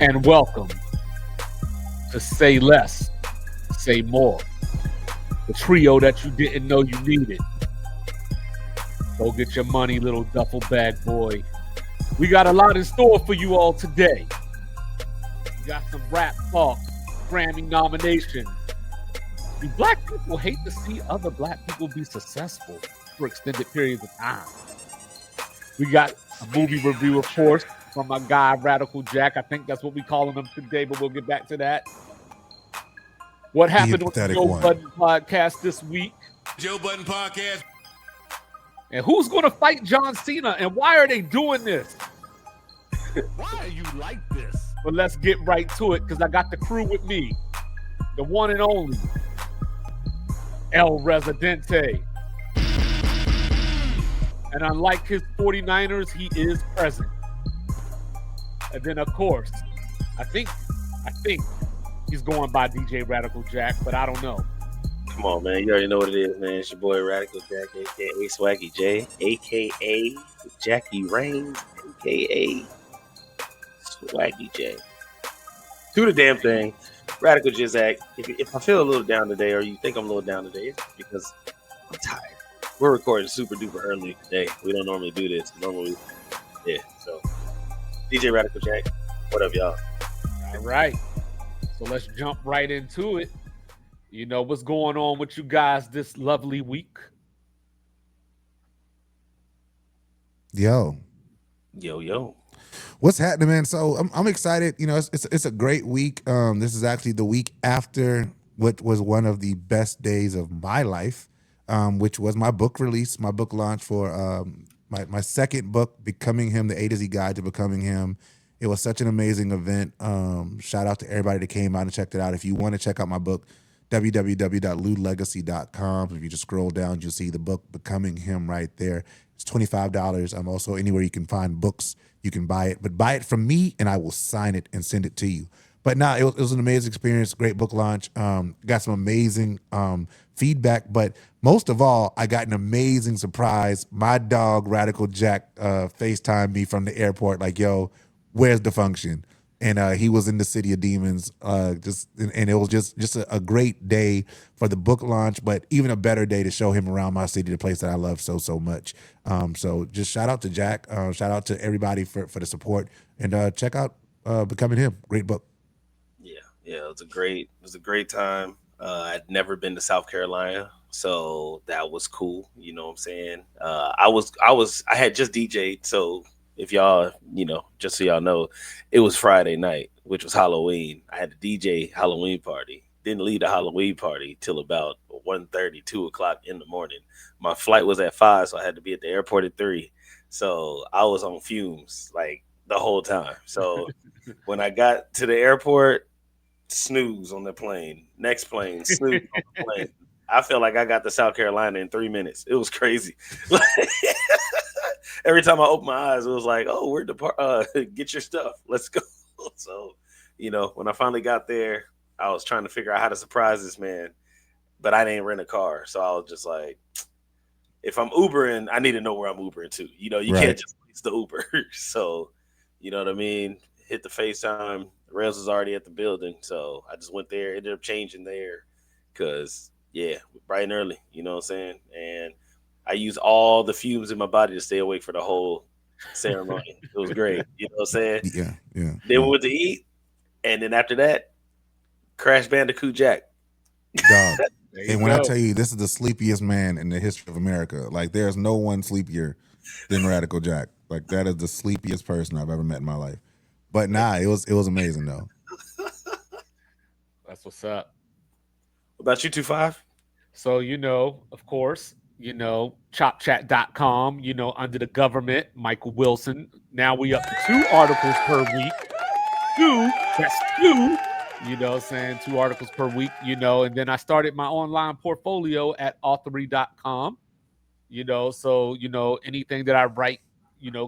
And welcome to Say Less, Say More, the trio that you didn't know you needed. Go get your money, little duffel bag boy. We got a lot in store for you all today. We got some rap talk, Grammy nominations. Do black people hate to see other black people be successful for extended periods of time? We got a movie review, of course, from my guy Radical Jack. I think that's what we calling him today, but we'll get back to that. What happened on the pathetic Joe one. Budden podcast this week? Joe Budden podcast. And who's going to fight John Cena? And why are they doing this? Why are you like this? But let's get right to it because I got the crew with me. The one and only El Residente. And unlike his 49ers, he is present. And then, of course, I think he's going by DJ Radical Jack, but I don't know. Come on, man. You already know what it is, man. It's your boy Radical Jack, a.k.a. Swaggy J, a.k.a. Jackie Rains, a.k.a. Swaggy J. Do the damn thing. Radical Jizzak. If I feel a little down today or you think I'm a little down today, it's because I'm tired. We're recording super duper early today. We don't normally do this. Normally, so DJ Radical Jack, what up, y'all? All right. So let's jump right into it. You know, what's going on with you guys this lovely week? Yo, what's happening, man? So I'm excited. You know, it's a great week. This is actually the week after what was one of the best days of my life, which was my book release, my book launch for my second book, Becoming Him: The A to Z Guide to Becoming Him. It was such an amazing event. Shout out to everybody that came out and checked it out. If you want to check out my book, www.ludlegacy.com. If you just scroll down, you'll see the book Becoming Him right there. It's $25. I'm also anywhere you can find books, you can buy it. But buy it from me, and I will sign it and send it to you. But no, it was an amazing experience, great book launch. Got some amazing feedback. But most of all, I got an amazing surprise. My dog, Radical Jack, FaceTimed me from the airport like, yo, where's the function? And he was in the City of Demons, and it was just a great day for the book launch, but even a better day to show him around my city, the place that I love so much. So just shout out to Jack, shout out to everybody for the support, and check out Becoming Him. Great book. Yeah, it was a great time. I'd never been to South Carolina, so that was cool. You know what I'm saying? I had just DJ'd, so. If y'all, just so y'all know, it was Friday night, which was Halloween. I had a DJ Halloween party. Didn't leave the Halloween party till about 1:30, 2 o'clock in the morning. My flight was at 5, so I had to be at the airport at 3. So I was on fumes like the whole time. So when I got to the airport, snooze on the plane. Next plane, snooze on the plane. I felt like I got to South Carolina in 3 minutes. It was crazy. Every time I opened my eyes, it was like, oh, we're get your stuff. Let's go. So, when I finally got there, I was trying to figure out how to surprise this man, but I didn't rent a car. So I was just like, if I'm Ubering, I need to know where I'm Ubering to. You can't just lease the Uber. So, you know what I mean? Hit the FaceTime. Rails was already at the building. So I just went there, ended up changing there because, bright and early, you know what I'm saying? And I used all the fumes in my body to stay awake for the whole ceremony. It was great. You know what I'm saying? Yeah. Then we went to eat. And then after that, Crash Bandicoot Jack. Dog. And when I tell you, this is the sleepiest man in the history of America. Like, there's no one sleepier than Radical Jack. Like, that is the sleepiest person I've ever met in my life. But it was amazing, though. That's what's up. What about you, 25? So, of course, chopchat.com, under the government, Michael Wilson. Now we up to 2 articles per week. That's 2. You know what I'm saying? 2 articles per week, and then I started my online portfolio at authory.com, so, anything that I write,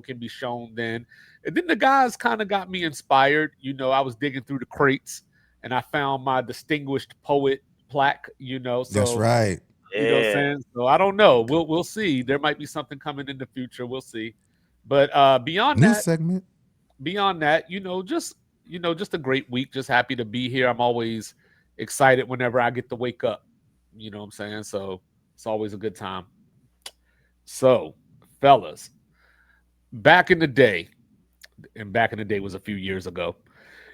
can be shown then. And then the guys kind of got me inspired. I was digging through the crates and I found my distinguished poet plaque, so That's right. You know what I'm saying? So I don't know. We'll see. There might be something coming in the future. We'll see. But beyond New that, segment. just just a great week. Just happy to be here. I'm always excited whenever I get to wake up. You know what I'm saying? So it's always a good time. So, fellas, back in the day, and back in the day was a few years ago,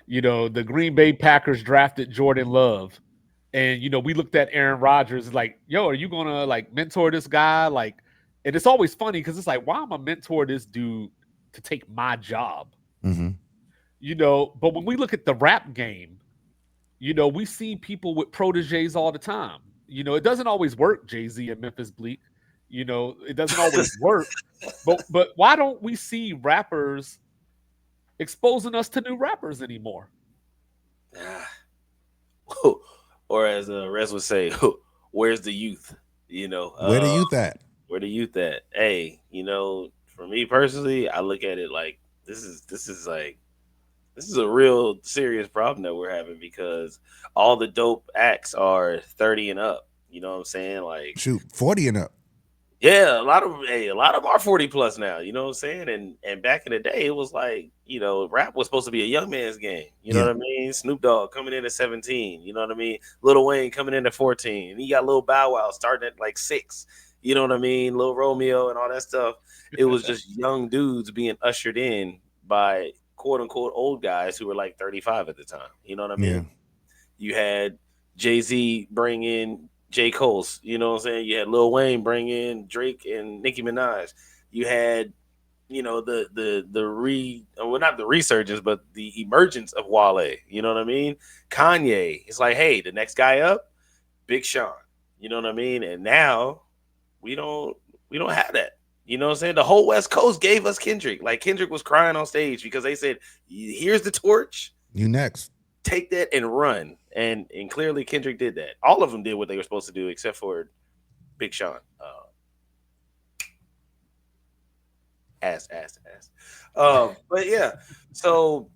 the Green Bay Packers drafted Jordan Love. And, we looked at Aaron Rodgers like, yo, are you going to like mentor this guy? Like, and it's always funny because it's like, why am I mentor this dude to take my job? Mm-hmm. But when we look at the rap game, we see people with proteges all the time. It doesn't always work, Jay-Z and Memphis Bleak. It doesn't always work. But why don't we see rappers exposing us to new rappers anymore? Or as Rez would say, where's the youth? Where the youth at? Where the youth at? Hey, for me personally, I look at it like this is a real serious problem that we're having because all the dope acts are 30 and up. You know what I'm saying? Like, shoot, 40 and up. Yeah, a lot of them are 40 plus now. You know what I'm saying? And back in the day, it was like, rap was supposed to be a young man's game. You know what I mean? Snoop Dogg coming in at 17. You know what I mean? Lil Wayne coming in at 14. And you got Lil Bow Wow starting at like 6. You know what I mean? Lil Romeo and all that stuff. It was just young dudes being ushered in by quote unquote old guys who were like 35 at the time. You know what I mean? Yeah. You had Jay-Z bring in J. Cole's, you know what I'm saying? You had Lil Wayne bring in Drake and Nicki Minaj. You had, not the resurgence, but the emergence of Wale. You know what I mean? Kanye. It's like, hey, the next guy up, Big Sean. You know what I mean? And now we don't have that. You know what I'm saying? The whole West Coast gave us Kendrick. Like Kendrick was crying on stage because they said, here's the torch. You next. Take that and run. And clearly Kendrick did that. All of them did what they were supposed to do, except for Big Sean. Ass. But yeah, so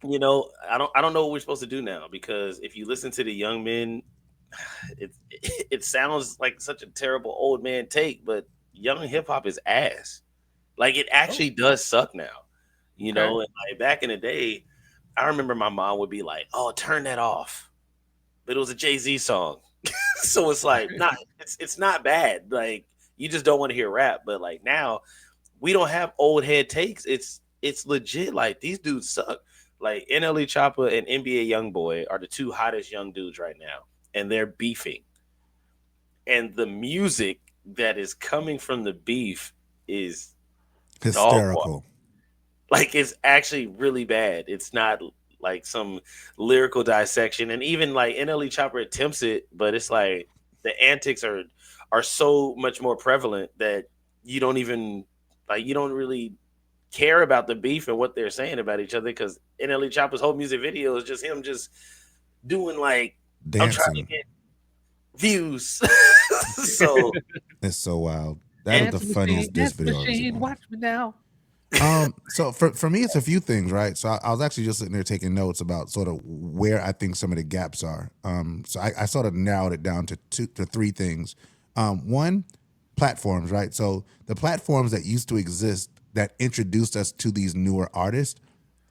I don't know what we're supposed to do now because if you listen to the young men, it sounds like such a terrible old man take, but young hip hop is ass. Like it actually does suck now, and like back in the day. I remember my mom would be like, "Oh, turn that off," but it was a Jay-Z song, so it's like, it's not bad. Like you just don't want to hear rap. But like now, we don't have old head takes. It's legit. Like these dudes suck. Like NLE Choppa and NBA YoungBoy are the two hottest young dudes right now, and they're beefing. And the music that is coming from the beef is hysterical. Like it's actually really bad. It's not like some lyrical dissection, and even like NLE Chopper attempts it, but it's like the antics are so much more prevalent that you don't really care about the beef and what they're saying about each other because NLE Chopper's whole music video is just him just doing like dancing. I'm trying to get views. So it's so wild. That is the funniest diss video I've ever seen. Watch me now. So for me, it's a few things, right? So I was actually just sitting there taking notes about sort of where I think some of the gaps are. So I sort of narrowed it down to 3 things. One, platforms, right? So the platforms that used to exist that introduced us to these newer artists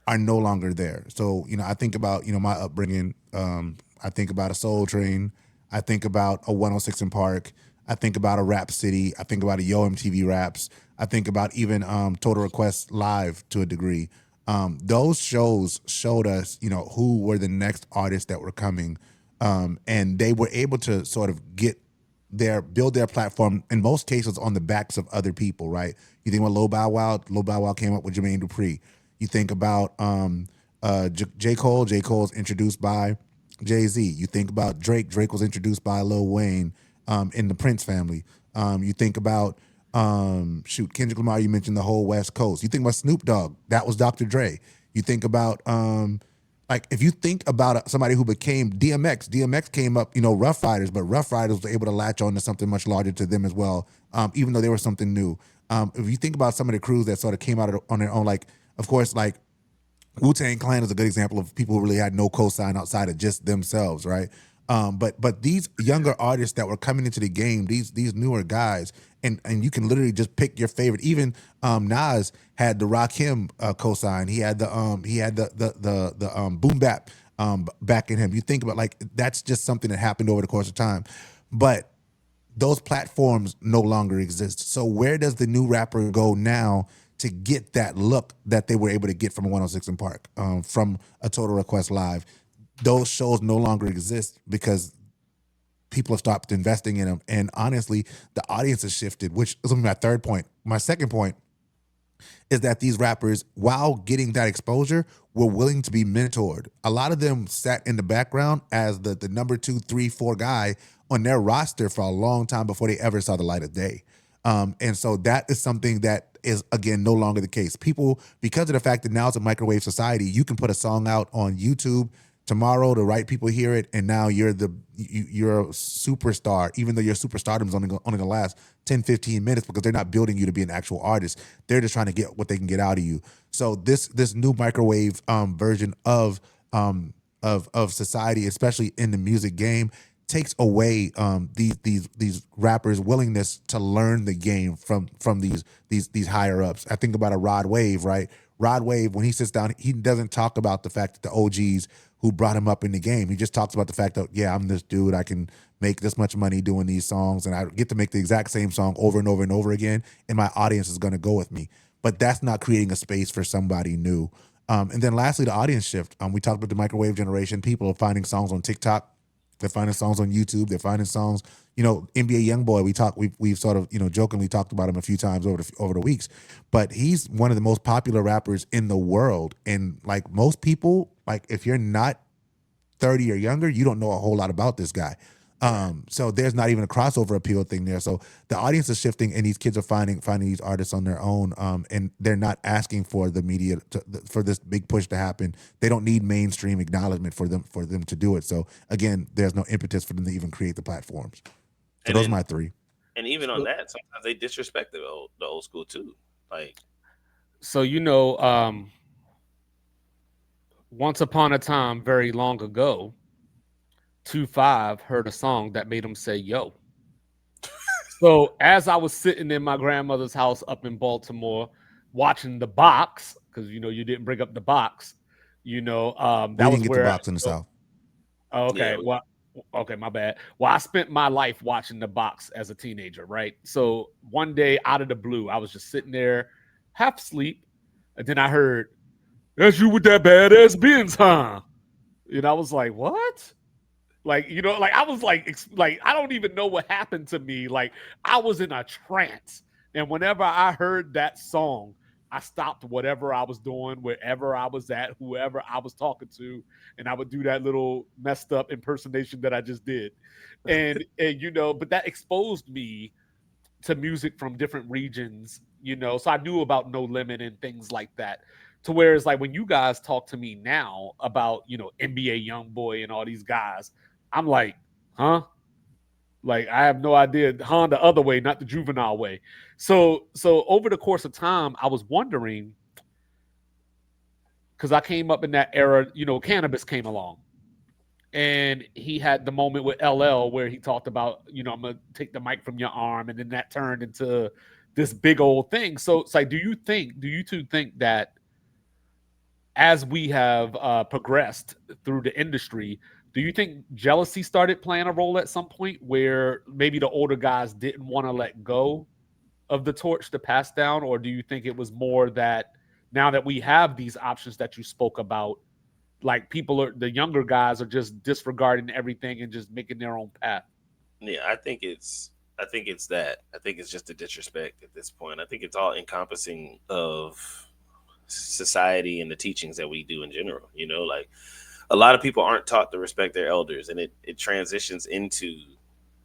are no longer there. So, I think about, my upbringing. I think about a Soul Train. I think about a 106 in Park. I think about a Rap City. I think about a Yo MTV Raps. I think about even Total Request Live to a degree. Those shows showed us, who were the next artists that were coming. And they were able to sort of build their platform, in most cases, on the backs of other people, right? You think about Lil Bow Wow came up with Jermaine Dupri. You think about J. Cole's introduced by Jay-Z. You think about Drake was introduced by Lil Wayne in the Prince family. You think about Kendrick Lamar, you mentioned the whole West Coast. You think about Snoop Dogg, that was Dr. Dre. You think about if you think about somebody who became DMX came up, Rough Riders, but Rough Riders was able to latch on to something much larger to them as well, even though they were something new. If you think about some of the crews that sort of came out on their own, like, of course, like Wu-Tang Clan is a good example of people who really had no cosign outside of just themselves, right? But these younger artists that were coming into the game, these newer guys, and you can literally just pick your favorite. Even Nas had the Rakim cosign. He had the boom bap back in him. You think about, like, that's just something that happened over the course of time. But those platforms no longer exist. So where does the new rapper go now to get that look that they were able to get from 106 in Park, from a Total Request Live? Those shows no longer exist because people have stopped investing in them. And honestly, the audience has shifted, which is my third point. My second point is that these rappers, while getting that exposure, were willing to be mentored. A lot of them sat in the background as the number 2, 3, 4 guy on their roster for a long time before they ever saw the light of day. And so that is something that is, again, no longer the case. People, because of the fact that now it's a microwave society, you can put a song out on YouTube tomorrow, the right people hear it, and now you're a superstar, even though your superstardom is only going to last 10, 15 minutes, because they're not building you to be an actual artist. They're just trying to get what they can get out of you. So this new microwave version of society, especially in the music game, takes away these rappers' willingness to learn the game from these higher ups. I think about a Rod Wave, right? Rod Wave, when he sits down, he doesn't talk about the fact that the OGs who brought him up in the game. He just talks about the fact that, yeah, I'm this dude. I can make this much money doing these songs, and I get to make the exact same song over and over and over again, and my audience is going to go with me. But that's not creating a space for somebody new. And then lastly, the audience shift. We talked about the microwave generation. People are finding songs on TikTok. They're finding songs on YouTube. They're finding songs, NBA YoungBoy. We've sort of, jokingly talked about him a few times over the weeks, but he's one of the most popular rappers in the world. And like most people, like if you're not 30 or younger, you don't know a whole lot about this guy. So there's not even a crossover appeal thing there. So the audience is shifting, and these kids are finding these artists on their own, and they're not asking for the media for this big push to happen. They don't need mainstream acknowledgement for them to do it. So again, there's no impetus for them to even create the platforms. So those are my three. And even on that, sometimes they disrespect the old school too. Like, so once upon a time, very long ago, 2-5 heard a song that made him say yo. So as I was sitting in my grandmother's house up in Baltimore watching The Box, because you didn't bring up The Box, that was get where The Box in the South. Okay, yeah. okay, my bad. Well, I spent my life watching The Box as a teenager, right? So one day, out of the blue, I was just sitting there, half asleep, and then I heard, "That's you with that badass Benz, huh?" And I was like, "What?" Like, I was like I don't even know what happened to me. Like, I was in a trance. And whenever I heard that song, I stopped whatever I was doing, wherever I was at, whoever I was talking to, and I would do that little messed up impersonation that I just did. And but that exposed me to music from different regions, so I knew about No Limit and things like that. To where it's like when you guys talk to me now about, NBA YoungBoy and all these guys, I'm like, huh? Like, I have no idea. Han the other way, not the juvenile way. So over the course of time, I was wondering, because I came up in that era, cannabis came along. And he had the moment with LL where he talked about, I'm going to take the mic from your arm. And then that turned into this big old thing. So it's like, do you two think that as we have progressed through the industry, do you think jealousy started playing a role at some point where maybe the older guys didn't want to let go of the torch to pass down? Or do you think it was more that now that we have these options that you spoke about, like the younger guys are just disregarding everything and just making their own path? Yeah, I think it's that. I think it's just a disrespect at this point. I think it's all encompassing of society and the teachings that we do in general. Like, a lot of people aren't taught to respect their elders, and it transitions into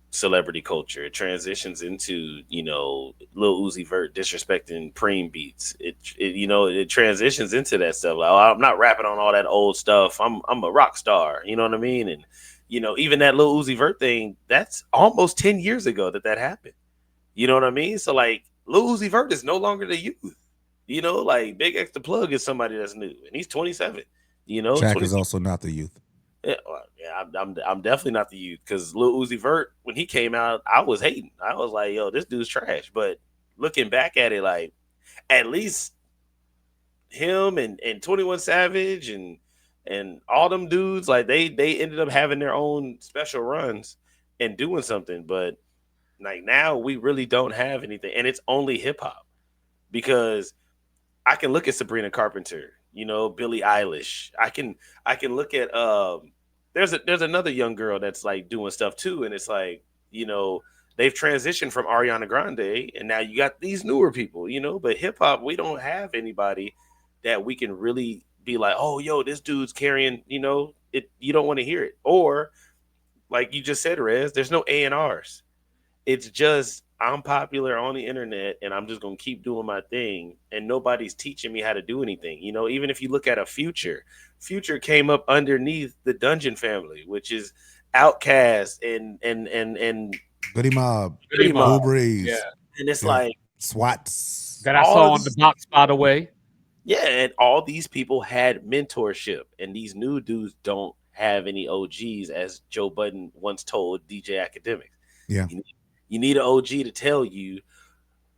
celebrity culture. It transitions into, Lil Uzi Vert disrespecting Preem beats. It transitions into that stuff. Like, oh, I'm not rapping on all that old stuff. I'm a rock star. You know what I mean? And even that Lil Uzi Vert thing, that's almost 10 years ago that happened. You know what I mean? So like, Lil Uzi Vert is no longer the youth. Like Big X the Plug is somebody that's new, and he's 27. Shaq is also not the youth. I'm definitely not the youth because Lil Uzi Vert when he came out, I was hating. I was like, yo, this dude's trash. But looking back at it, like at least him and 21 Savage and all them dudes, like they ended up having their own special runs and doing something. But like now we really don't have anything, and it's only hip hop because I can look at Sabrina Carpenter, Billie Eilish. I can look at there's another young girl that's like doing stuff too, and it's like they've transitioned from Ariana Grande, and now you got these newer people, But hip hop, we don't have anybody that we can really be like, oh, yo, this dude's carrying, it. You don't want to hear it, or like you just said, Rez, there's no A&Rs. It's just I'm popular on the internet and I'm just gonna keep doing my thing and nobody's teaching me how to do anything. Even if you look at a Future came up underneath the Dungeon family, which is Outcast and Goody Mob, Goody Cool Mob. Breeze, Yeah. and it's yeah, like SWATs. That I all saw of on the these, box, by the way. yeah, and all these people had mentorship, and these new dudes don't have any OGs, as Joe Budden once told DJ Academics. Yeah. You need an OG to tell you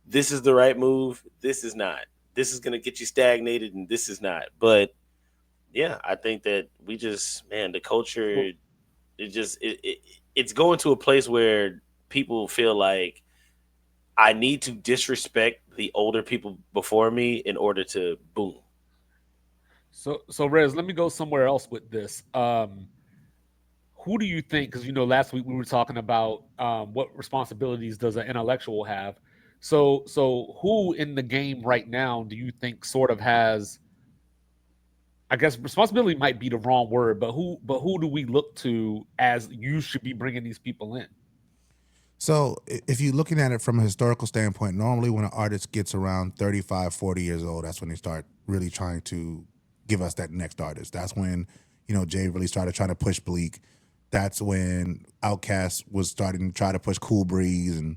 this is the right move, this is not. This is gonna get you stagnated, and this is not. But yeah, I think that we just the culture it's going to a place where people feel like I need to disrespect the older people before me in order to boom. So Rez, let me go somewhere else with this. Who do you think? Because last week we were talking about what responsibilities does an intellectual have. So who in the game right now do you think sort of has? I guess responsibility might be the wrong word, but who do we look to as you should be bringing these people in? So if you're looking at it from a historical standpoint, normally when an artist gets around 35, 40 years old, that's when they start really trying to give us that next artist. That's when, Jay really started trying to push Bleak. That's when Outkast was starting to try to push Cool Breeze and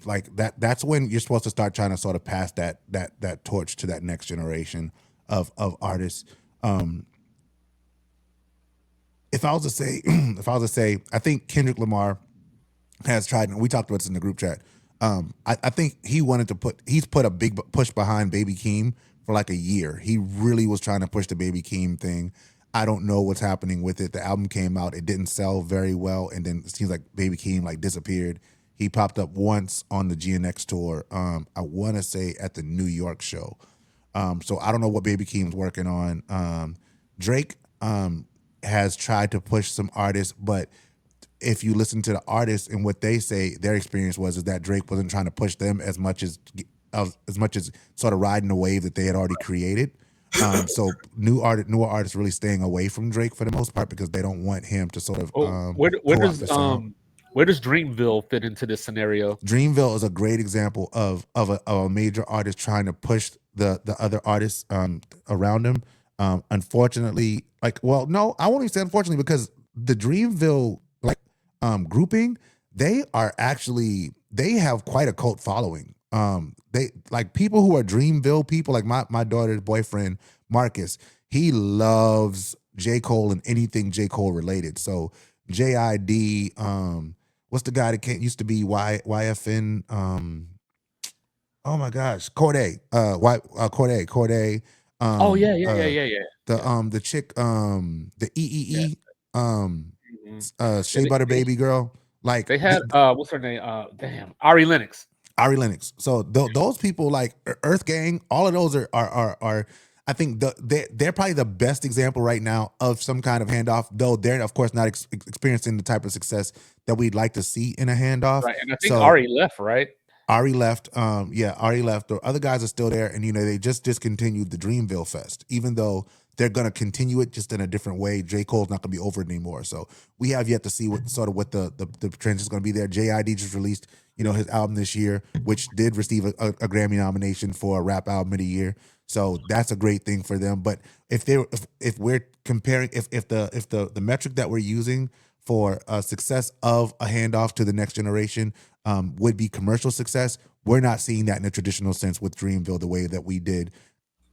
like that. That's when you're supposed to start trying to sort of pass that torch to that next generation of artists. If I was to say, I think Kendrick Lamar has tried, and we talked about this in the group chat. I think he's put a big push behind Baby Keem for like a year. He really was trying to push the Baby Keem thing. I don't know what's happening with it. The album came out, it didn't sell very well, and then it seems like Baby Keem like disappeared. He popped up once on the GNX tour. I want to say at the New York show. So I don't know what Baby Keem's working on. Drake has tried to push some artists, but if you listen to the artists and what they say, their experience is that Drake wasn't trying to push them as much as sort of riding the wave that they had already created. So newer artists really staying away from Drake for the most part because they don't want him to sort of where does Dreamville fit into this scenario? Dreamville is a great example of a major artist trying to push the other artists around him. Unfortunately, I won't even say unfortunately because the Dreamville grouping, they have quite a cult following. They like people who are Dreamville people, like my daughter's boyfriend, Marcus, he loves J. Cole and anything J. Cole related. So JID, what's the guy that used to be YFN? Oh my gosh, Corday, Corday. Oh yeah. The chick, the EEE, Shea Butter Baby girl. Like they had what's her name? Ari Lennox. Ari Lennox. So those people like Earth Gang, all of those are I think they're probably the best example right now of some kind of handoff, though they're of course not experiencing the type of success that we'd like to see in a handoff. Right, and I think Ari left, right? Ari left. Ari left. The other guys are still there, and they just discontinued the Dreamville Fest, even though they're gonna continue it just in a different way. J. Cole's not gonna be over it anymore, so we have yet to see what the transition is gonna be there. JID just released his album this year, which did receive a Grammy nomination for a rap album of the year. So that's a great thing for them. But if we're comparing, if the metric that we're using for success of a handoff to the next generation would be commercial success, we're not seeing that in a traditional sense with Dreamville the way that we did,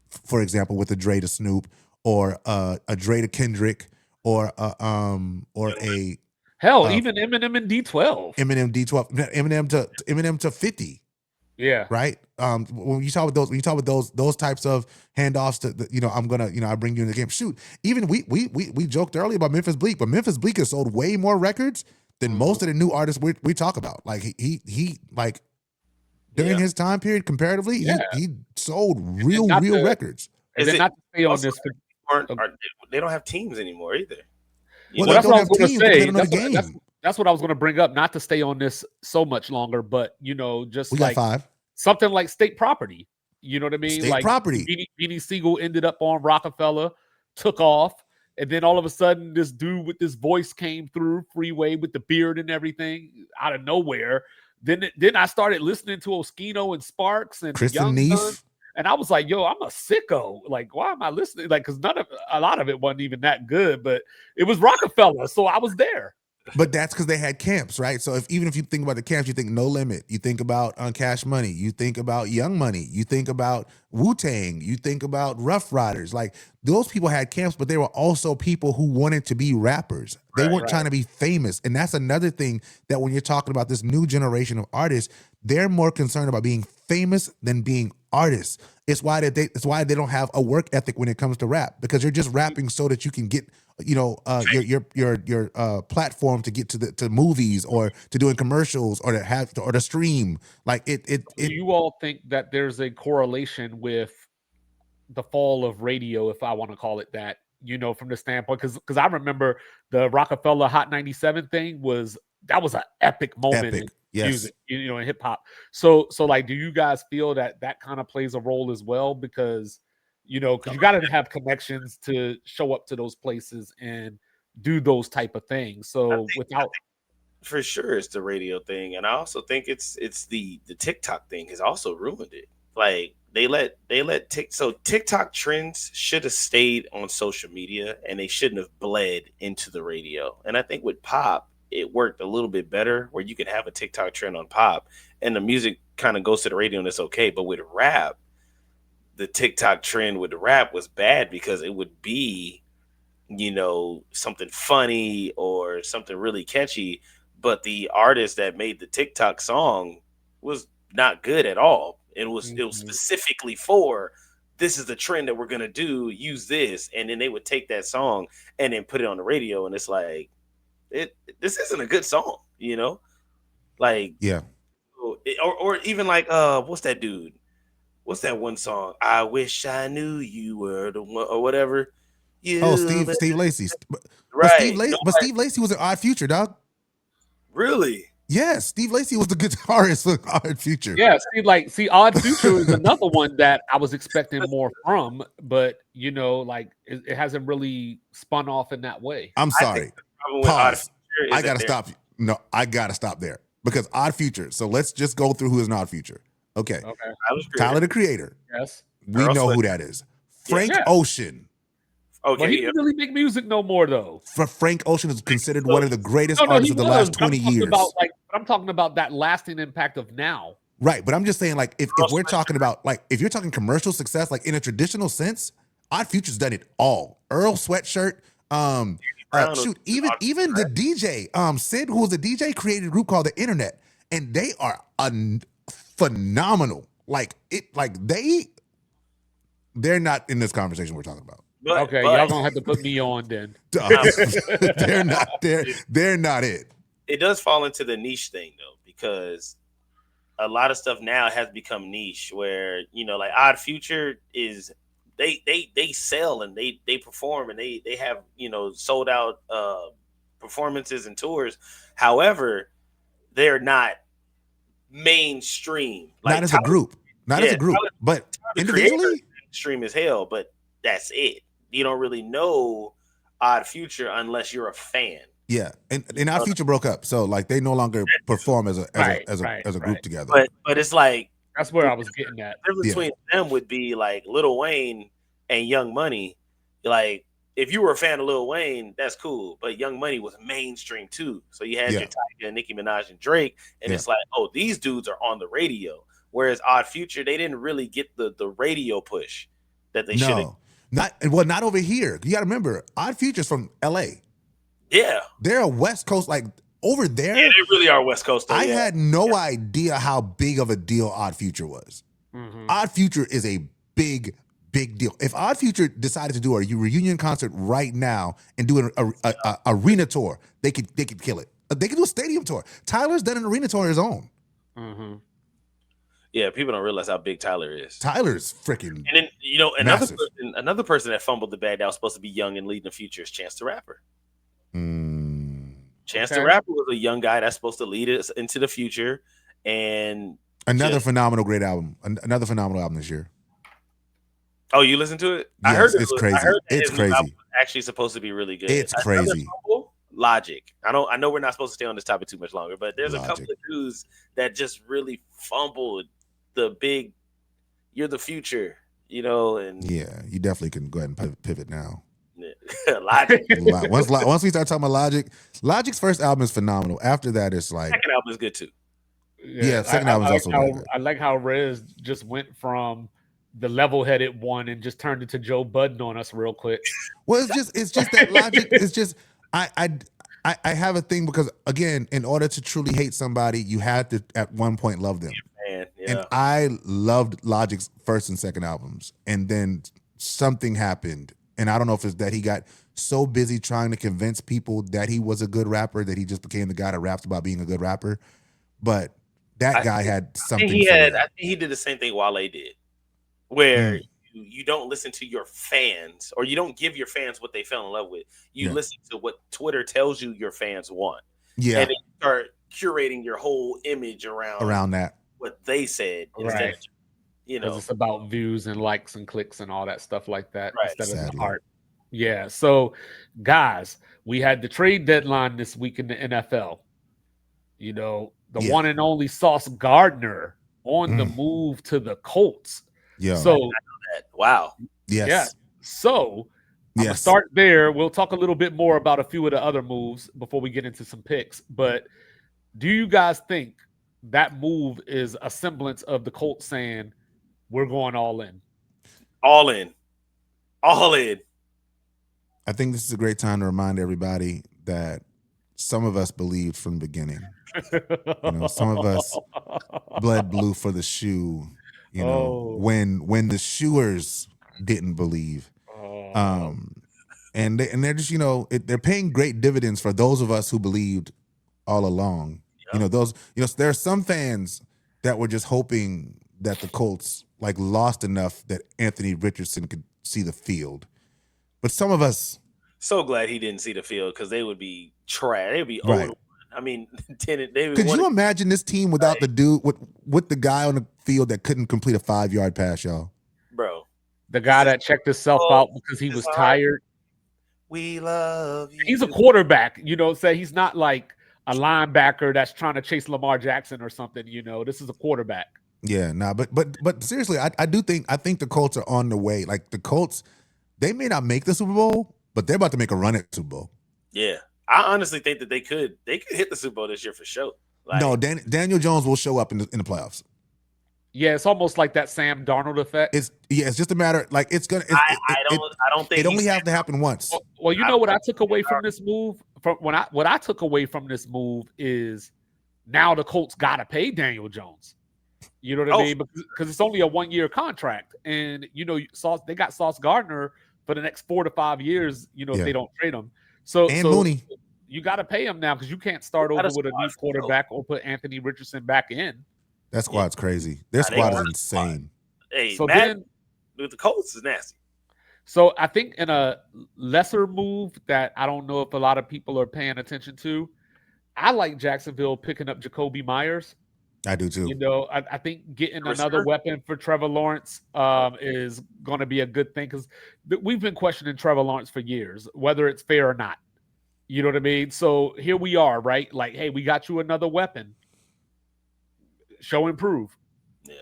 for example, with a Dre to Snoop or a Dre to Kendrick or a Hell, even Eminem and D12. Eminem D12, Eminem to 50. Yeah. Right. When you talk with those types of handoffs to I'm gonna, I bring you in the game. Shoot, even we joked earlier about Memphis Bleak, but Memphis Bleak has sold way more records than most of the new artists we talk about. Like he like during his time period comparatively, he sold real records. And then not to stay on this, they don't have teams anymore either. Well, they don't have teams because they don't know the game. That's what I was going to bring up. Not to stay on this so much longer, but just we like got 5. Something like State Property. You know what I mean? State like Property. Beanie Siegel ended up on Rockefeller, took off, and then all of a sudden, this dude with this voice came through Freeway with the beard and everything out of nowhere. Then I started listening to Oskino and Sparks and Kristen Young Neef. Guns, and I was like, "Yo, I'm a sicko. Like, why am I listening? Like, because a lot of it wasn't even that good, but it was Rockefeller, so I was there." But that's because they had camps, right? So even if you think about the camps, you think No Limit, you think about Cash Money, you think about Young Money, you think about Wu-Tang, you think about Rough Riders. Like those people had camps, but they were also people who wanted to be rappers. They weren't trying to be famous. And that's another thing that when you're talking about this new generation of artists, they're more concerned about being famous than being artists. It's why they don't have a work ethic when it comes to rap, because you're just rapping so that you can get your platform to get to movies or to doing commercials or to stream. Like it. Do you all think that there's a correlation with the fall of radio, if I want to call it that? From the standpoint, because I remember the Rockefeller Hot 97 thing was an epic moment in music, in hip hop. So like, do you guys feel that kind of plays a role as well? Because you got to have connections to show up to those places and do those type of things. So for sure, it's the radio thing, and I also think it's the TikTok thing has also ruined it. Like they let TikTok trends should have stayed on social media, and they shouldn't have bled into the radio. And I think with pop, it worked a little bit better, where you could have a TikTok trend on pop, and the music kind of goes to the radio, and it's okay. But with rap, the TikTok trend with the rap was bad because it would be, something funny or something really catchy, but the artist that made the TikTok song was not good at all. It was specifically for, this is the trend that we're gonna do, use this, and then they would take that song and then put it on the radio, and it's like, this isn't a good song, like or even like what's that dude? What's that one song? I wish I knew you were the one, or whatever. Steve Lacy. Right. But Steve Lacy was an Odd Future, dog. Really? Yes, Steve Lacy was the guitarist for Odd Future. Yeah, Odd Future is another one that I was expecting more from, but it hasn't really spun off in that way. I'm sorry. Pause. I gotta stop. No, I gotta stop there, because Odd Future. So let's just go through who is an Odd Future. Okay. Tyler the Creator. Yes. We know who that is. Frank Ocean. Okay. Well, he didn't really make music no more, though. Frank Ocean is considered one of the greatest artists of the last 20 years. I'm talking about that lasting impact of now. Right, but I'm just saying, like, if we're talking about, like, if you're talking commercial success, like in a traditional sense, Odd Future's done it all. Earl Sweatshirt, even the DJ, Sid, who was a DJ, created a group called The Internet, and they are phenomenal. They're not in this conversation we're talking about. But y'all gonna have to put me on then. They're not it. It does fall into the niche thing though, because a lot of stuff now has become niche, where like Odd Future is they sell and they perform and they have sold out performances and tours. However, they're not mainstream. Not as a group, but individually, mainstream as hell. But that's it. You don't really know Odd Future unless you're a fan. Yeah, and Odd Future broke up, so like they no longer perform as a group together. But it's like, that's where I was getting at. The difference between them would be like Lil Wayne and Young Money. Like, if you were a fan of Lil Wayne, that's cool, but Young Money was mainstream too. So you had your Tyga and Nicki Minaj and Drake, and it's like, oh, these dudes are on the radio. Whereas Odd Future, they didn't really get the radio push that they should have. Not over here. You got to remember, Odd Future's from L.A. Yeah. They're a West Coast, like over there. Yeah, they really are West Coast. Though, I yeah. had no idea how big of a deal Odd Future was. Odd Future is a big deal. If Odd Future decided to do a reunion concert right now and do an arena tour, they could kill it. They could do a stadium tour. Tyler's done an arena tour on his own. Yeah, people don't realize how big Tyler is. Tyler's freaking. And then massive. another person that fumbled the bag that was supposed to be young and leading the future is Chance the Rapper. Chance the Rapper was a young guy that's supposed to lead us into the future, and another phenomenal great album. Another phenomenal album this year. Oh, you listened to it? Yes, I heard it's crazy. I heard that It's his new album crazy. was actually supposed to be really good. It's Another crazy. fumble, Logic. I know we're not supposed to stay on this topic too much longer, but there's a couple Logic. of dudes that just really fumbled the big. You're the future, and Yeah, you definitely can go ahead and pivot now. Logic. Once we start talking about Logic's first album is phenomenal. After that, it's like Second album is good too. Yeah, second album's also really good. I like how Rez just went from the level-headed one and just turned it to Joe Budden on us real quick. Well, it's just that Logic. It's just I have a thing because again, in order to truly hate somebody, you had to at one point love them. Man, yeah. And I loved Logic's first and second albums, and then something happened, and I don't know if it's that he got so busy trying to convince people that he was a good rapper that he just became the guy that raps about being a good rapper. But that guy had something. I think he did the same thing Wale did, where you don't listen to your fans, or you don't give your fans what they fell in love with. You listen to what Twitter tells you your fans want. Yeah, and then you start curating your whole image around that. What they said, right? Instead of, it's about views and likes and clicks and all that stuff like that, right, instead of the heart. Yeah. So, guys, we had the trade deadline this week in the NFL. The one and only Sauce Gardner on the move to the Colts. Yeah. So, wow. Yes. Yeah. So, I'm gonna start there. We'll talk a little bit more about a few of the other moves before we get into some picks. But do you guys think that move is a semblance of the Colts saying we're going all in? All in. All in. I think this is a great time to remind everybody that some of us believed from the beginning. Some of us bled blue for the shoe. When the shoers didn't believe, and they're just they're paying great dividends for those of us who believed all along. Yep. There are some fans that were just hoping that the Colts lost enough that Anthony Richardson could see the field, but some of us. So glad he didn't see the field because they would be trash. They would be right. I mean, could you imagine this team without the dude with the guy on the field that couldn't complete a 5-yard pass, y'all? Bro, the guy that checked himself out because he was tired. We love you. He's a quarterback, say he's not like a linebacker that's trying to chase Lamar Jackson or something. This is a quarterback. Yeah, but seriously, I think the Colts are on the way. Like the Colts, they may not make the Super Bowl, but they're about to make a run at the Super Bowl. Yeah. I honestly think that they could hit the Super Bowl this year for sure. No, Daniel Jones will show up in the playoffs. Yeah, it's almost like that Sam Darnold effect. It's just a matter it's gonna. I don't think it only has to happen once. Well, what I took away from this move what I took away from this move is now the Colts got to pay Daniel Jones. You know what I mean? Because it's only a 1-year contract, and they got Sauce Gardner for the next 4 to 5 years. If they don't trade him. So Mooney, you got to pay him now because you can't start over with a new quarterback or put Anthony Richardson back in. That squad's crazy. Their squad is insane. Hey, so then with the Colts is nasty. So I think in a lesser move that I don't know if a lot of people are paying attention to, I like Jacksonville picking up Jacoby Myers. I do too. I think getting another weapon for Trevor Lawrence is going to be a good thing because we've been questioning Trevor Lawrence for years, whether it's fair or not. You know what I mean? So here we are, right? Like, hey, we got you another weapon. Show and prove. Yeah,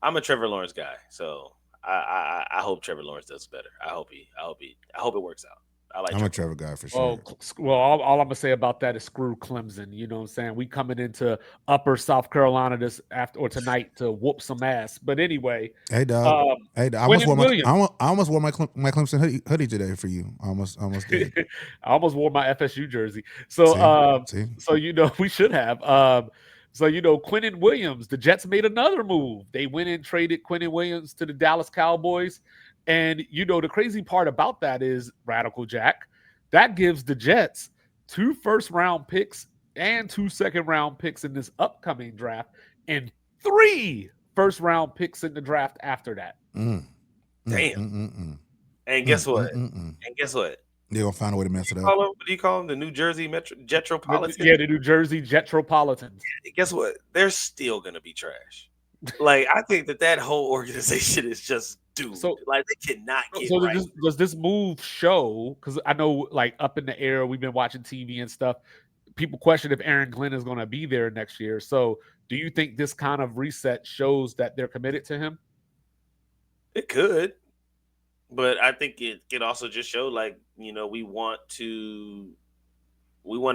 I'm a Trevor Lawrence guy, so I hope Trevor Lawrence does better. I hope it works out. I like I'm a Trevor. Trevor guy for Well, sure. all I'm gonna say about that is screw Clemson. You know what I'm saying? We coming into Upper South Carolina this after or tonight to whoop some ass. But anyway, Hey, dog. um, Hey, dog. Quentin Williams. I almost wore my Clemson hoodie today for you. I almost did. I almost wore my FSU jersey. So, See. so we should have. So Quentin Williams, the Jets made another move. They went and traded Quentin Williams to the Dallas Cowboys, and the crazy part about that is Radical Jack. That gives the Jets 2 first-round picks and 2 second-round picks in this upcoming draft, and 3 first-round picks in the draft after that. Damn. And guess what? They're gonna find a way to mess it up. What do you call them? The New Jersey Jetropolitans? Yeah, the New Jersey Jetropolitans. Guess what? They're still gonna be trash. Like, I think that whole organization is just doomed. So, like, they cannot get so right. does this move show? Because I know, like, up in the air, we've been watching TV and stuff. People question if Aaron Glenn is going to be there next year. So, do you think this kind of reset shows that they're committed to him? It could, but I think it could also just show, like, we want to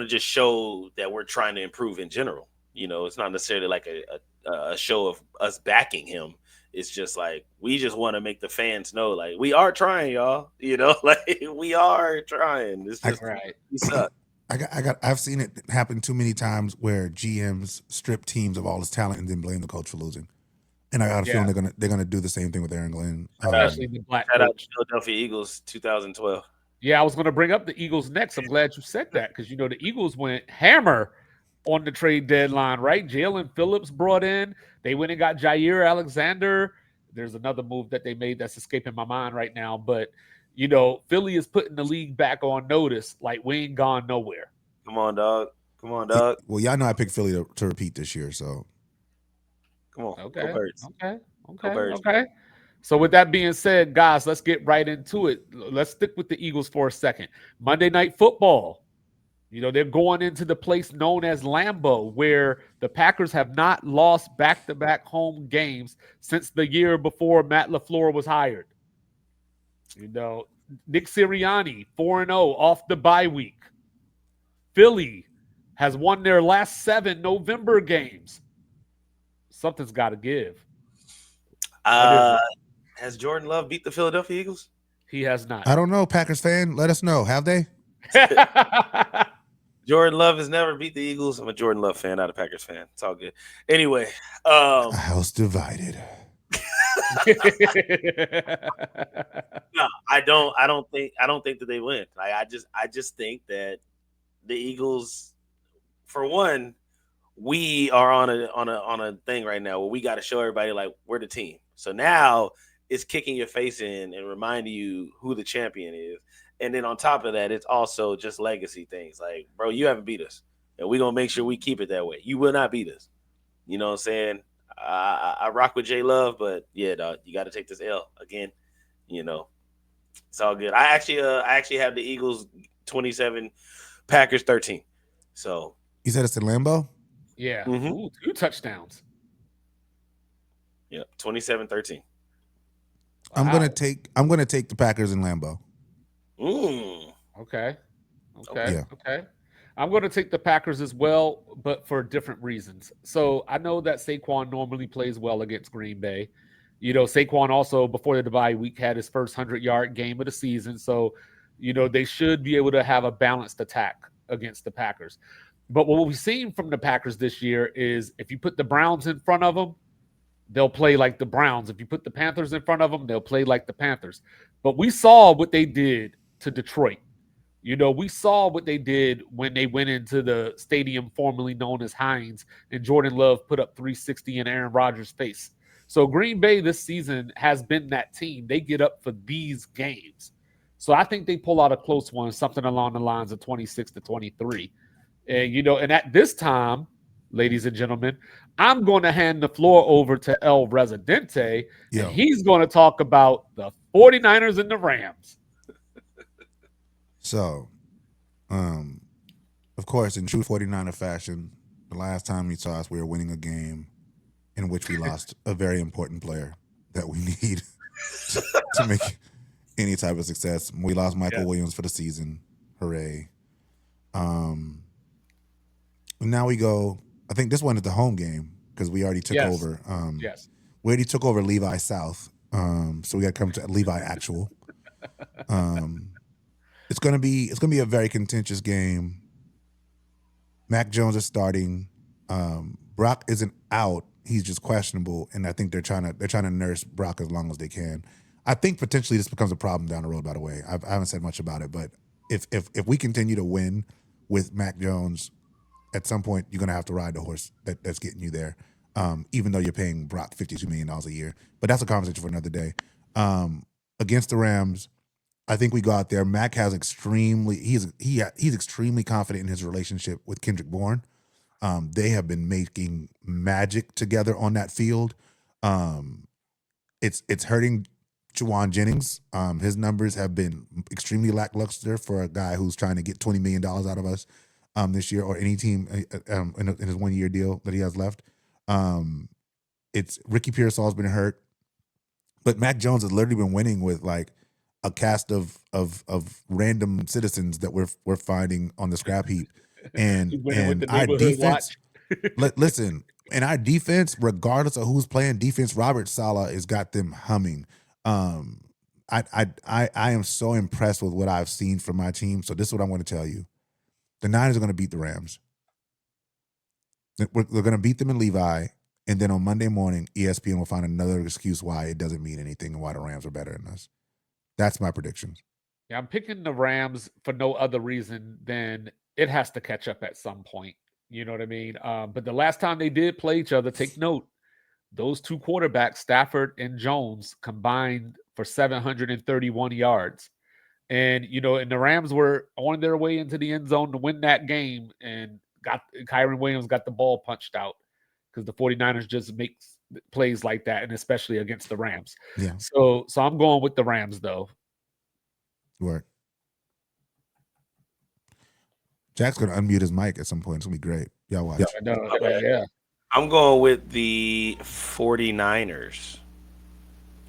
just show that we're trying to improve in general. It's not necessarily like a show of us backing him. It's just like, we just want to make the fans know, like, we are trying, y'all. Like, we are trying. It's just right. We suck. I've seen it happen too many times where GMs strip teams of all his talent and then blame the coach for losing. And I got a feeling they're gonna do the same thing with Aaron Glenn. Especially the black Shout out coach. to Philadelphia Eagles 2012. Yeah, I was going to bring up the Eagles next. I'm glad you said that because the Eagles went hammer on the trade deadline, right? Jalen Phillips brought in. They went and got Jair Alexander. There's another move that they made that's escaping my mind right now. But, Philly is putting the league back on notice like we ain't gone nowhere. Come on, dog. Well, y'all know I picked Philly to repeat this year, so. Come on. Okay. Go Birds. Okay. So with that being said, guys, let's get right into it. Let's stick with the Eagles for a second. Monday Night Football. They're going into the place known as Lambeau, where the Packers have not lost back-to-back home games since the year before Matt LaFleur was hired. Nick Sirianni, 4-0 off the bye week. Philly has won their last 7 November games. Something's got to give. Has Jordan Love beat the Philadelphia Eagles? He has not. I don't know, Packers fan. Let us know. Have they? Jordan Love has never beat the Eagles. I'm a Jordan Love fan, not a Packers fan. It's all good. Anyway, a house divided. No, I don't think that they win. I just think that the Eagles, for one, we are on a thing right now where we got to show everybody, like, we're the team. So now it's kicking your face in and reminding you who the champion is. And then on top of that, it's also just legacy things. Like, bro, you haven't beat us, and we're going to make sure we keep it that way. You will not beat us. You know what I'm saying? I rock with J Love, but yeah, dog, you got to take this L again. It's all good. I actually have the Eagles 27, Packers 13. So you said it's in Lambeau? Yeah. Mm-hmm. Ooh, 2 touchdowns. Yep, 27-13. Wow. I'm gonna take the Packers in Lambeau. Okay. I'm going to take the Packers as well, but for different reasons. So I know that Saquon normally plays well against Green Bay. Saquon also, before the bye week, had his first 100-yard game of the season. So, they should be able to have a balanced attack against the Packers. But what we've seen from the Packers this year is if you put the Browns in front of them, they'll play like the Browns. If you put the Panthers in front of them, they'll play like the Panthers. But we saw what they did to Detroit. We saw what they did when they went into the stadium formerly known as Heinz, and Jordan Love put up 360 in Aaron Rodgers' face. So Green Bay this season has been that team. They get up for these games. So I think they pull out a close one, something along the lines of 26-23. And at this time, ladies and gentlemen, I'm going to hand the floor over to El Residente, and he's going to talk about the 49ers and the Rams. So, of course, in true 49er fashion, the last time you saw us, we were winning a game in which we lost a very important player that we need to Any type of success. We lost Michael Yeah. Williams for the season. Hooray. Now we go. I think this one is the home game because we already took Yes. over. Yes. We already took over Levi South. So we got to come to Levi Actual. It's gonna be a very contentious game. Mac Jones is starting. Brock isn't out. He's just questionable, and I think they're trying to nurse Brock as long as they can. I think potentially this becomes a problem down the road. By the way, I haven't said much about it, but if we continue to win with Mac Jones, at some point you're gonna have to ride the horse that's getting you there. Even though you're paying Brock $52 million a year, but that's a conversation for another day. Against the Rams, I think we go out there. Mac has he's extremely confident in his relationship with Kendrick Bourne. They have been making magic together on that field. It's hurting Juwan Jennings. His numbers have been extremely lackluster for a guy who's trying to get $20 million out of us this year, or any team in his 1 year deal that he has left. It's Ricky Pearsall's been hurt, but Mac Jones has literally been winning with like a cast of random citizens that we're finding on the scrap heap, and Winning with the our neighborhood defense. watch. Listen, and our defense, regardless of who's playing defense, Robert Saleh has got them humming. I am so impressed with what I've seen from my team. So this is what I want to tell you: the Niners are going to beat the Rams. They're going to beat them in Levi, and then on Monday morning, ESPN will find another excuse why it doesn't mean anything and why the Rams are better than us. That's my prediction. Yeah, I'm picking the Rams for no other reason than it has to catch up at some point. You know what I mean? But the last time they did play each other, take note, those two quarterbacks, Stafford and Jones, combined for 731 yards. And, and the Rams were on their way into the end zone to win that game, and Kyron Williams got the ball punched out because the 49ers just make plays like that, and especially against the Rams. Yeah. So I'm going with the Rams, though. Work. Jack's gonna unmute his mic at some point. It's gonna be great. Y'all watch. Yeah. I'm going with the 49ers.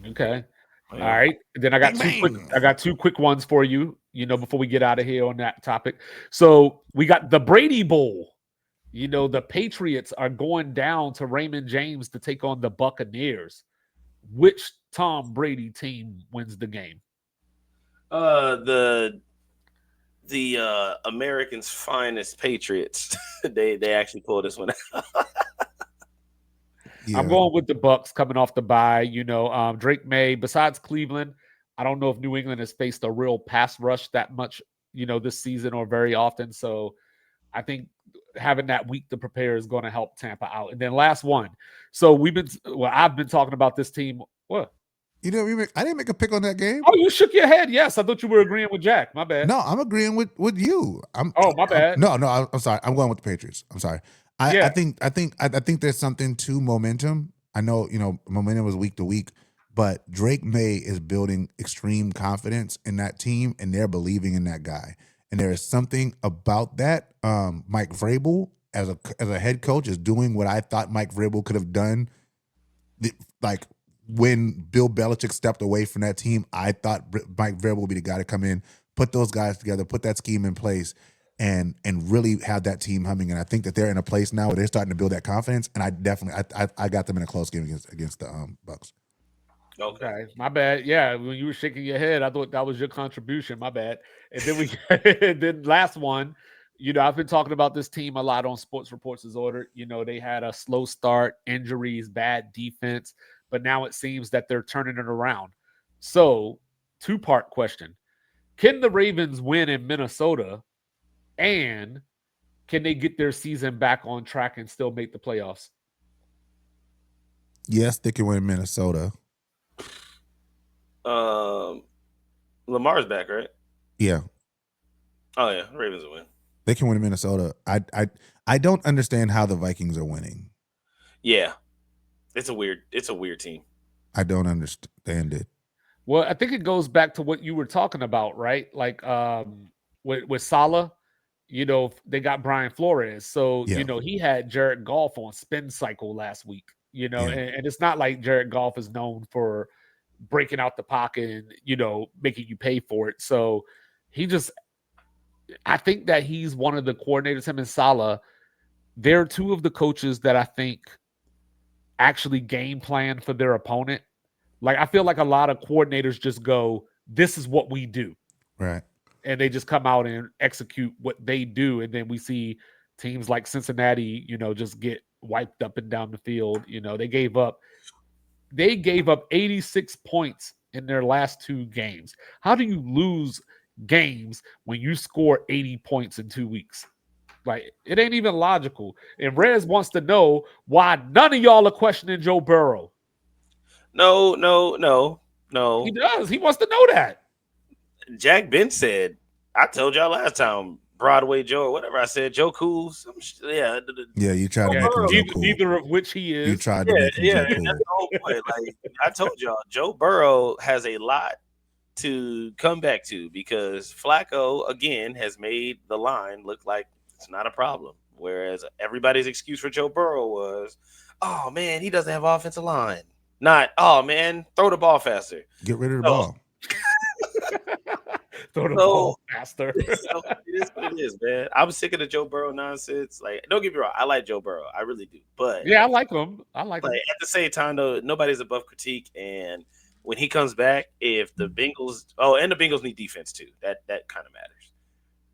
Okay. All right. Then I got two quick ones for you, before we get out of here on that topic. So we got the Brady Bowl. The Patriots are going down to Raymond James to take on the Buccaneers. Which Tom Brady team wins the game? The Americans' finest Patriots. they actually pulled this one out. Yeah. I'm going with the Bucks coming off the bye. Drake May, besides Cleveland, I don't know if New England has faced a real pass rush that much, this season or very often. So I think having that week to prepare is going to help Tampa out. And then last one. So I've been talking about this team. What? I didn't make a pick on that game. Oh, you shook your head. Yes, I thought you were agreeing with Jack. My bad. No, I'm agreeing with you. My bad. I'm sorry. I'm going with the Patriots. I'm sorry. I think there's something to momentum. I know, momentum was week to week, but Drake May is building extreme confidence in that team, and they're believing in that guy. And there is something about that. Mike Vrabel, as a head coach, is doing what I thought Mike Vrabel could have done. When Bill Belichick stepped away from that team, I thought Mike Vrabel would be the guy to come in, put those guys together, put that scheme in place, and really have that team humming. And I think that they're in a place now where they're starting to build that confidence. And I definitely, I got them in a close game against the Bucks. Okay, my bad. Yeah, when you were shaking your head, I thought that was your contribution. My bad. And then then last one. I've been talking about this team a lot on Sports Reports Disorder. They had a slow start, injuries, bad defense, but now it seems that they're turning it around. So, two-part question. Can the Ravens win in Minnesota, and can they get their season back on track and still make the playoffs? Yes, they can win in Minnesota. Lamar's back, right? Yeah. Oh yeah, Ravens will win. They can win in Minnesota. I don't understand how the Vikings are winning. Yeah. It's a weird team. I don't understand it. Well, I think it goes back to what you were talking about, right? Like with Saleh, they got Brian Flores. So, he had Jared Goff on spin cycle last week, and it's not like Jared Goff is known for breaking out the pocket and, you know, making you pay for it. So I think that he's one of the coordinators, him and Saleh. They're two of the coaches that I think actually game plan for their opponent. Like, I feel like a lot of coordinators just go, this is what we do. Right. And they just come out and execute what they do. And then we see teams like Cincinnati, you know, just get wiped up and down the field. You know, they gave up 86 points in their last 2 games. How do you lose games when you score 80 points in 2 weeks? Like, it ain't even logical. And Rez wants to know why none of y'all are questioning Joe Burrow. No. He does. He wants to know that. Jack Ben said, I told y'all last time, Broadway Joe or whatever I said, Joe Cool. Yeah, you tried to make him Joe Cool. Neither of which he is. You tried to make him Joe Cool. That's the whole point. Like, I told y'all, Joe Burrow has a lot to come back to because Flacco, again, has made the line look like it's not a problem. Whereas everybody's excuse for Joe Burrow was, oh, man, he doesn't have offensive line. Not, oh, man, throw the ball faster. Get rid of the ball. Throw the ball faster. So it is what it is, man. I'm sick of the Joe Burrow nonsense. Like, don't get me wrong, I like Joe Burrow. I really do. But yeah, I like him. Him. At the same time, though, nobody's above critique. And when he comes back, if the Bengals, and the Bengals need defense too. That kind of matters.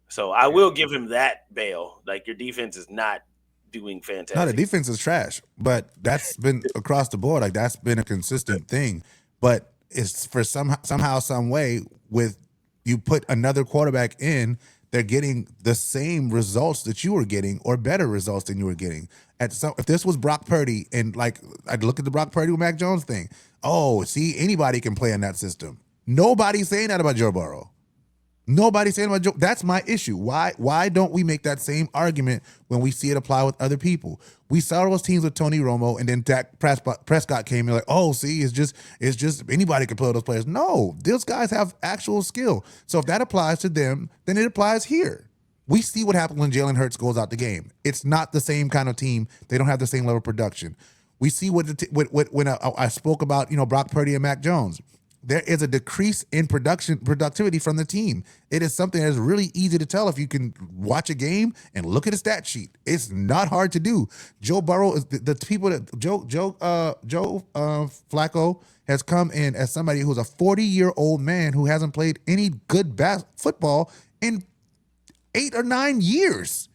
So I will give him that bail. Like, your defense is not doing fantastic. No, the defense is trash, but that's been across the board. Like, that's been a consistent thing. But it's for somehow, some way, with you put another quarterback in, they're getting the same results that you were getting or better results than you were getting. If this was Brock Purdy, and like, I'd look at the Brock Purdy with Mac Jones thing. Oh, see, anybody can play in that system. Nobody's saying that about Joe Burrow. Nobody's saying about Joe. That's my issue. Why don't we make that same argument when we see it apply with other people? We saw those teams with Tony Romo, and then Dak Prescott came in like, oh, see, it's just anybody can play with those players. No, those guys have actual skill. So if that applies to them, then it applies here. We see what happens when Jalen Hurts goes out the game. It's not the same kind of team. They don't have the same level of production. We see when I spoke about, Brock Purdy and Mac Jones. There is a decrease in productivity from the team. It is something that's really easy to tell if you can watch a game and look at a stat sheet. It's not hard to do. Joe Burrow is the people that Joe Flacco has come in as somebody who's a 40-year-old man who hasn't played any good football in 8 or 9 years.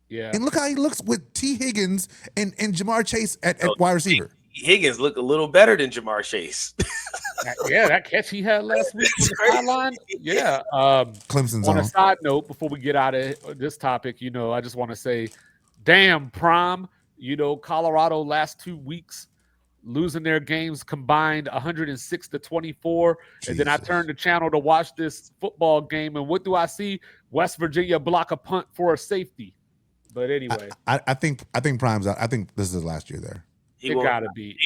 Yeah, and look how he looks with T. Higgins and Jamar Chase at wide receiver. Higgins look a little better than Jamar Chase. Yeah, that catch he had last week on the sideline. Yeah. Clemson's on on. a side note, before we get out of this topic, I just want to say, damn, Prime, Colorado last 2 weeks losing their games combined 106-24. And then I turned the channel to watch this football game, and what do I see? West Virginia block a punt for a safety. But anyway, I think Prime's out. I think this is his last year there. It gotta be.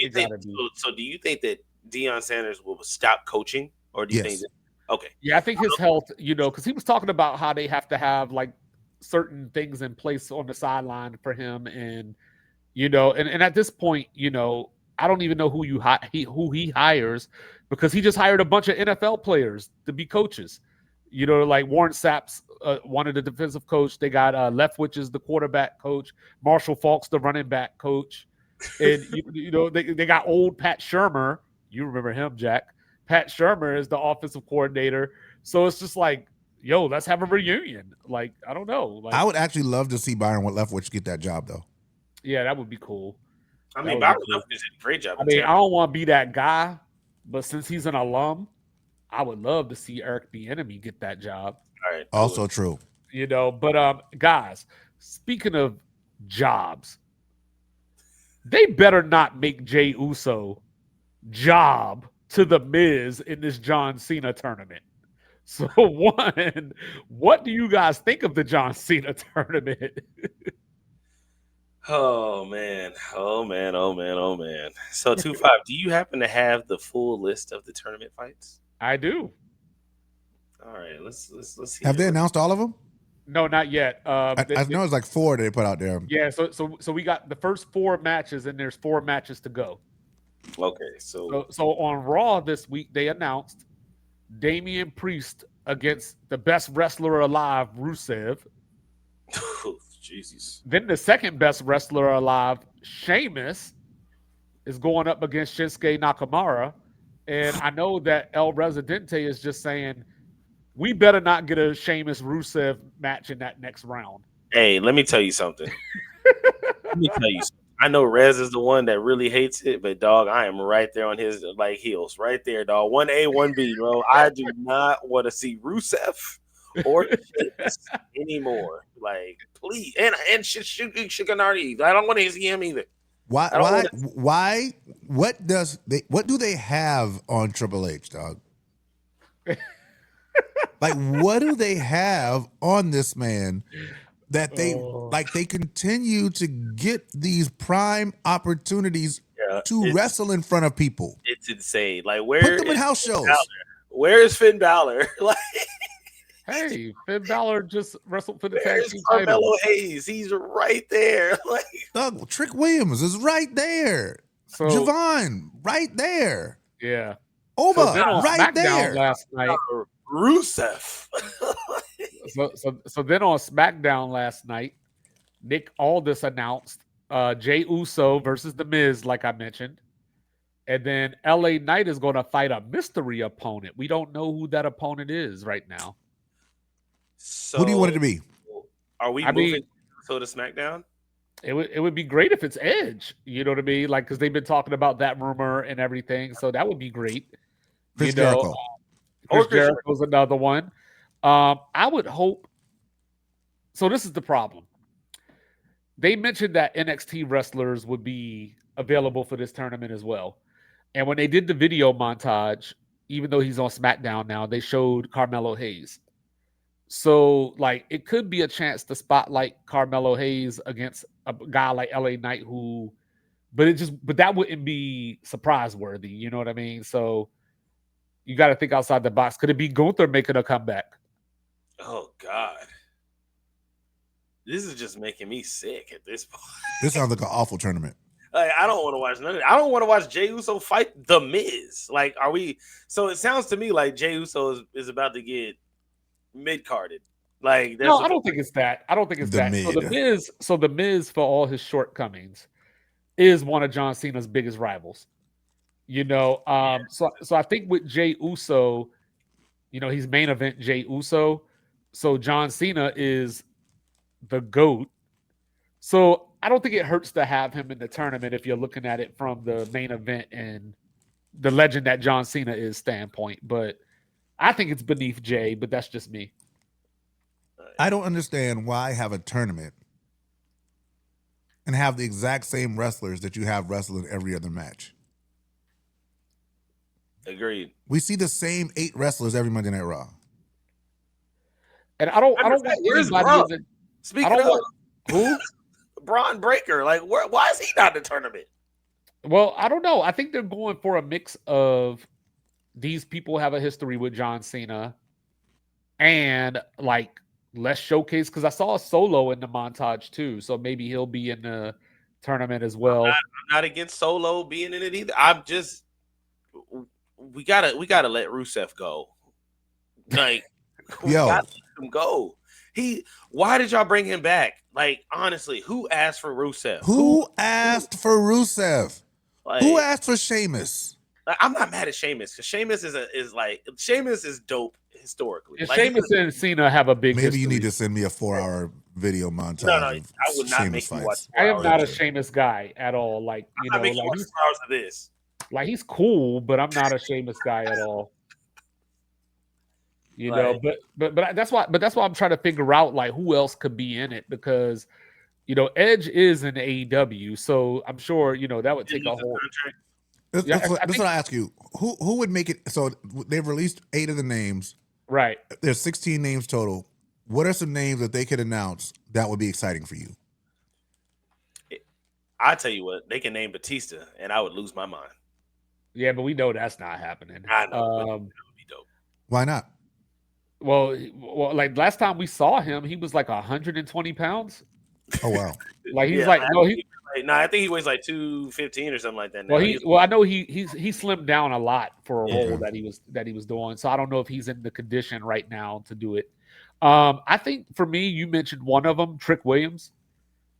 So do you think that Deion Sanders will stop coaching, or do you think that, okay? Yeah, I think his health, because he was talking about how they have to have like certain things in place on the sideline for him, and and at this point, I don't even know who he hires, because he just hired a bunch of NFL players to be coaches. Like Warren Sapp's wanted a defensive coach. They got Leftwich is the quarterback coach, Marshall Faulk's the running back coach. And they got old Pat Shurmur. You remember him, Jack. Pat Shurmur is the offensive coordinator. So it's just like, let's have a reunion. Like, I don't know. Like, I would actually love to see Byron Leftwich get that job, though. Yeah, that would be cool. I mean, Byron Leftwich did a great job. I don't want to be that guy, but since he's an alum, I would love to see Eric Bieniemy get that job. All right. Also true. But guys, speaking of jobs, they better not make Jey Uso job to the Miz in this John Cena tournament. So one, what do you guys think of the John Cena tournament? Oh man. So 2-5, do you happen to have the full list of the tournament fights? I do. All right, let's see. Have they announced all of them? No, not yet. I know it's like 4 that they put out there. Yeah, so we got the first 4 matches, and there's 4 matches to go. Okay, so So on Raw this week, they announced Damian Priest against the best wrestler alive, Rusev. Jesus. Then the second best wrestler alive, Sheamus, is going up against Shinsuke Nakamura. And I know that El Residente is just saying, we better not get a Sheamus Rusev match in that next round. Hey, let me tell you something. I know Rez is the one that really hates it, but dog, I am right there on his like heels, right there, dog. 1A, 1B, bro. I do not want to see Rusev or Sheamus anymore. Like, please, and Shikanari. I don't want to see him either. Why? What do they have on Triple H, dog? Like, what do they have on this man that they continue to get these prime opportunities to wrestle in front of people? It's insane. Like, put them in house shows. Where is Finn Balor? Like, hey, Finn Balor just wrestled for the tag team Carmelo title. Hayes, he's right there. Like, Doug, Trick Williams is right there. So, Javon, right there. Yeah. Ova, right there. Last night, Rusev. so then on SmackDown last night, Nick Aldis announced Jey Uso versus The Miz, like I mentioned. And then LA Knight is going to fight a mystery opponent. We don't know who that opponent is right now. So, who do you want it to be? Are we moving to SmackDown? It would be great if it's Edge. You know what I mean? Like, because they've been talking about that rumor and everything. So that would be great. Chris Jericho. Chris Jericho's another one. I would hope. So this is the problem. They mentioned that NXT wrestlers would be available for this tournament as well. And when they did the video montage, even though he's on SmackDown now, they showed Carmelo Hayes. So, like, it could be a chance to spotlight Carmelo Hayes against a guy like LA Knight but that wouldn't be surprise worthy. You know what I mean? So you got to think outside the box. Could it be Gunther making a comeback? Oh, God. This is just making me sick at this point. This sounds like an awful tournament. Like, I don't want to watch none of it. I don't want to watch Jey Uso fight The Miz. Like, are we? So it sounds to me like Jey Uso is about to get mid-carded. Like, no, I don't think it's that. I don't think it's that. Mid. So the Miz, for all his shortcomings, is one of John Cena's biggest rivals. You know, so I think with Jey Uso, you know, he's main event Jey Uso. So John Cena is the GOAT. So I don't think it hurts to have him in the tournament if you're looking at it from the main event and the legend that John Cena is standpoint. But I think it's beneath Jay, but that's just me. I don't understand why have a tournament and have the exact same wrestlers that you have wrestling every other match. Agreed. We see the same 8 wrestlers every Monday Night Raw. And I don't want anybody. Speaking of who? Braun Breaker. Like, why is he not in the tournament? Well, I don't know. I think they're going for a mix of these people have a history with John Cena and like less showcase, because I saw a Solo in the montage too. So maybe he'll be in the tournament as well. I'm not against Solo being in it either. I'm just we gotta let Rusev go. Like, we gotta let him go. Why did y'all bring him back? Like, honestly, who asked for Rusev? Who asked for Rusev? Like, who asked for Sheamus? I'm not mad at Sheamus because Sheamus Sheamus is dope historically. Like, Sheamus and Cena have a big. Maybe history. You need to send me a 4-hour video montage. No, I would not make you watch. I am not a Sheamus guy at all. Like, you know, like he's 4 hours of this. Like, he's cool, but I'm not a Sheamus guy at all. You know, but that's why I'm trying to figure out like who else could be in it, because you know Edge is in AEW, so I'm sure you know that would take a whole. This is what I ask you: who would make it? So they've released 8 of the names. Right. There's 16 names total. What are some names that they could announce that would be exciting for you? I tell you what, they can name Batista, and I would lose my mind. Yeah, but we know that's not happening. I know. That would be dope. Why not? Well, like last time we saw him, he was like 120 pounds. Oh wow! Like he's like no, like, nah, I think he weighs like 215 or something like that now. Well, I know he slimmed down a lot for a role Okay. that he was doing. So I don't know if he's in the condition right now to do it. I think for me, you mentioned one of them, Trick Williams.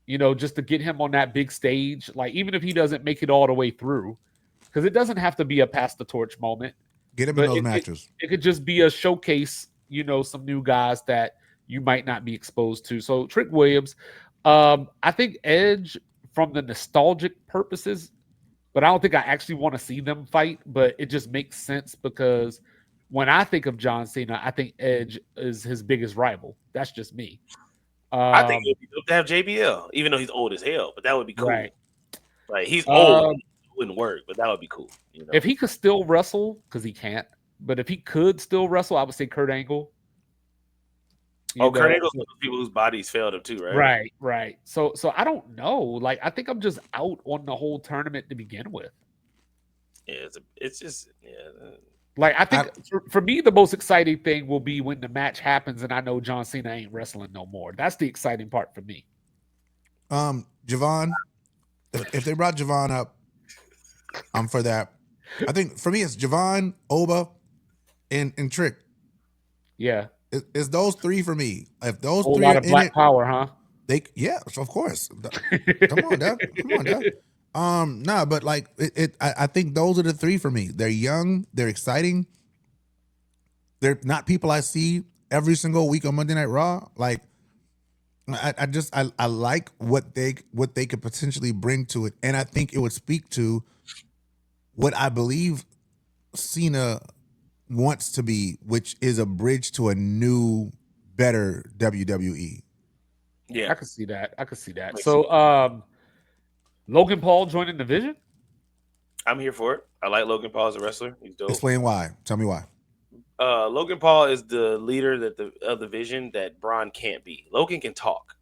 You know, just to get him on that big stage, like even if he doesn't make it all the way through, because it doesn't have to be a pass the torch moment, Get him in but those matches. it could just be a showcase. You know, some new guys that you might not be exposed to. So Trick Williams, I think Edge from the nostalgic purposes, but I don't think I actually want to see them fight. But it just makes sense because when I think of John Cena, I think Edge is his biggest rival. That's just me. I think it would be dope to have JBL, even though he's old as hell. But that would be cool. Right. Like he's old, Um, it wouldn't work, but that would be cool. You know, If he could still wrestle, because he can't, but if he could still wrestle, I would say Kurt Angle. You Kurt know, Angle's one of those people whose bodies failed him too, right? right. So I don't know. Like I think I'm just out on the whole tournament to begin with. Yeah, it's just Like I think for me, the most exciting thing will be when the match happens and I know John Cena ain't wrestling no more. That's the exciting part for me. Javon, if they brought Javon up, I'm for that. I think for me it's Javon, Oba, and Trick. Yeah. It's those three for me. If those A three lot are of in black it, power, huh? yes, of course. Come on, Doug. Nah, but like I think those are the three for me. They're young, they're exciting. They're not people I see every single week on Monday Night Raw. Like I like what they could potentially bring to it, and I think it would speak to what I believe Cena wants to be, which is a bridge to a new, better WWE. yeah. I could see that. So Logan Paul joining the Vision? I'm here for it. I like Logan Paul as a wrestler. He's dope. Explain why. Tell me why. Logan Paul is the leader of the Vision that Braun can't be. Logan can talk.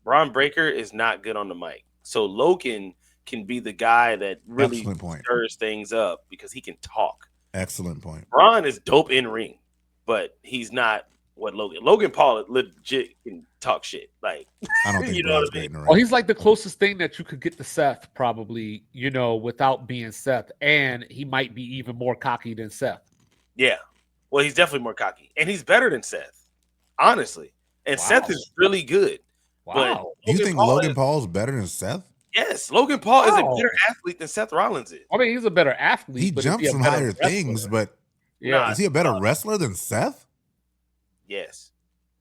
Braun Breaker is not good on the mic. So Logan can be the guy that really stirs things up because he can talk. Excellent point. Braun is dope in ring, but he's not what Logan Paul legit can talk shit. Like I don't think you know Braun's what I mean? great in the ring. Well, he's like the closest thing that you could get to Seth, probably, you know, without being Seth. And he might be even more cocky than Seth. Yeah. Well, he's definitely more cocky. And he's better than Seth, honestly. And Wow. Seth is really good. Wow. Do you think Logan Paul's better than Seth? Yes. Logan Paul is a better athlete than Seth Rollins is. I mean, he's a better athlete. He but jumps from higher things, but is he a better wrestler than Seth? Yes.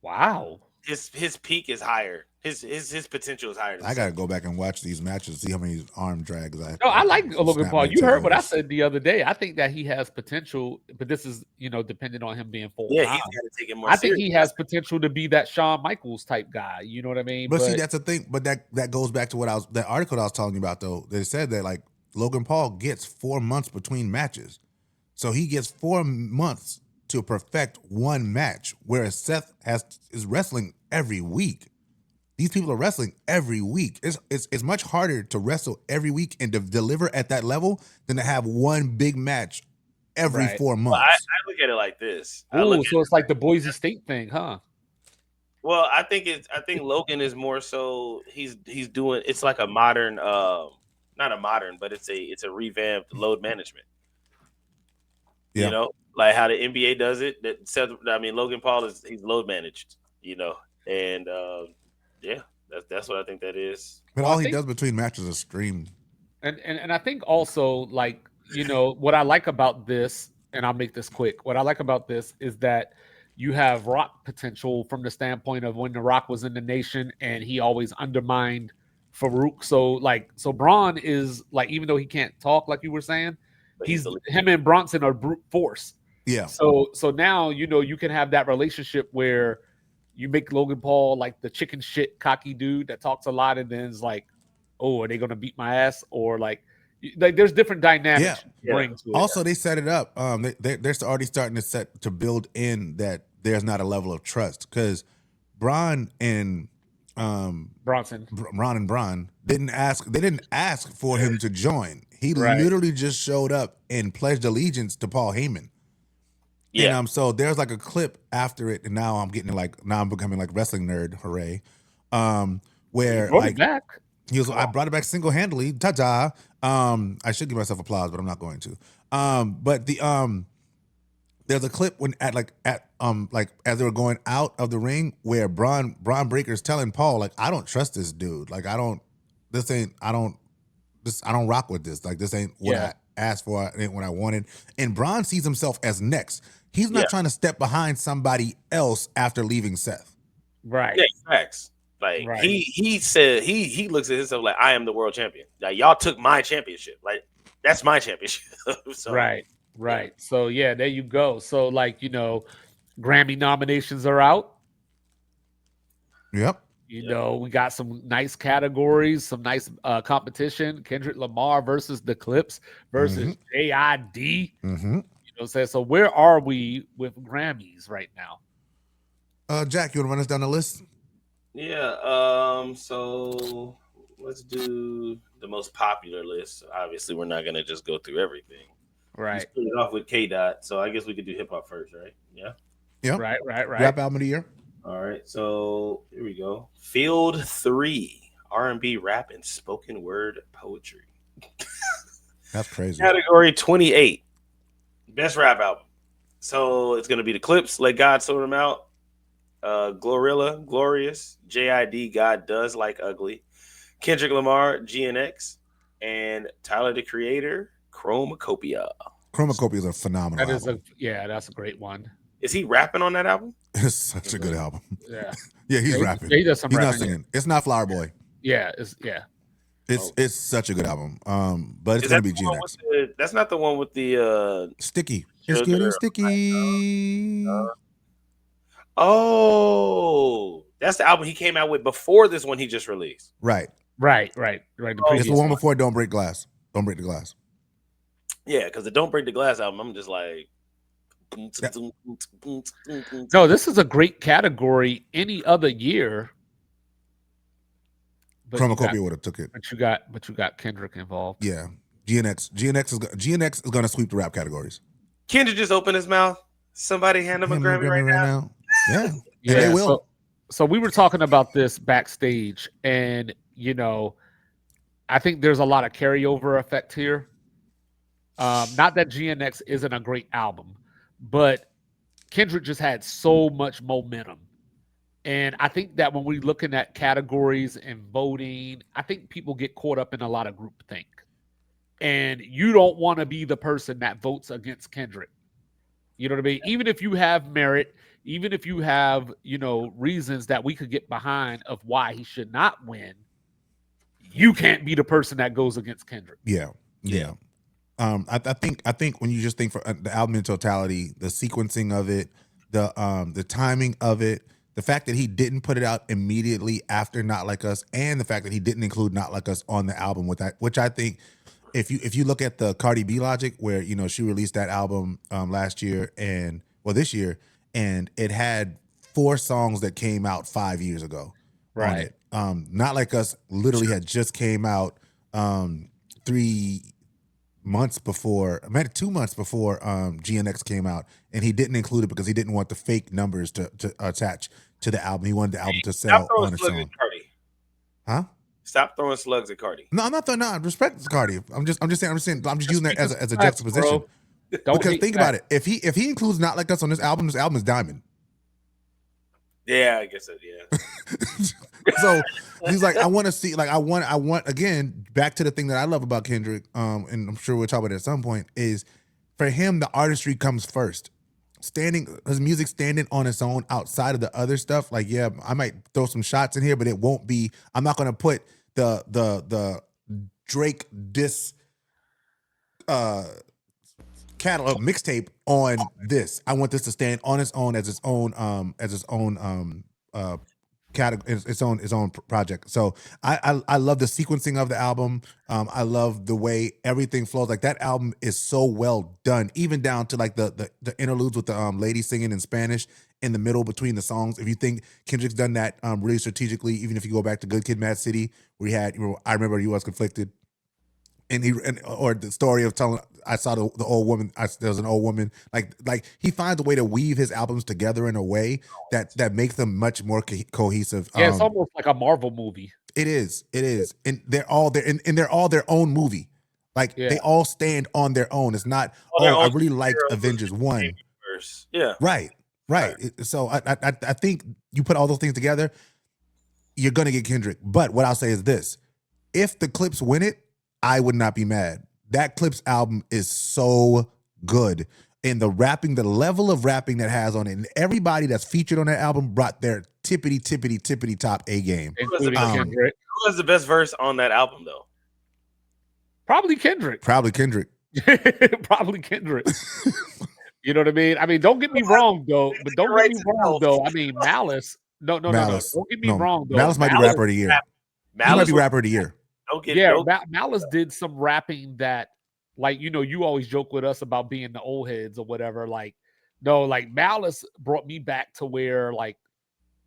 Wow. His peak is higher. His potential is higher than I gotta go back and watch these matches, see how many arm drags I. No, I like Logan Paul. You heard what I said the other day. I think that he has potential, but this is, you know, dependent on him being full. Yeah, he's got to take it more. I think he has potential to be that Shawn Michaels type guy. You know what I mean? But see, that's the thing. But that goes back to what that article I was talking about though. They said that like Logan Paul gets 4 months between matches, so he gets 4 months to perfect one match, whereas Seth is wrestling every week. These people are wrestling every week. It's much harder to wrestle every week and to deliver at that level than to have one big match every 4 months. Well, I look at it like this. Oh, so it's like the Boise State thing, huh? Well, I think Logan is more so he's doing it's like a modern not a modern, but it's a revamped load management. Yeah. You know, like how the NBA does it. Logan Paul he's load managed, you know, and yeah, that's what I think that is. But all he does between matches is stream. And I think also, like, you know, what I like about this, and I'll make this quick. What I like about this is that you have Rock potential from the standpoint of when The Rock was in the nation and he always undermined Farouk. So Braun is like, even though he can't talk like you were saying, him and Bronson are brute force. Yeah. So now, you know, you can have that relationship where you make Logan Paul like the chicken shit cocky dude that talks a lot and then is like, oh, are they gonna beat my ass? Or like there's different dynamics you bring to it. Also, they set it up. They're already starting to build in that there's not a level of trust because Braun and Bronson didn't ask for him to join. He literally just showed up and pledged allegiance to Paul Heyman. Yeah. And so there's like a clip after it, and now I'm becoming like wrestling nerd, hooray. Where like back. He was. I brought it back single handedly. Ta-da! I should give myself applause, but I'm not going to. But there's a clip when as they were going out of the ring where Braun Breaker's telling Paul, like, I don't trust this dude. Like, I don't rock with this. Like, this ain't what I asked for. It ain't what I wanted. And Braun sees himself as next. He's not trying to step behind somebody else after leaving Seth. Right. Yeah, facts. Like he said he looks at himself like, I am the world champion. Like, y'all took my championship. Like, that's my championship. So, right. So yeah, there you go. So, like, Grammy nominations are out. Yep. You know, we got some nice categories, some nice competition. Kendrick Lamar versus the Clips versus JID. Mm-hmm. You know what I'm saying? So where are we with Grammys right now? Jack, you want to run us down the list? Yeah. So let's do the most popular list. Obviously, we're not gonna just go through everything. Right. We started off with K Dot, so I guess we could do hip hop first, right? Yeah. Yeah. Right. Rap album of the year. All right. So here we go. Field 3, R&B, rap, and spoken word poetry. That's crazy. Category 28, best rap album. So it's gonna be the Clips, Let God Sort Them Out. Glorilla, Glorious, JID, God Does Like Ugly, Kendrick Lamar, GNX, and Tyler the Creator, Chromacopia. Chromacopia is a phenomenal album. That's a great one. Is he rapping on that album? It's such a good album. Yeah. He's rapping. He does some he's rapping. Not singing. It's not Flower Boy. It's such a good album. But it's gonna be GNX. That's not the one with the Sticky. It's getting sticky. Oh, that's the album he came out with before this one he just released. Right. It's the one before Don't Break Glass. Don't Break the Glass. Yeah, because the Don't Break the Glass album, I'm just like, no, this is a great category any other year. Chromacopia would have took it. But you got Kendrick involved. Yeah. GNX is gonna sweep the rap categories. Kendrick just opened his mouth. Somebody hand him a Grammy right now. Yeah. They will. So we were talking about this backstage, and I think there's a lot of carryover effect here. Not that GNX isn't a great album, but Kendrick just had so much momentum. And I think that when we're looking at categories and voting, I think people get caught up in a lot of groupthink. And you don't want to be the person that votes against Kendrick. You know what I mean? Even if you have merit, even if you have, reasons that we could get behind of why he should not win, you can't be the person that goes against Kendrick. Yeah. I think when you just think for the album in totality, the sequencing of it, the timing of it, the fact that he didn't put it out immediately after Not Like Us, and the fact that he didn't include Not Like Us on the album with that, which I think if you look at the Cardi B logic, where she released that album last year this year, and it had 4 songs that came out 5 years ago. Right. On it. Not Like Us literally had just came out 3 months before, 2 months before GNX came out, and he didn't include it because he didn't want the fake numbers to attach to the album. He wanted the album to sell on its own. Huh? Stop throwing slugs at Cardi. No, I'm not throwing. No, respect Cardi. I'm just using that as a juxtaposition. Because think about it. If he includes Not Like Us on this album is diamond. Yeah, I guess it. Yeah. So he's like, I want to see, like, I want again, back to the thing that I love about Kendrick, and I'm sure we'll talk about it at some point, is for him the artistry comes first. His music standing on its own outside of the other stuff. Like, yeah, I might throw some shots in here, but it won't be. I'm not gonna put the Drake diss catalog mixtape on this. I want this to stand on its own as its own its own project. So I love the sequencing of the album. I love the way everything flows. Like, that album is so well done, even down to like the interludes with the lady singing in Spanish in the middle between the songs. If you think Kendrick's done that really strategically, even if you go back to Good Kid, Mad City, where he had, I remember he was conflicted. Or the story of telling, I saw the old woman. There was an old woman. Like he finds a way to weave his albums together in a way that makes them much more cohesive. Yeah, it's almost like a Marvel movie. It is, and they're all there, and they're all their own movie. Like Yeah. they all stand on their own. It's not. All their I own really liked superheroes Avengers 1. universe. Yeah. Right. So I think you put all those things together, you're gonna get Kendrick. But what I'll say is this: if the Clips win it, I would not be mad. That Clips album is so good. And the rapping, the level of rapping that has on it, and everybody that's featured on that album brought their tippity top A game. Including Um, Kendrick. Who has the best verse on that album, though? Probably Kendrick. Probably Kendrick. Probably Kendrick. You know what I mean? I mean, don't get me wrong though. But don't get me wrong though. I mean, Malice. No. Malice. Don't get me wrong though. Malice might be rapper of the year. He might be rapper of the year. Malice did some rapping that, like, you always joke with us about being the old heads or whatever. Like, no, like Malice brought me back to where, like,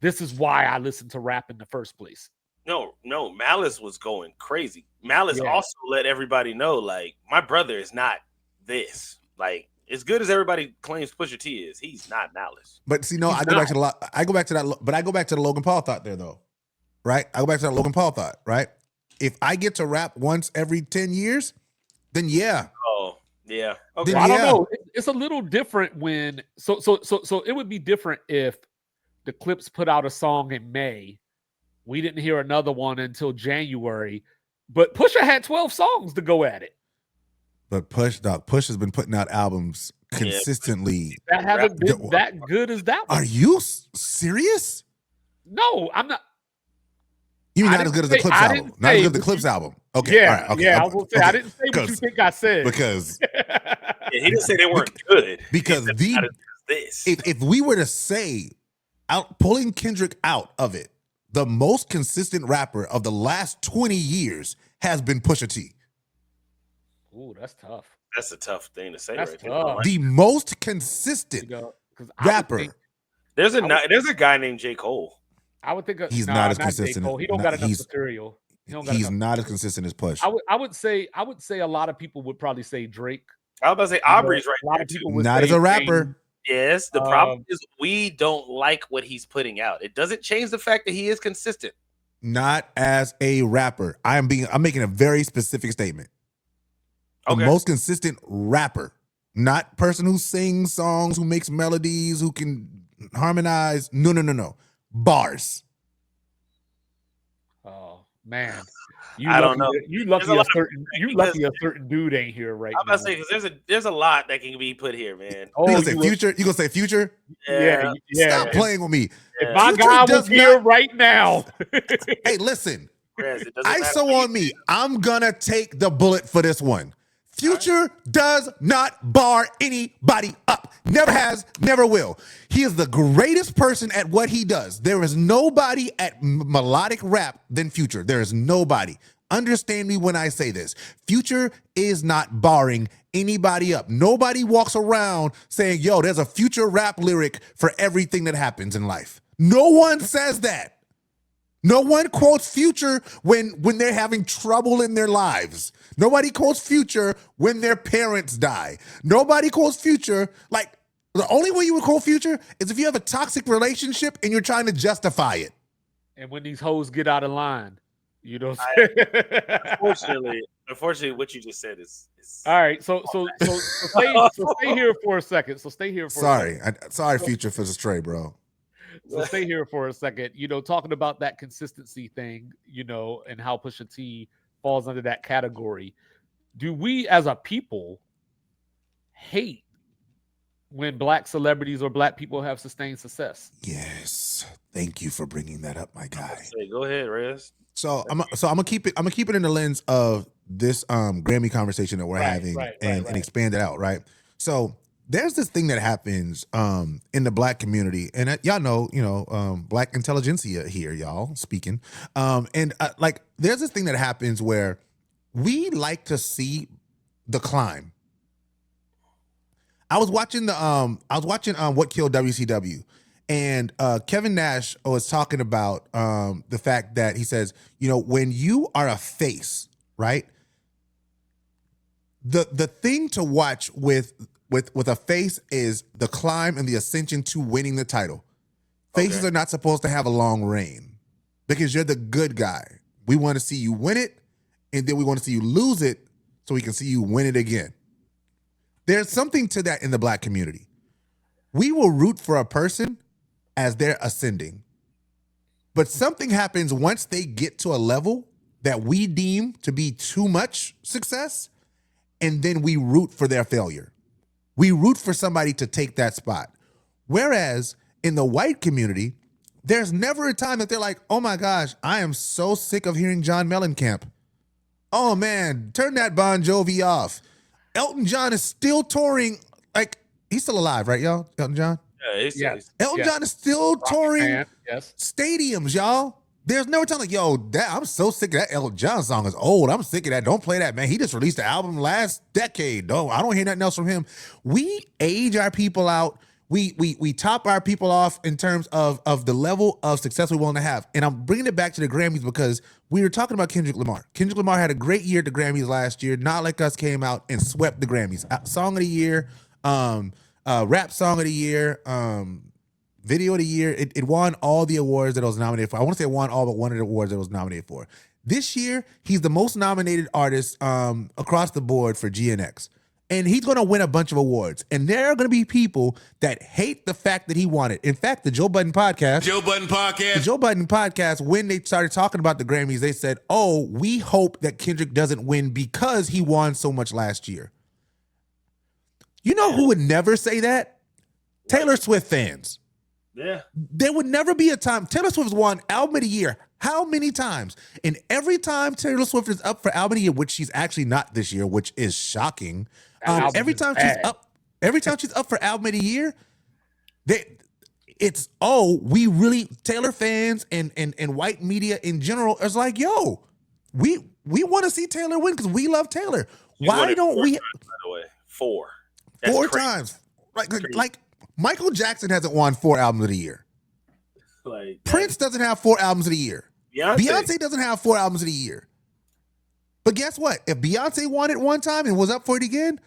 this is why I listened to rap in the first place. No, Malice was going crazy. Malice also let everybody know, like, my brother is not this. Like, as good as everybody claims Pusha T is, he's not Malice. But see, no, I go back to the Logan Paul thought there though, right? I go back to that Logan Paul thought, right? If I get to rap once every 10 years, then yeah. Oh, yeah. Okay. Then I don't know. It's a little different when so it would be different if the Clips put out a song in May. We didn't hear another one until January, but Pusha had 12 songs to go at it. But Push has been putting out albums consistently. That haven't been that good as that one. Are you serious? No, I'm not. You mean not as good as the Clips album? Not as good as the Clips album. Okay. Yeah. All right, okay. Yeah. I was gonna say I didn't say what you think I said. Because he didn't say they weren't good. Because if we were to say pulling Kendrick out of it, the most consistent rapper of the last 20 years has been Pusha T. Ooh, that's tough. That's a tough thing to say. That's right tough. there. The most consistent rapper. There's a guy named J. Cole. I would think he's not as consistent. He don't got enough material. He's not as consistent as Push. I would say a lot of people would probably say Drake. I was about to say Aubrey's right. A lot of people would not say as a rapper. James. Yes, the problem is we don't like what he's putting out. It doesn't change the fact that he is consistent. Not as a rapper. I'm making a very specific statement. The most consistent rapper, not person who sings songs, who makes melodies, who can harmonize. No. Bars. Oh man, I don't know. You lucky a certain dude ain't here right now. I'm about to say because there's a lot that can be put here, man. You gonna say Future? You gonna say Future? Yeah. Stop playing with me. If my guy was here right now. Hey, listen. ISO on me. I'm gonna take the bullet for this one. Future does not bar anybody up. Never has, never will. He is the greatest person at what he does. There is nobody at melodic rap than Future. There is nobody. Understand me when I say this. Future is not barring anybody up. Nobody walks around saying, yo, there's a Future rap lyric for everything that happens in life. No one says that. No one quotes Future when they're having trouble in their lives. Nobody quotes Future when their parents die. Nobody quotes Future. Like, the only way you would quote Future is if you have a toxic relationship and you're trying to justify it. And when these hoes get out of line, you know what I'm saying? Unfortunately, what you just said is all right. So stay here for a second. Sorry, Future for the stray, bro. So stay here for a second. Talking about that consistency thing, and how Pusha T falls under that category. Do we as a people hate when black celebrities or black people have sustained success? Yes. Thank you for bringing that up, my guy. Go ahead, Rez. So I'm gonna keep it in the lens of this Grammy conversation that we're having and expand it out, right? So there's this thing that happens in the black community, and y'all know, black intelligentsia here, y'all speaking. Like there's this thing that happens where we like to see the climb. I was watching What Killed WCW, and Kevin Nash was talking about the fact that he says, when you are a face, right? The thing to watch with a face is the climb and the ascension to winning the title. Faces are not supposed to have a long reign because you're the good guy. We want to see you win it, and then we want to see you lose it so we can see you win it again. There's something to that in the Black community. We will root for a person as they're ascending. But something happens once they get to a level that we deem to be too much success, and then we root for their failure. We root for somebody to take that spot. Whereas in the white community, there's never a time that they're like, oh my gosh, I am so sick of hearing John Mellencamp. Oh man, turn that Bon Jovi off. Elton John is still touring. Like, he's still alive, right, y'all? Elton John? Yes. Elton John is still touring Yes. stadiums, y'all. There's no time like, yo, I'm so sick of that Elton John song. Is old. I'm sick of that. Don't play that, man. He just released the album last decade. I don't hear nothing else from him. We age our people out. We top our people off in terms of the level of success we're willing to have. And I'm bringing it back to the Grammys because we were talking about Kendrick Lamar. Kendrick Lamar had a great year at the Grammys last year. Not Like Us came out and swept the Grammys. Song of the year, rap song of the year, video of the year. It won all the awards that it was nominated for. I want to say it won all but one of the awards that it was nominated for. This year, he's the most nominated artist across the board for GNX. And he's going to win a bunch of awards. And there are going to be people that hate the fact that he won it. In fact, the Joe Budden podcast, when they started talking about the Grammys, they said, oh, we hope that Kendrick doesn't win because he won so much last year. You know who would never say that? Taylor Swift fans. Yeah. There would never be a time. Taylor Swift has won Album of the Year. How many times? And every time Taylor Swift is up for Album of the Year, which she's actually not this year, which is shocking. Every time she's up for Album of the Year, we really, Taylor fans and white media in general is like, yo, we want to see Taylor win because we love Taylor. Why don't we? By the way, four times. Like Michael Jackson hasn't won 4 albums of the year. Prince doesn't have 4 albums of the year. Beyonce doesn't have 4 albums of the year. But guess what? If Beyonce won it one time and was up for it again,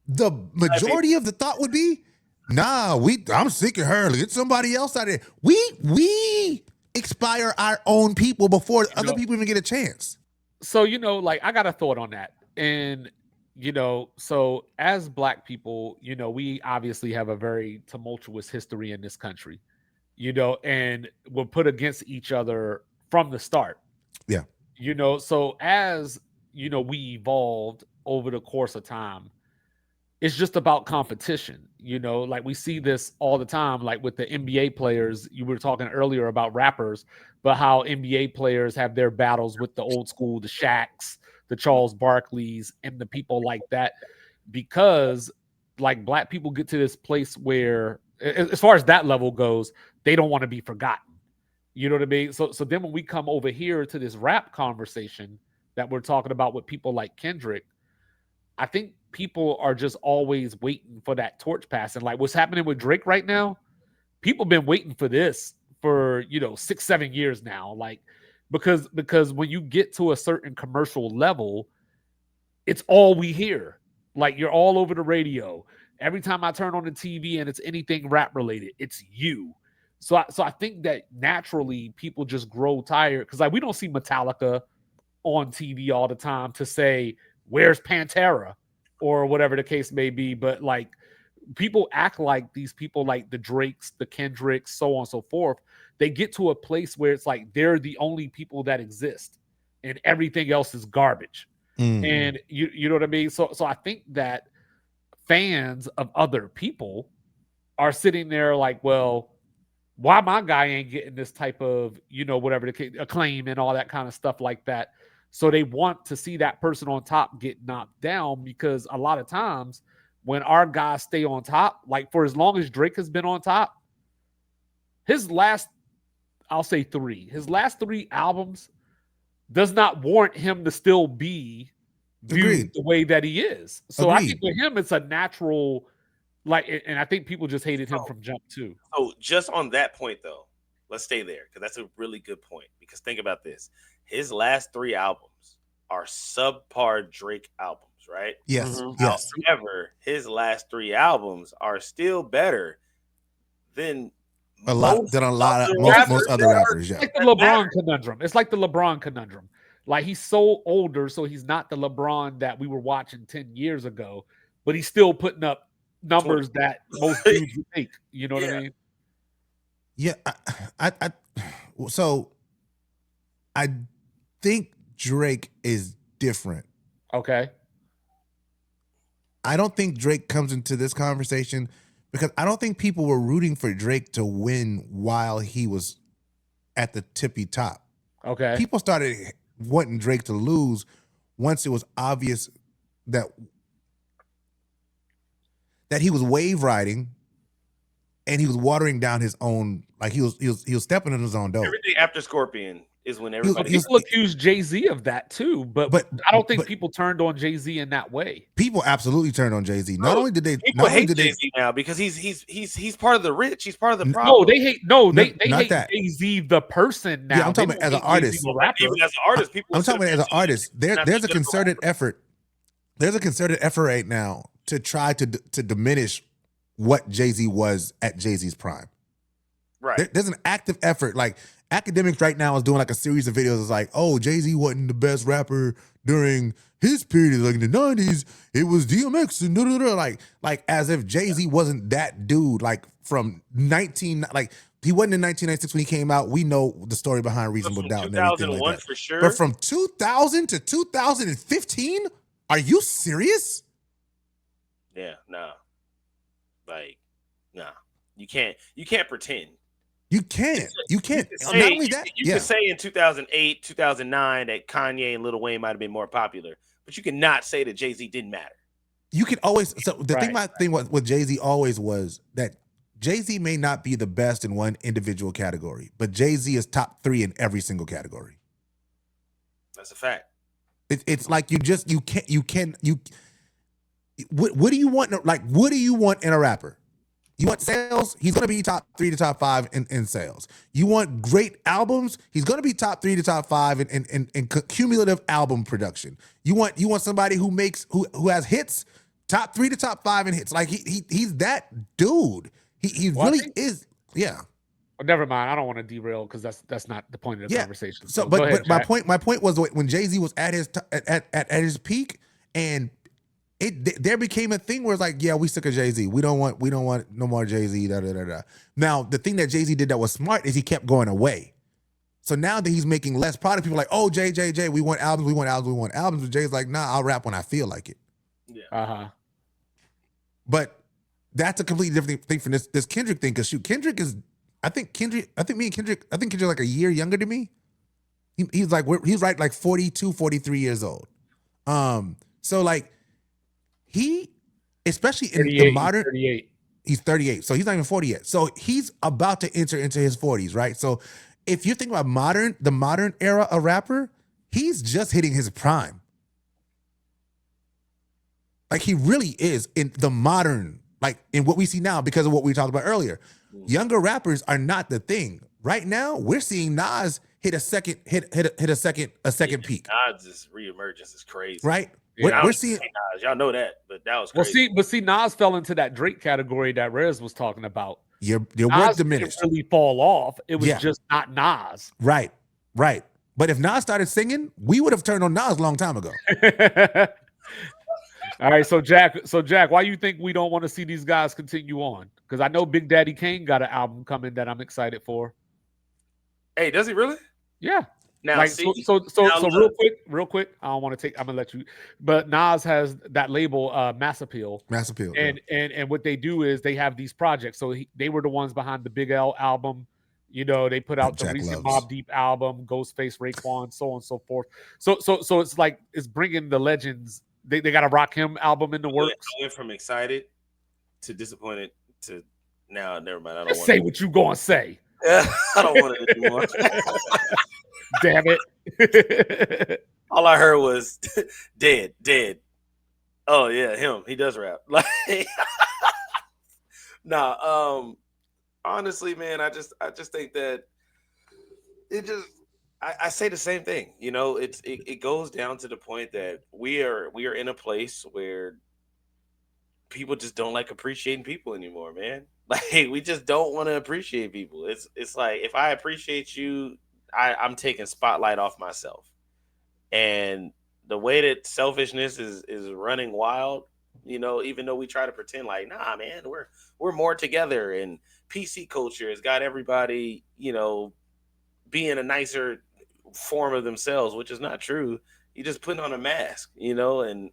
the majority of the thought would be, nah, I'm sick of her. Get somebody else out of there. We expire our own people before other people even get a chance. So, I got a thought on that. And, so as Black people, we obviously have a very tumultuous history in this country, and we're put against each other from the start. Yeah. So as, we evolved over the course of time, it's just about competition. Like we see this all the time, like with the NBA players. You were talking earlier about rappers, but how NBA players have their battles with the old school, the Shaqs, the Charles Barkleys, and the people like that, because like Black people get to this place where, as far as that level goes, they don't want to be forgotten. You know what I mean? So then when we come over here to this rap conversation that we're talking about with people like Kendrick, I think people are just always waiting for that torch passing. Like what's happening with Drake right now, people been waiting for this for 6-7 years now. Like because when you get to a certain commercial level, it's all we hear. Like you're all over the radio. Every time I turn on the TV and it's anything rap related, it's you. So I think that naturally people just grow tired because like we don't see Metallica on TV all the time to say, where's Pantera or whatever the case may be. But like people act like these people like the Drakes, the Kendricks, so on and so forth. They get to a place where it's like they're the only people that exist and everything else is garbage. And you know what I mean? So I think that fans of other people are sitting there like, well, why my guy ain't getting this type of, whatever the case, acclaim and all that kind of stuff like that. So they want to see that person on top get knocked down because a lot of times when our guys stay on top, like for as long as Drake has been on top, his last 3 albums does not warrant him to still be viewed the way that he is. So I think with him, it's a natural, and I think people just hated him from jump too. So just on that point though, let's stay there because that's a really good point. Because think about this. His last 3 albums are subpar Drake albums, right? Yes. Yes. However, his last 3 albums are still better than a lot most than a lot of other most rappers other that are- rappers. Yeah, It's like the that LeBron matter. conundrum. It's like the LeBron conundrum. Like he's so older, so he's not the LeBron that we were watching 10 years ago, but he's still putting up numbers that most dudes would take. You know what I Yeah. mean? yeah. So I think Drake is different. Okay. I don't think Drake comes into this conversation because I don't think people were rooting for Drake to win while he was at the tippy top. Okay. People started wanting Drake to lose once it was obvious that he was wave riding and he was watering down his own, like he was stepping in his own dough. Everything after Scorpion is when was- everybody. he was- People accuse Jay-Z of that too, but I don't think people turned on Jay-Z in that way. People absolutely turned on Jay-Z. Not Bro, only did they, people not only hate did they, Jay-Z now because he's part of the rich. He's part of the No, problem. No, they hate. No, they not hate that. Jay-Z the person now. Yeah, I'm talking They about as don't an hate artist. Jay-Z the rapper. Even as an artist, people. I'm talking about as an artist. There's a just a concerted effort. There's a concerted effort right now to try to diminish what Jay-Z was at Jay-Z's prime. Right. There's an active effort. Like academics right now is doing like a series of videos. It's like, oh, Jay-Z wasn't the best rapper during his period, like in the 90s. It was DMX and like as if Jay-Z wasn't that dude. Like from he wasn't in 1996 when he came out. We know the story behind Reasonable From Doubt and everything like 2001 that. for sure. But from 2000 to 2015, are you serious? Yeah, nah. Like, nah. You can't pretend. You can't. You can't. Say- Not only that, you can say in 2008, 2009 that Kanye and Lil Wayne might have been more popular, but you cannot say that Jay-Z didn't matter. You can always. So the Right. thing, my thing with Jay-Z always was that Jay-Z may not be the best in one individual category, but Jay-Z is top 3 in every single category. That's a fact. It's like what do you want? Like, what do you want in a rapper? You want sales? He's going to be top 3 to top 5 in sales. You want great albums? He's going to be top 3 to top 5 in cumulative album production. You want somebody who has hits, top 3 to top 5 in hits. Like he's that dude. He really is. Yeah. Oh, never mind. I don't want to derail because that's not the point of the conversation. So, go ahead, but my Jack. point was when Jay-Z was at his peak, and there became a thing where it's like, yeah, we sick of Jay-Z. We don't want no more Jay-Z. Da, da, da, da. Now, the thing that Jay-Z did that was smart is he kept going away. So now that he's making less product, people are like, oh, Jay, we want albums, we want albums, we want albums. But Jay's like, nah, I'll rap when I feel like it. Yeah. But that's a completely different thing from this Kendrick thing. Because Kendrick is, I think Kendrick like a year younger than me. He's right like 42, 43 years old. So like he, especially in the modern, 38. he's 38. So he's not even 40 yet. So he's about to enter into his 40s, right? So if you think about the modern era of rapper, he's just hitting his prime. Like he really is in the modern, like in what we see now because of what we talked about earlier. Younger rappers are not the thing. Right now, we're seeing Nas hit a second peak. Nas' reemergence is crazy. Right? Yeah. We're seeing Nas, y'all know that, but that was crazy. But see, Nas fell into that Drake category that Rez was talking about. your Nas work diminished. didn't really fall off. It was Yeah. just not Nas. Right. But if Nas started singing, we would have turned on Nas a long time ago. All right, so Jack, why you think we don't want to see these guys continue on? Because I know Big Daddy Kane got an album coming that I'm excited for. Hey, does he really? Yeah. Now, Like see, so now look. real quick. I don't want to take. I'm gonna let you. But Nas has that label, Mass Appeal, Mass Appeal. and what they do is they have these projects. So they were the ones behind the Big L album. You know, they put out the Jack recent loves. Mobb Deep album, Ghostface, Raekwon, so on and so forth. So it's like it's bringing the legends. They got a Rakim album in the works. I went from excited to disappointed to now. Never mind. I don't Just want say what you gonna say. I don't want it anymore. Damn it. All I heard was dead. Oh yeah, him. He does rap. Like, nah. Honestly, man, I just think that it just. I say the same thing. You know, it goes down to the point that we are in a place where people just don't like appreciating people anymore, man. Like we just don't want to appreciate people. It's like if I appreciate you, I'm taking spotlight off myself. And the way that selfishness is running wild, even though we try to pretend like, nah, man, we're more together, and PC culture has got everybody, being a nicer form of themselves, which is not true. You just putting on a mask, and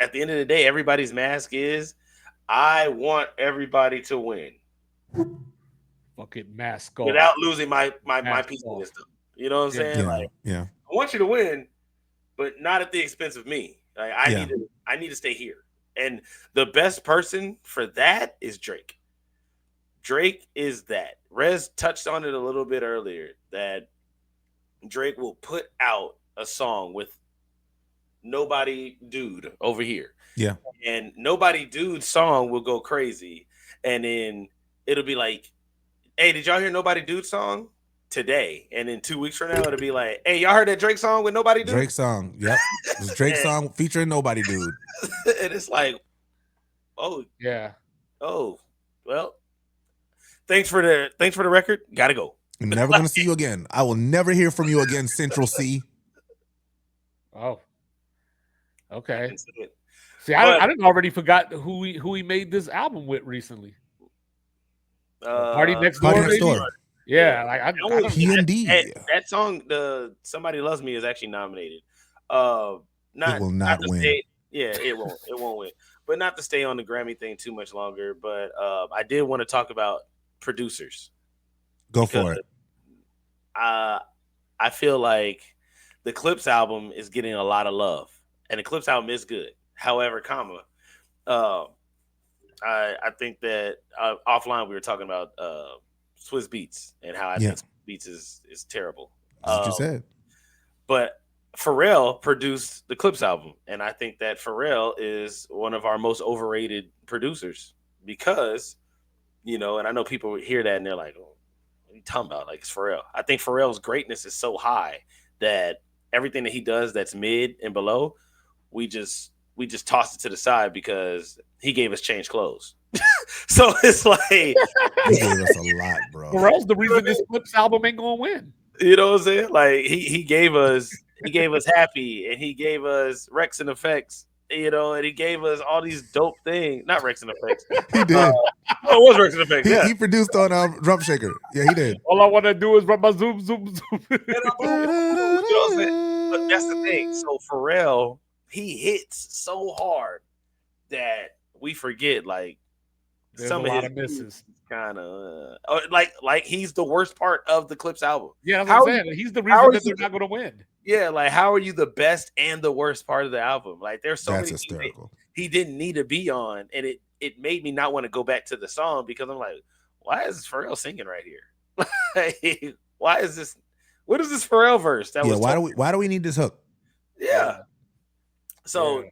at the end of the day, everybody's mask is, I want everybody to win Fucking mask off. without losing my Mask piece off. of this stuff. You know what I'm saying? Yeah, Like, yeah. I want you to win, but not at the expense of me. Like, Yeah. I need to stay here. And the best person for that is Drake. Drake is that. Rez touched on it a little bit earlier, that Drake will put out a song with Nobody Dude over here. Yeah. And Nobody Dude's song will go crazy. And then it'll be like, hey, did y'all hear Nobody Dude song today? And then 2 weeks from now, it'll be like, hey, y'all heard that Drake song with Nobody Dude? Drake song. Yep. It's Drake song featuring Nobody Dude. And it's like, oh, Yeah. oh, well, thanks for the record. Gotta go. I'm never gonna see you again. I will never hear from you again, Central C. Oh. Okay. But- See, I didn't already forgot who he made this album with recently. Party Next Door. Party Next maybe? Door. Yeah, like I don't, PND. that song, the Somebody Loves Me, is actually nominated. Not It will not to win. it won't win. But not to stay on the Grammy thing too much longer. But I did want to talk about producers. Go for it. I feel like the Clips album is getting a lot of love, and the Clips album is good. However, I think that offline we were talking about Swiss Beats and how I think Swiss Beats is terrible. That's what you said. But Pharrell produced the Clips album, and I think that Pharrell is one of our most overrated producers because, and I know people hear that and they're like, oh, what are you talking about? Like, it's Pharrell. I think Pharrell's greatness is so high that everything that he does that's mid and below, we just tossed it to the side because he gave us Change Clothes. So it's like He gave us a lot, bro. Pharrell's the reason this Clips album ain't gonna win. You know what I'm saying? Like he gave us Happy, and he gave us Rex and Effects, and he gave us all these dope things. Not Rex and Effects. He did. It was Rex and Effects. Yeah. He produced on Drum Shaker. Yeah, he did. All I want to do is run my zoom. You know what I'm saying? But that's the thing. So Pharrell, he hits so hard that we forget, like, There's some a of lot his of misses. kind of like he's the worst part of the Clips album. Yeah, that's what I'm saying. He's the reason that they're not going to win. Yeah, like how are you the best and the worst part of the album? Like there's so That's many hysterical. he didn't need to be on, and it made me not want to go back to the song because I'm like, why is Pharrell singing right here? Like, why is this? What is this Pharrell verse? Why do we need this hook? Yeah. So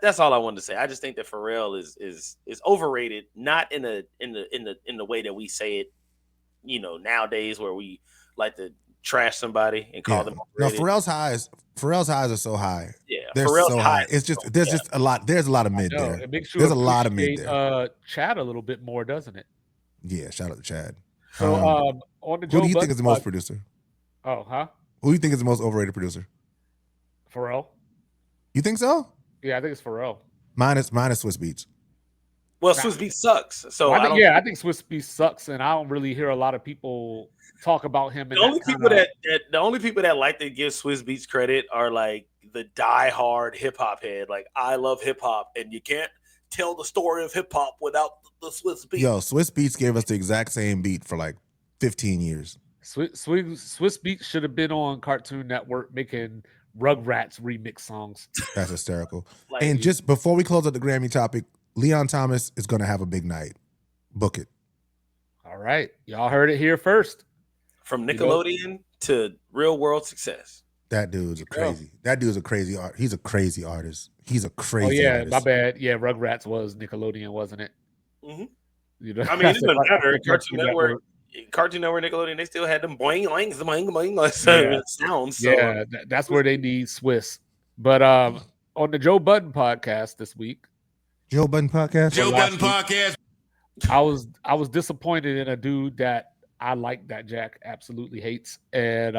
that's all I wanted to say. I just think that Pharrell is overrated, not in the way that we say it, nowadays where we like to trash somebody and call them overrated. No, Pharrell's highs are so high. Yeah, They're Pharrell's so high. It's just just a lot. There's a lot of mid there. It makes you There's a lot of mid there. appreciate Chad a little bit more, doesn't it? Yeah, shout out to Chad. So on the Joe who do you think Budden is the most producer? Oh, huh? Who do you think is the most overrated producer? Pharrell. You think so? Yeah, I think it's Pharrell. Minus Swiss Beats. Well, Swiss Beats sucks. So I think Swiss Beats sucks, and I don't really hear a lot of people talk about him. The only people that like to give Swiss Beats credit are like the diehard hip hop head. Like, I love hip hop, and you can't tell the story of hip hop without the Swiss Beats. Yo, Swiss Beats gave us the exact same beat for like 15 years. Swiss Beats should have been on Cartoon Network making Rugrats remix songs. That's hysterical. And just before we close out the Grammy topic, Leon Thomas is going to have a big night. Book it. All right. Y'all heard it here first. From Nickelodeon to real world success. That dude's crazy. That dude's a crazy art. He's a crazy artist. He's a crazy artist. My bad. Yeah, Rugrats was Nickelodeon, wasn't it? Mm-hmm. I mean, it doesn't matter. Cartoon Network, Nickelodeon, they still had them boing, boing, boing, boing sounds. So. Yeah, that's where they need Swiss. But on the Joe Budden podcast this week, Joe Budden podcast. Joe last Budden week. podcast. I was disappointed in a dude that I like that Jack absolutely hates, and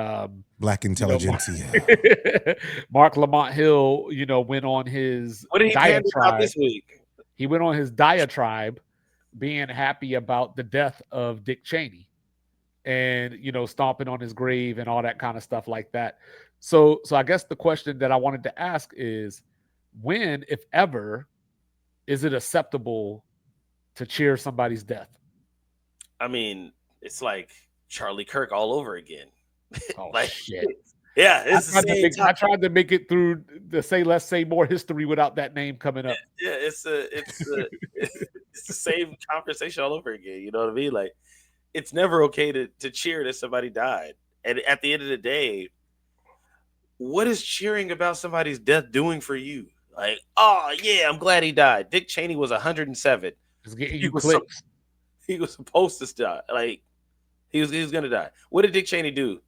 Black intelligentsia. Mark Lamont Hill, went on his What did he pander about diatribe. this week? He went on his diatribe, being happy about the death of Dick Cheney, and stomping on his grave and all that kind of stuff like that. So I guess the question that I wanted to ask is, when, if ever, is it acceptable to cheer somebody's death? I mean, it's like Charlie Kirk all over again. Oh Like, shit! Yeah, it's the same I tried to make it through the Say Less Say More history without that name coming up. Yeah, it's the same conversation all over again. You know what I mean? Like, it's never okay to cheer that somebody died. And at the end of the day, what is cheering about somebody's death doing for you? Like, oh yeah, I'm glad he died. Dick Cheney was 107. It's getting He you was clicks. He was supposed to die. Like, he was gonna die. What did Dick Cheney do?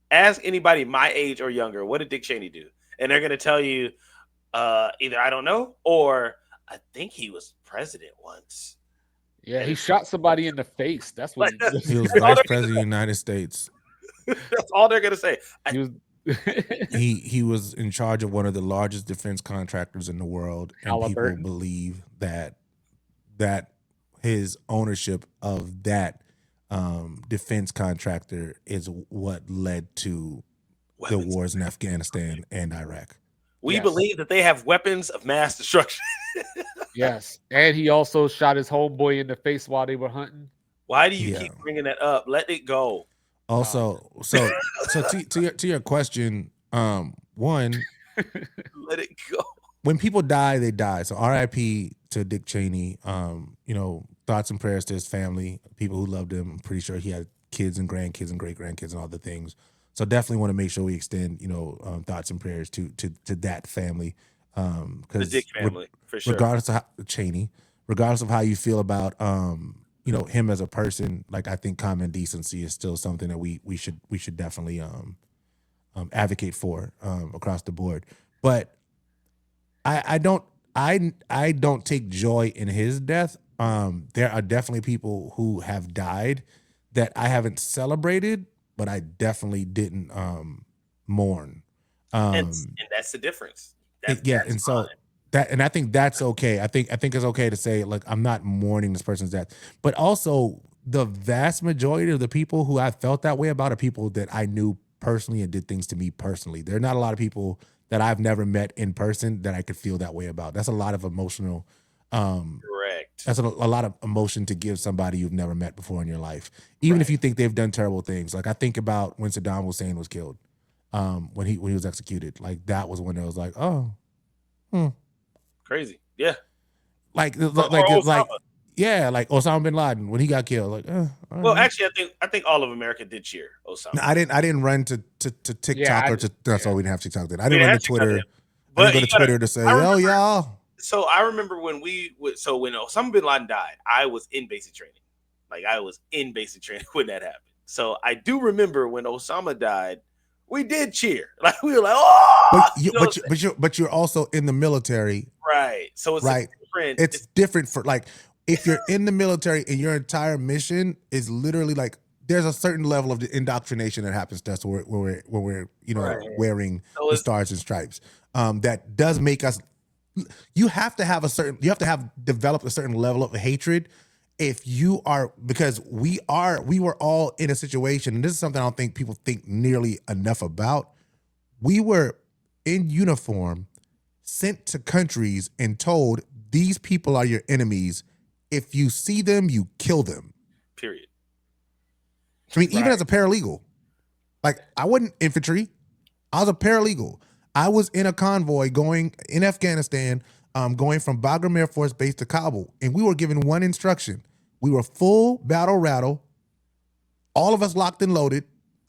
Ask anybody my age or younger, what did Dick Cheney do? And they're gonna tell you either I don't know or I think he was president once. Yeah, he shot somebody in the face. That's what Like, he did. He was vice president of the United States. That's all they're gonna say. He was He was in charge of one of the largest defense contractors in the world, and people Halliburton. believe that his ownership of that defense contractor is what led to the Weapons. wars in Afghanistan and Iraq. We Yes. believe that they have weapons of mass destruction. Yes, and he also shot his homeboy in the face while they were hunting. Why do you Yeah. keep bringing that up? Let it go. Also, so to your question, one, Let it go. when people die, they die. So R.I.P. to Dick Cheney. Thoughts and prayers to his family, people who loved him. I'm pretty sure he had kids and grandkids and great grandkids and all the things. So definitely want to make sure we extend, thoughts and prayers to that family. The Because Dick family, for sure. regardless of Cheney, regardless of how you feel about him as a person, like I think common decency is still something that we should definitely advocate for across the board. But I don't take joy in his death. There are definitely people who have died that I haven't celebrated, but I definitely didn't mourn. And that's the difference. That's And so fine. I think that's okay. I think it's okay to say, like, I'm not mourning this person's death, but also the vast majority of the people who I felt that way about are people that I knew personally and did things to me personally. There are not a lot of people that I've never met in person that I could feel that way about. That's a lot of emotional. Correct. That's a lot of emotion to give somebody you've never met before in your life, even if you think they've done terrible things. Like I think about when Saddam Hussein was killed, when he was executed. Like that was when it was like, oh, Crazy. Yeah. like Osama. Osama bin Laden when he got killed. Like, all Well, right. actually, I think all of America did cheer Osama. No, I didn't run to TikTok Yeah, that's why we didn't have TikTok then. I We didn't didn't run have to Twitter. TikTok I didn't But go you to gotta- Twitter to say, I yo, remember- y'all. So I remember when when Osama bin Laden died, I was in basic training. Like I was in basic training when that happened. So I do remember when Osama died, we did cheer. Like we were like, oh, But you're also in the military. right. So it's Right. different. It's different for like if you're in the military and your entire mission is literally like there's a certain level of indoctrination that happens to us when we're Right. wearing So the it's- stars and stripes. That does make us. You have to develop a certain level of hatred if you are, because we were all in a situation, and this is something I don't think people think nearly enough about. We were in uniform, sent to countries and told these people are your enemies. If you see them, you kill them. period. I mean, even as a paralegal, like I wasn't infantry, I was a paralegal. I was in a convoy going in Afghanistan, going from Bagram Air Force Base to Kabul, and we were given one instruction. We were full battle rattle, all of us locked and loaded.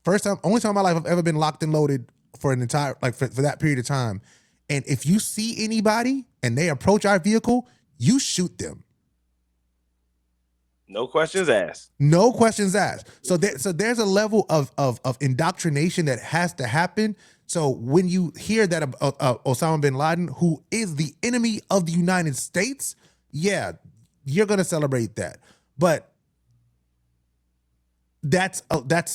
Only time in my life I've ever been locked and loaded for an entire, like for that period of time. And if you see anybody and they approach our vehicle, you shoot them. No questions asked. No questions asked. So there's a level of indoctrination that has to happen. So when you hear that Osama bin Laden, who is the enemy of the United States, yeah, you're going to celebrate that. But that's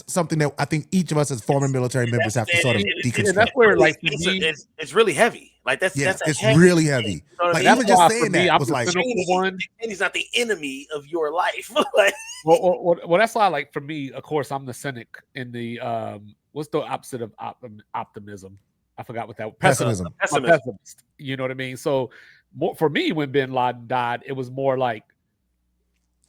something that I think each of us as former military members have to sort of deconstruct. That's where, like, it's really heavy. Like that's it's heavy really thing, heavy. you know what Like I mean? even just saying that I'm was the like, cynical one. And he's not the enemy of your life. Like, Well, that's why, like, for me, of course, I'm the cynic in the what's the opposite of optimism? I forgot what that pessimism. I'm a pessimist. You know what I mean? So for me, when Bin Laden died, it was more like,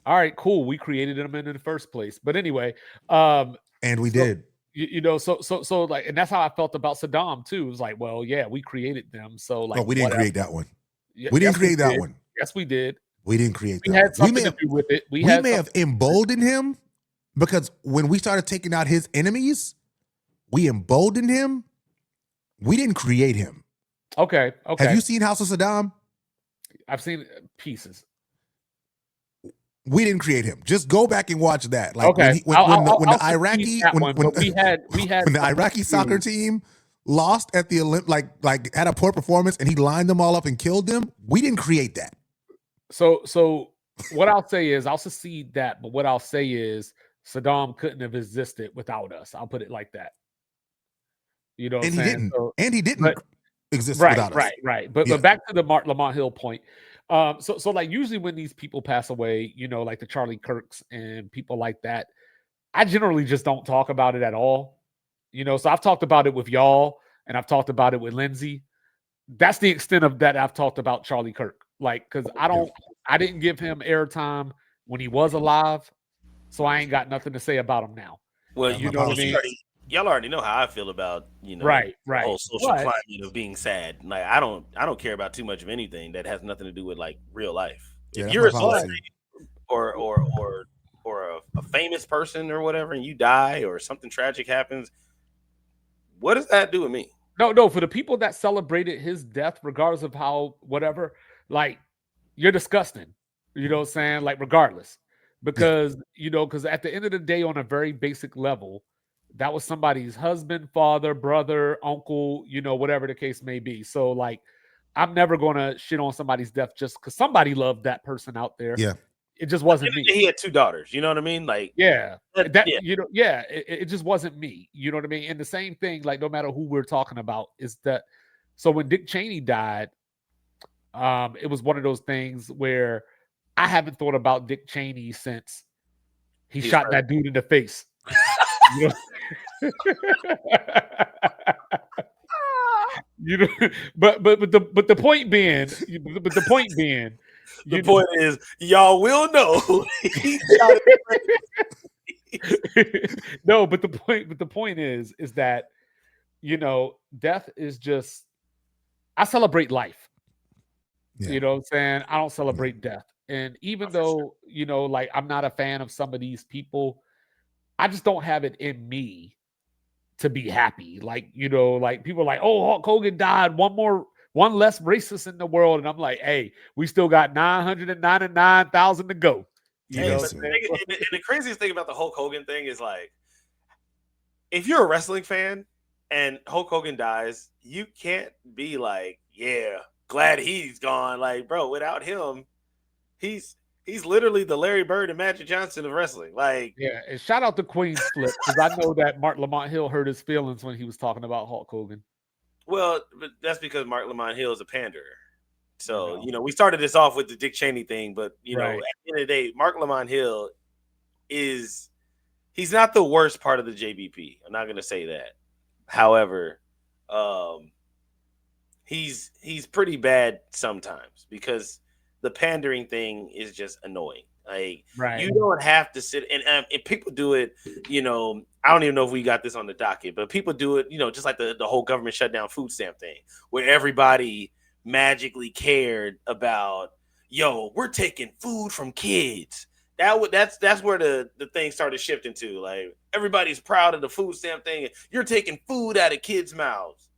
all right, cool, we created him in the first place. But anyway, and we did. You know, so like, and that's how I felt about Saddam too. It was like, well, yeah, we created them. So like, we didn't create that one. Yeah, we didn't create that one. Yes, we did. We didn't create that. We had something to do with it. We may have emboldened him because when we started taking out his enemies, we emboldened him. We didn't create him. Okay. Have you seen House of Saddam? I've seen pieces. We didn't create him. Just go back and watch that. Like okay. when the Iraqi soccer team lost at the like had a poor performance and he lined them all up and killed them. We didn't create that. So what I'll say is I'll secede that, but what I'll say is Saddam couldn't have existed without us. I'll put it like that. You know, and he didn't exist without us. Right. But back to the Lamont Hill point. So like usually when these people pass away, you know, like the Charlie Kirks and people like that, I generally just don't talk about it at all. You know, so I've talked about it with y'all and I've talked about it with Lindsay. That's the extent of that I've talked about Charlie Kirk. Like, because I didn't give him airtime when he was alive, so I ain't got nothing to say about him now. Well, you know what I mean? Y'all already know how I feel about, you know, right. the whole social climate of being sad. Like I don't care about too much of anything that has nothing to do with like real life. Yeah, if you're a celebrity or a famous person or whatever, and you die or something tragic happens, what does that do with me? No, for the people that celebrated his death, regardless of how whatever, like, you're disgusting. You know what I'm saying? Like, regardless. Because, you know, because at the end of the day, on a very basic level, that was somebody's husband, father, brother, uncle, you know, whatever the case may be. So, like, I'm never going to shit on somebody's death just because somebody loved that person out there. Yeah. It just wasn't me. He had 2 daughters. You know what I mean? Like, you know, it just wasn't me. You know what I mean? And the same thing, like, no matter who we're talking about, is that. So when Dick Cheney died, it was one of those things where I haven't thought about Dick Cheney since he shot that dude in the face. You know? You know, but the point being, the point is, y'all will know. No, but the point is that, you know, death is just, I celebrate life. Yeah. You know what I'm saying? I don't celebrate death. And even though, you know, like, I'm not a fan of some of these people, I just don't have it in me to be happy. Like, you know, like, people are like, oh, Hulk Hogan died, one less racist in the world. And I'm like, hey, we still got 999,000 to go. You know, and the craziest thing about the Hulk Hogan thing is, like, if you're a wrestling fan and Hulk Hogan dies, you can't be like, yeah, glad he's gone. Like, bro, without him, he's literally the Larry Bird and Magic Johnson of wrestling. Like, yeah, and shout out to Queen's Flip, because I know that Mark Lamont Hill hurt his feelings when he was talking about Hulk Hogan. Well, but that's because Mark Lamont Hill is a panderer. So, you know, we started this off with the Dick Cheney thing, but, you know, at the end of the day, Mark Lamont Hill he's not the worst part of the JBP. I'm not going to say that. However, he's pretty bad sometimes because the pandering thing is just annoying. Like, you don't have to sit and people do it, you know, I don't even know if we got this on the docket, but people do it, you know, just like the whole government shutdown food stamp thing, where everybody magically cared about, yo, we're taking food from kids. That's where the thing started shifting to. Like, everybody's proud of the food stamp thing. You're taking food out of kids' mouths.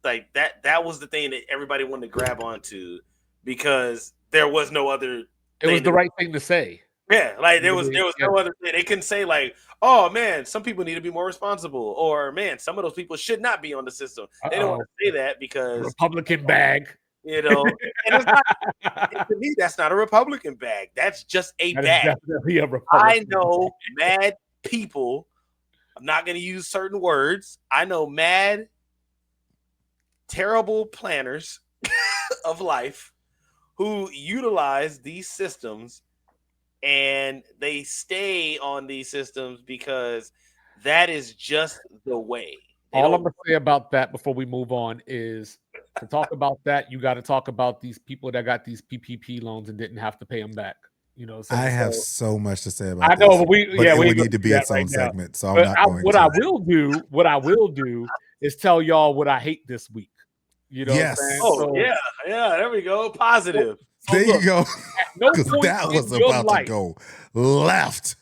Like, that was the thing that everybody wanted to grab onto because there was no other. It was the right thing to say. Yeah, like there was no other thing. They couldn't say, like, oh man, some people need to be more responsible, or man, some of those people should not be on the system. They don't want to say that because Republican bag. You know, and it's not, to me, that's not a Republican bag. That's just a That is bag. definitely a I Republican. know mad people. I'm not going to use certain words. I know mad, terrible planners of life who utilize these systems, and they stay on these systems because that is just the way. All I'm gonna say about that before we move on is to talk about that, you got to talk about these people that got these PPP loans and didn't have to pay them back. You know, I have so so much to say about I this. know, but it we would ain't need to gonna be do its that own right now. segment, so I'm But not going what to. I will do is tell y'all what I hate this week. You know Yes. what I'm saying? Oh, So, yeah, there we go. Positive. so There look, you go. at no Because point that was in your about life, to go left.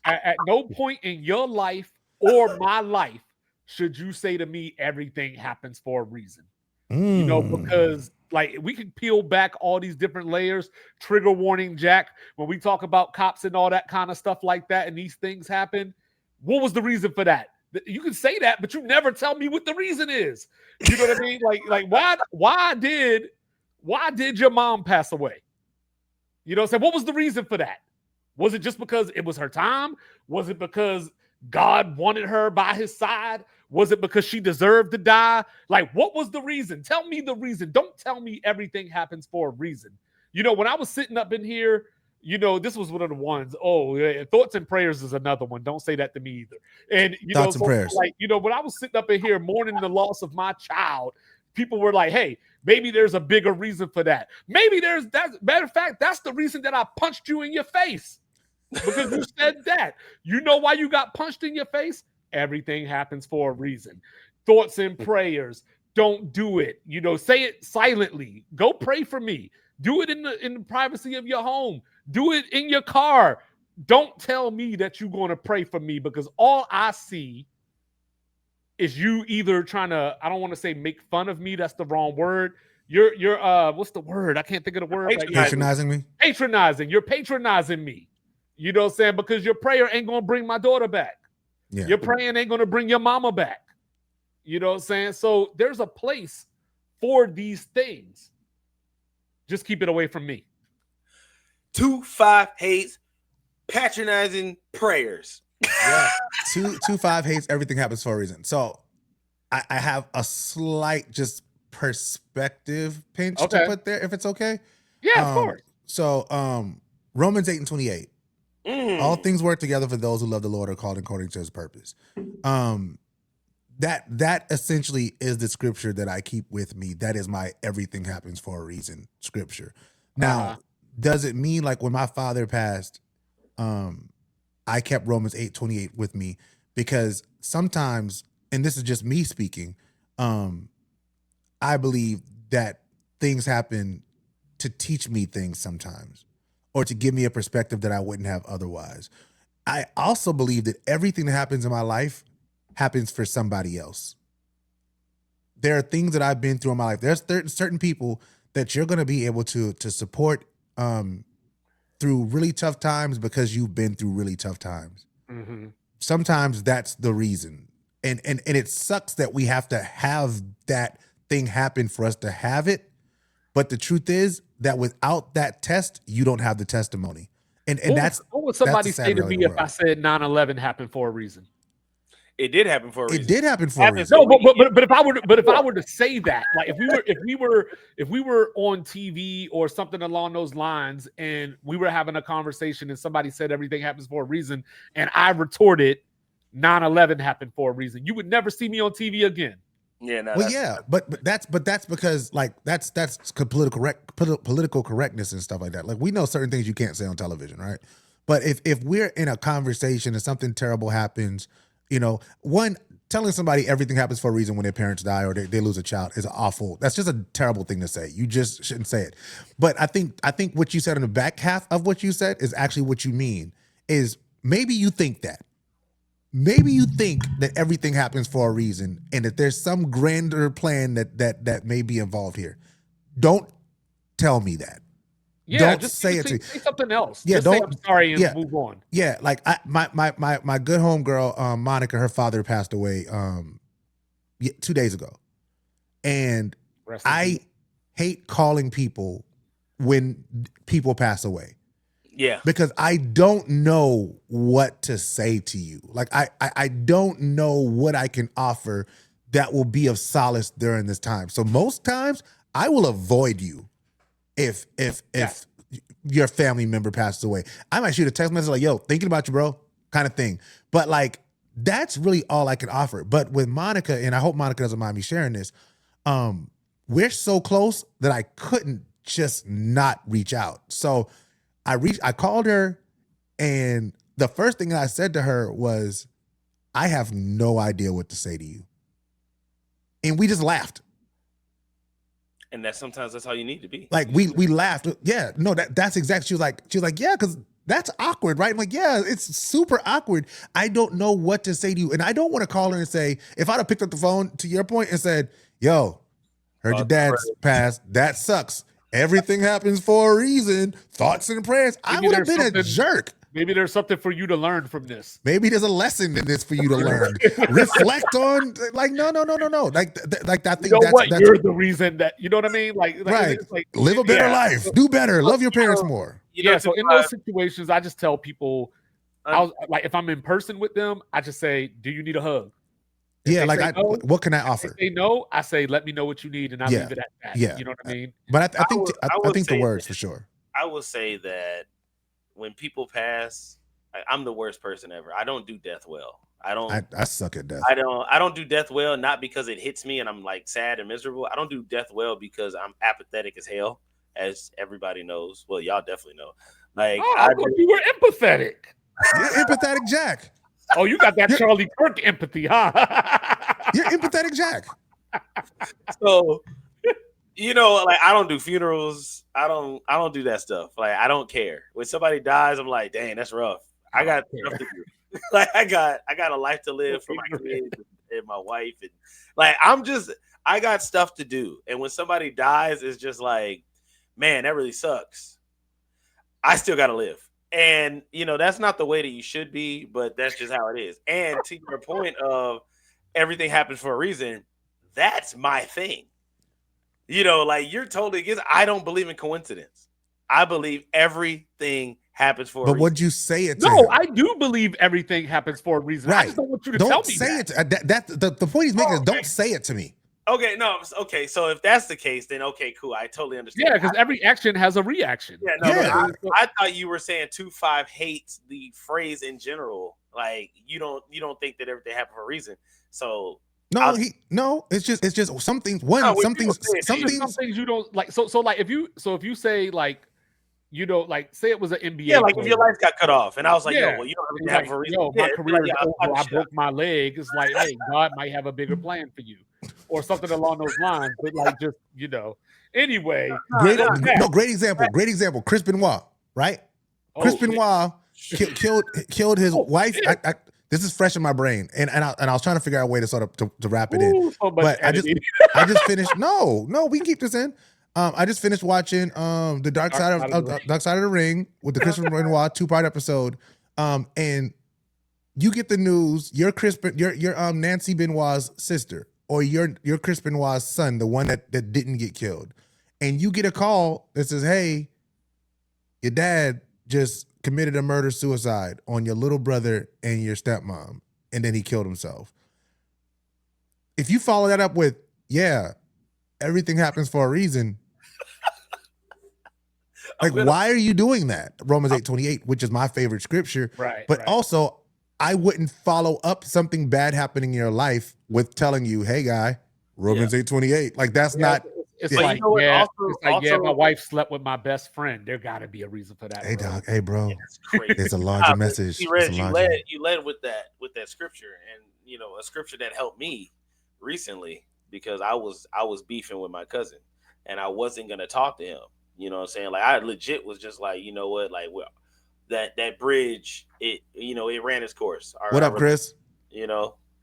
at no point in your life or my life should you say to me everything happens for a reason. You know, because like we can peel back all these different layers. Trigger warning, Jack. When we talk about cops and all that kind of stuff like that, and these things happen, what was the reason for that? You can say that, but you never tell me what the reason is. You know what I mean? Like why did your mom pass away? You know what I'm saying? What was the reason for that? Was it just because it was her time? Was it because God wanted her by his side? Was it because she deserved to die? Like, what was the reason? Tell me the reason. Don't tell me everything happens for a reason. You know, when I was sitting up in here, you know, this was one of the ones. Oh, yeah, thoughts and prayers is another one. Don't say that to me either. And, you Thoughts know, and prayers. like, you know, when I was sitting up in here mourning the loss of my child, people were like, hey, maybe there's a bigger reason for that. Maybe there's that. Matter of fact, that's the reason that I punched you in your face. Because you said that. You know why you got punched in your face? Everything happens for a reason. Thoughts and prayers. Don't do it. You know, say it silently. Go pray for me. Do it in the privacy of your home. Do it in your car. Don't tell me that you're going to pray for me, because all I see is you either trying to, I don't want to say make fun of me. That's the wrong word. You're what's the word? I can't think of the word right now. Patronizing me? Patronizing. You're patronizing me. You know what I'm saying? Because your prayer ain't going to bring my daughter back. Yeah. Your praying ain't going to bring your mama back. You know what I'm saying? So there's a place for these things. Just keep it away from me. 2-5 hates patronizing prayers. Yeah. 2-5 hates everything happens for a reason. So I have a slight just perspective pinch to put there, if it's okay. Yeah, of course. So Romans 8:28. All things work together for those who love the Lord, are called according to his purpose. That essentially is the scripture that I keep with me. That is my everything happens for a reason scripture. Now, does it mean like when my father passed, I kept Romans 8:28 with me? Because sometimes, and this is just me speaking, I believe that things happen to teach me things sometimes, or to give me a perspective that I wouldn't have otherwise. I also believe that everything that happens in my life happens for somebody else. There are things that I've been through in my life. There's certain people that you're going to be able to support through really tough times because you've been through really tough times. Mm-hmm. Sometimes that's the reason. And it sucks that we have to have that thing happen for us to have it. But the truth is that without that test, you don't have the testimony. And what would somebody that's the sad say to reality me of if the I said 9/11 happened for a reason? It did happen for a reason. It did happen for a reason. No, but if I were to say that, like if we were on TV or something along those lines, and we were having a conversation and somebody said everything happens for a reason, and I retorted 9/11 happened for a reason, you would never see me on TV again. Yeah, no, Well, yeah, but that's because like that's political correctness and stuff like that. Like we know certain things you can't say on television, right? But if we're in a conversation and something terrible happens, you know, one, telling somebody everything happens for a reason when their parents die or they lose a child is awful. That's just a terrible thing to say. You just shouldn't say it. But I think what you said in the back half of what you said is actually what you mean. Is maybe you think that. Maybe you think that everything happens for a reason and that there's some grander plan that may be involved here. Don't tell me that. Yeah, don't just say it to say something else. Yeah, just say don't. I'm sorry and Yeah, move on. Yeah, like my good homegirl Monica, her father passed away 2 days ago, and I hate calling people when people pass away. Yeah. Because I don't know what to say to you. Like I don't know what I can offer that will be of solace during this time. So most times I will avoid you if your family member passes away. I might shoot a text message like, yo, thinking about you, bro, kind of thing. But like, that's really all I can offer. But with Monica, and I hope Monica doesn't mind me sharing this, we're so close that I couldn't just not reach out. So I called her, and the first thing I said to her was, I have no idea what to say to you. And we just laughed. And sometimes that's how you need to be. Like we laughed. Yeah, no, that's exactly. She was like, yeah, because that's awkward, right? I'm like, yeah, it's super awkward. I don't know what to say to you. And I don't want to call her and say, if I'd have picked up the phone to your point and said, yo, heard your dad's passed. That sucks. Everything happens for a reason. Thoughts and prayers. I would have been a jerk. Maybe there's something for you to learn from this. Maybe there's a lesson in this for you to learn. Reflect on, like, no. Like I think that's you're the reason that, you know what I mean? Like right. It's like, live a better life, do better, love your parents more. So in those situations, I just tell people, like if I'm in person with them, I just say, do you need a hug? Yeah, like what can I offer? If they know, I say, let me know what you need, and I leave it at that. Yeah, you know what I mean. But I think the words for sure. I will say that when people pass, I'm the worst person ever. I don't do death well. I suck at death. I don't do death well, not because it hits me and I'm like sad and miserable. I don't do death well because I'm apathetic as hell, as everybody knows. Well, y'all definitely know. Like, I thought you were empathetic. You're empathetic, Jack. Oh, you got that Charlie Kirk empathy, huh? You're empathetic, Jack. So, like I don't do funerals. I don't do that stuff. Like I don't care. When somebody dies, I'm like, dang, that's rough. I got stuff to do. Like I got a life to live for my kids and my wife, and like I got stuff to do. And when somebody dies, it's just like, man, that really sucks. I still got to live. And, that's not the way that you should be, but that's just how it is. And to your point of everything happens for a reason, that's my thing. Like you're totally against. I don't believe in coincidence. I believe everything happens for a reason. But would you say it to No, him? I do believe everything happens for a reason. Right. I just don't want you to tell me say that. it. The point he's making is don't say it to me. Okay, no, okay. So if that's the case, then okay, cool. I totally understand. Yeah, because every action has a reaction. Yeah, I thought you were saying 2-5 hates the phrase in general. Like you don't think that everything happened for a reason. So it's just some things. Some things you don't like. So like if you say like, like say it was an NBA. Yeah, like if your life got cut off, and I was like, you don't have for a reason. My career is over. I broke my leg. It's like, hey, God might have a bigger plan for you, or something along those lines. But like, just anyway. Great example. Great example. Chris Benoit, right? Chris Benoit killed his wife. This is fresh in my brain, and I was trying to figure out a way to sort of to wrap it in. But I just finished. No, we can keep this in. I just finished watching the Dark Side of the Ring with the Chris Benoit 2-part episode. And you get the news, you're Nancy Benoit's sister, or you're Chris Benoit's son, the one that didn't get killed, and you get a call that says, "Hey, your dad just committed a murder-suicide on your little brother and your stepmom, and then he killed himself." If you follow that up with, "Yeah, everything happens for a reason," like, why are you doing that? Romans 8:28, which is my favorite scripture. Right. But also, I wouldn't follow up something bad happening in your life with telling you, "Hey, guy, Romans 8:28." Like, that's not. It's like, my wife slept with my best friend. There got to be a reason for that. Hey, dog. Hey, bro. That's crazy. It's a larger message. You led with that scripture, and a scripture that helped me recently because I was beefing with my cousin, and I wasn't gonna talk to him. You know what I'm saying? Like I legit was just like, you know what? Like that bridge, it ran its course. What up, Chris?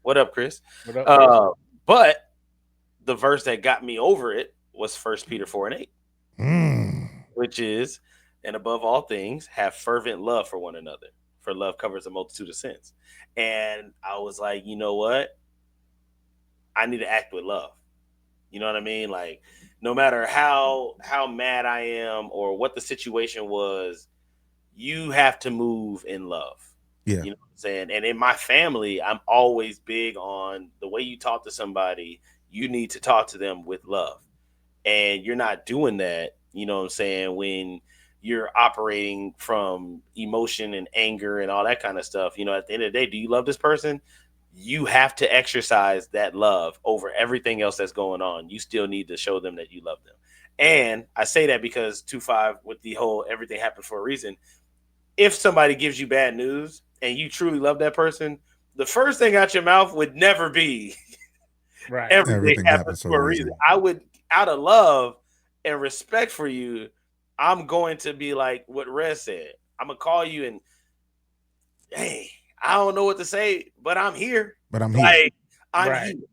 What up, Chris? But the verse that got me over it was 1 Peter 4:8, which is, and above all things, have fervent love for one another, for love covers a multitude of sins. And I was like, you know what? I need to act with love. You know what I mean? Like, no matter how mad I am or what the situation was, you have to move in love. Yeah. You know what I'm saying? And in my family, I'm always big on the way you talk to somebody, you need to talk to them with love. And you're not doing that, you know what I'm saying, when you're operating from emotion and anger and all that kind of stuff. You know, at the end of the day, do you love this person? You have to exercise that love over everything else that's going on. You still need to show them that you love them. And I say that because 2-5 with the whole everything happened for a reason. If somebody gives you bad news and you truly love that person, the first thing out your mouth would never be Right. everything Everything happens happens for for a a reason. reason. I would, out of love and respect for you, I'm going to be like what Rez said. I'm gonna call you and, hey, I don't know what to say, but I'm here. But I'm here. Like, I'm Right. here.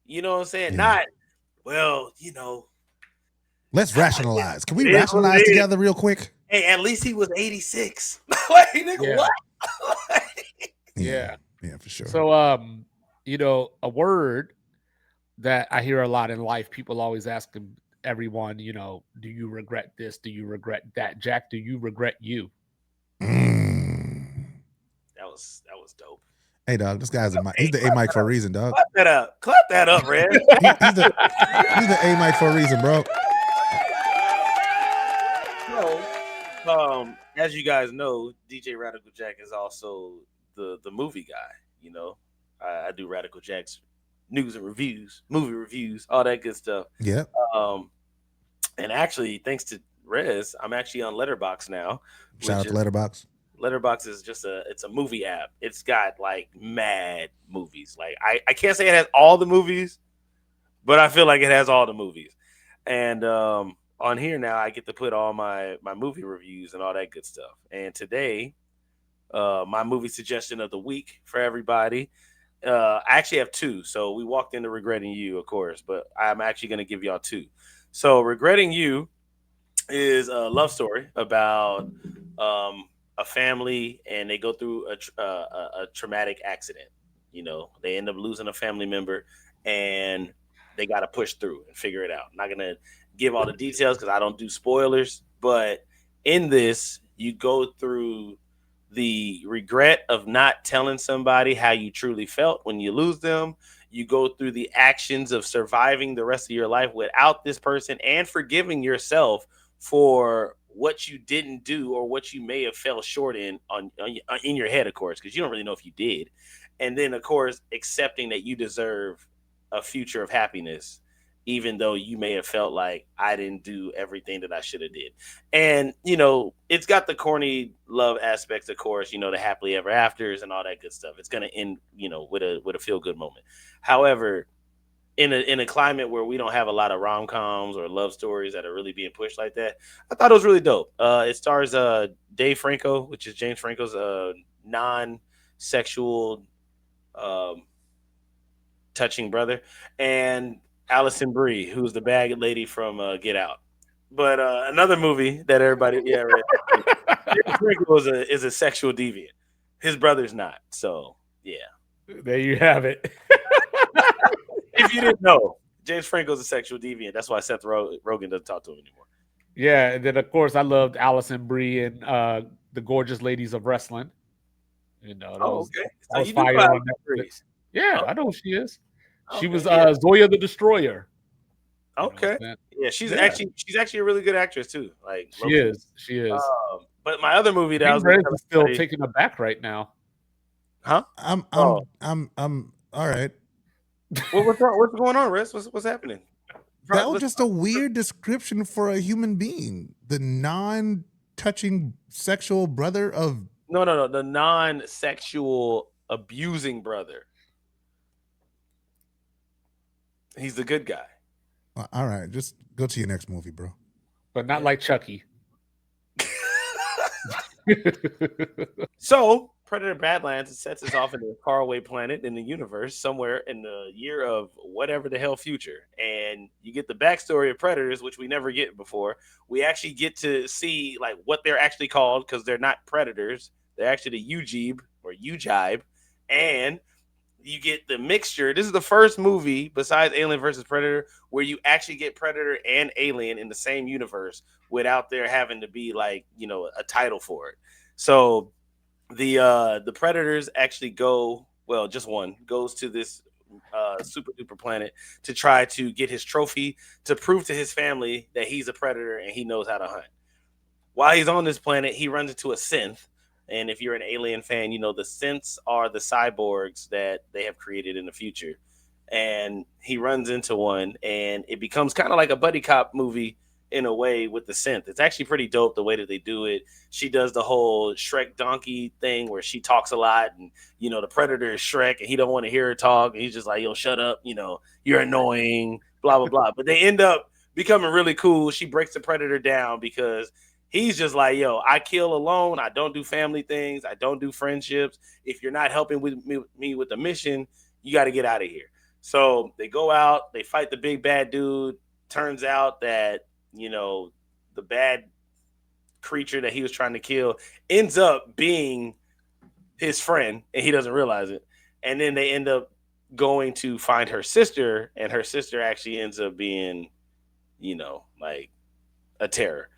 You know what I'm saying? Yeah. Not, well, you know, Let's rationalize. Can we it is what rationalize it is. together real quick? Hey, at least he was 86. Like, nigga, Yeah. what? Yeah. Yeah, for sure. So, you know, a word that I hear a lot in life, people always ask everyone, you know, do you regret this? Do you regret that? Jack, do you regret you? Mm. That was dope. Hey, dog, this guy's he's the A mic for a reason, dog. Clap that up. Clap that up, Red. He's the A mic for a reason, bro. So, as you guys know, DJ Radical Jack is also the movie guy. You know, I do Radical Jack's news and reviews, movie reviews, all that good stuff. Yeah. And actually, thanks to Rez, I'm actually on Letterboxd now. Shout out to Letterboxd. Letterboxd is just it's a movie app. It's got like mad movies. Like I can't say it has all the movies, but I feel like it has all the movies. And on here now, I get to put all my movie reviews and all that good stuff. And today, my movie suggestion of the week for everybody. I actually have two. So we walked into Regretting You, of course, but I'm actually going to give y'all two. So Regretting You is a love story about a family, and they go through a traumatic accident. You know, they end up losing a family member, and they got to push through and figure it out. I'm not going to give all the details because I don't do spoilers, but in this, you go through the regret of not telling somebody how you truly felt when you lose them. You go through the actions of surviving the rest of your life without this person and forgiving yourself for what you didn't do or what you may have fell short in in your head, of course, because you don't really know if you did. And then, of course, accepting that you deserve a future of happiness, even though you may have felt like I didn't do everything that I should have did. And, you know, it's got the corny love aspects, of course, you know, the happily ever afters and all that good stuff. It's going to end, you know, with a feel good moment. However, in a climate where we don't have a lot of rom-coms or love stories that are really being pushed like that, I thought it was really dope. It stars Dave Franco, which is James Franco's non-sexual touching brother, and Allison Brie, who's the bad lady from Get Out. But another movie that everybody, yeah, right. James Franco is a sexual deviant. His brother's not. So, yeah. There you have it. If you didn't know, James Franco's a sexual deviant. That's why Seth Rogen doesn't talk to him anymore. Yeah, and then of course I loved Allison Brie and the Gorgeous Ladies of Wrestling. You know, that was okay. that So was you do fire know on Allison Netflix. Brie. Yeah, Okay. I know who she is. She Okay, was yeah. Zoya the Destroyer. You know what Okay. I'm saying? Yeah, she's Yeah. actually a really good actress too. Like She is. She is. But my other movie that I I was think gonna Rez tell is still everybody- taking her back right now. huh? I'm Oh. all right. What's wrong? What's going on, Rez? What's happening? That was just a weird description for a human being. The non-touching sexual brother of No. The non-sexual abusing brother. He's the good guy. all right, just go to your next movie, bro. But not like Chucky. So, Predator Badlands sets us off in a faraway planet in the universe, somewhere in the year of whatever the hell future. And you get the backstory of predators, which we never get before. We actually get to see like what they're actually called, because they're not predators. They're actually the Ujib or Ujibe. And you get the mixture. This is the first movie besides Alien versus Predator where you actually get Predator and Alien in the same universe without there having to be like, a title for it. So the Predators actually go, well, just one goes to this super duper planet to try to get his trophy to prove to his family that he's a predator and he knows how to hunt. While he's on this planet, he runs into a synth. And if you're an Alien fan, the synths are the cyborgs that they have created in the future. And he runs into one, and it becomes kind of like a buddy cop movie in a way with the synth. It's actually pretty dope the way that they do it. She does the whole Shrek donkey thing where she talks a lot, and the predator is Shrek, and he don't want to hear her talk. And he's just like, "Yo, shut up! You're annoying." Blah blah blah. But they end up becoming really cool. She breaks the predator down because he's just like, "Yo, I kill alone. I don't do family things. I don't do friendships. If you're not helping with me with the mission, you got to get out of here." So they go out, they fight the big bad dude. Turns out that, the bad creature that he was trying to kill ends up being his friend, and he doesn't realize it. And then they end up going to find her sister, and her sister actually ends up being, like a terror.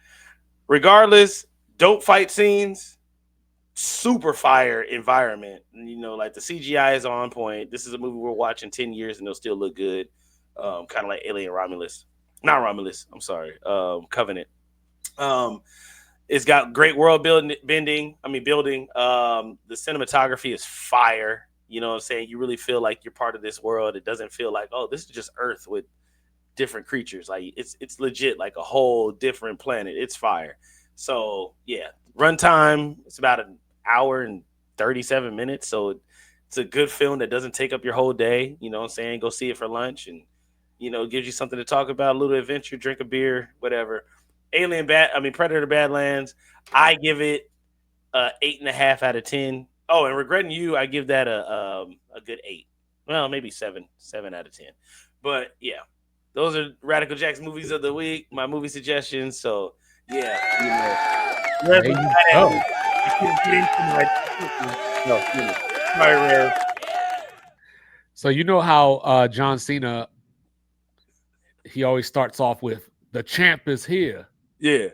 Regardless, dope fight scenes, super fire environment. Like the CGI is on point. This is a movie we're watching 10 years and it'll still look good. Kind of like Alien Romulus. Not Romulus, I'm sorry. Covenant. It's got great world building. The cinematography is fire. You know what I'm saying? You really feel like you're part of this world. It doesn't feel like, oh, this is just Earth with different creatures. Like it's legit like a whole different planet. It's fire. So yeah, runtime, it's about an hour and 37 minutes. So it's a good film that doesn't take up your whole day. You know what I'm saying? Go see it for lunch and gives you something to talk about, a little adventure, drink a beer, whatever. Predator Badlands, I give it 8.5 out of 10. Oh, and Regretting You, I give that a good 8. Well, maybe 7 out of 10. But yeah, those are Radical Jack's movies of the week, my movie suggestions. So yeah, There you go. So you know how John Cena, he always starts off with "the champ is here." Yeah.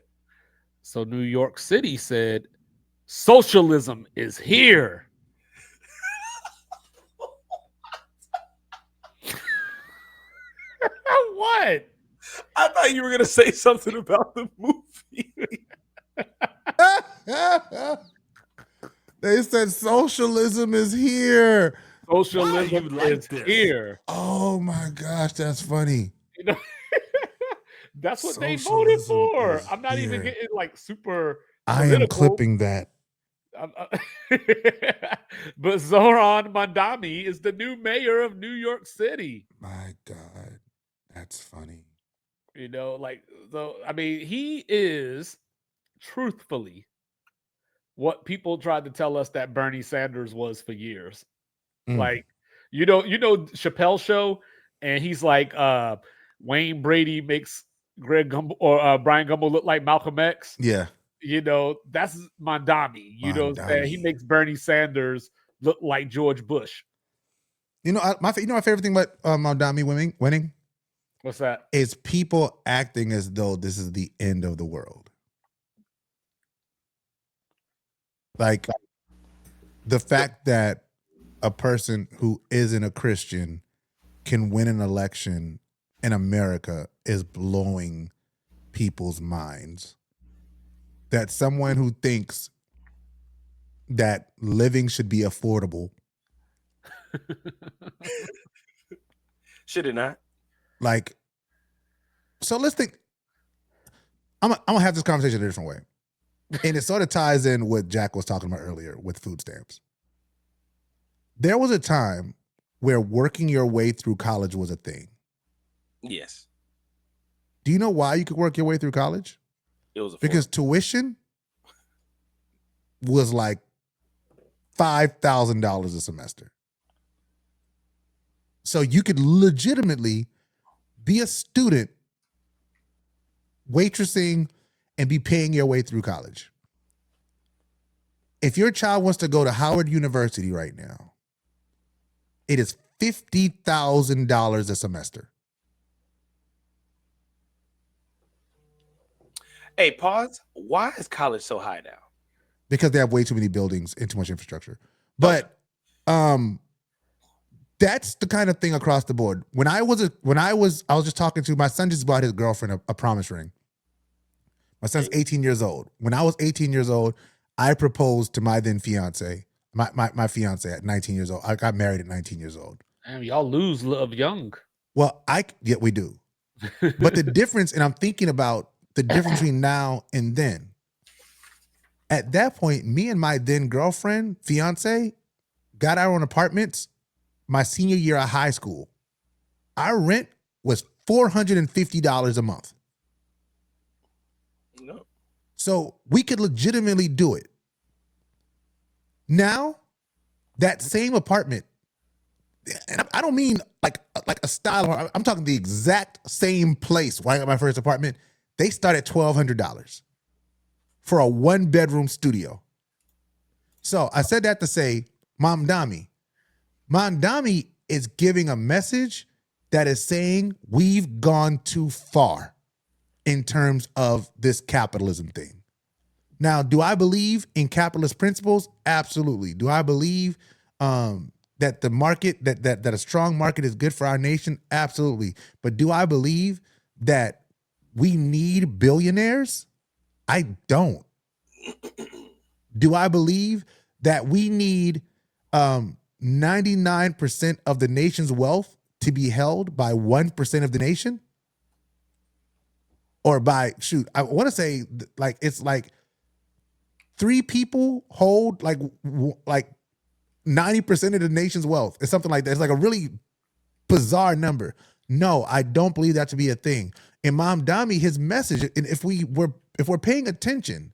So New York City said, "Socialism is here." What? I thought you were gonna say something about the movie. They said socialism is here. Socialism is here. Oh my gosh, that's funny. That's what they voted Socialism for. is I'm not even here. getting like super I am political. clipping that. But Zoran Mandami is the new mayor of New York City. My God, that's funny. He is truthfully what people tried to tell us that Bernie Sanders was for years. Like, Chappelle's show, and he's like, Wayne Brady makes Greg Gumbel or Brian Gumbel look like Malcolm X. Yeah. That's Mandami. What I'm saying? He makes Bernie Sanders look like George Bush. My favorite thing about Mandami winning? What's that? Is people acting as though this is the end of the world. Like the fact that a person who isn't a Christian can win an election in America is blowing people's minds. That someone who thinks that living should be affordable. Should it not? Like, so let's think. I'm gonna have this conversation a different way. And it sort of ties in what Jack was talking about earlier with food stamps. There was a time where working your way through college was a thing. Yes. Do you know why you could work your way through college? It was because tuition was like $5,000 a semester. So you could legitimately be a student waitressing and be paying your way through college. If your child wants to go to Howard University right now, It is $50,000 a semester. Hey, pause. Why is college so high now? Because they have way too many buildings and too much infrastructure. But that's the kind of thing across the board. I was just talking to my son, just bought his girlfriend a promise ring. My son's 18 years old. When I was 18 years old, I proposed to my then fiance, my fiance at 19 years old. I got married at 19 years old. Damn, y'all lose love young. Well, we do. But the difference, and I'm thinking about the difference between now and then. At that point, me and my then girlfriend, fiance, got our own apartments my senior year of high school. Our rent was $450 a month. No. So we could legitimately do it. Now, that same apartment, and I don't mean like a style, I'm talking the exact same place where I got my first apartment. They start at $1,200 for a 1-bedroom studio. So I said that to say, Mom Dami is giving a message that is saying we've gone too far in terms of this capitalism thing. Now, do I believe in capitalist principles? Absolutely. Do I believe that the market, that a strong market is good for our nation? Absolutely. But do I believe that we need billionaires? I don't. Do I believe that we need 99% of the nation's wealth to be held by 1% of the nation? Or by, I want to say like it's like 3 people hold like 90% of the nation's wealth. It's something like that. It's like a really bizarre number. No, I don't believe that to be a thing. Imam Dami, his message, and if we're paying attention,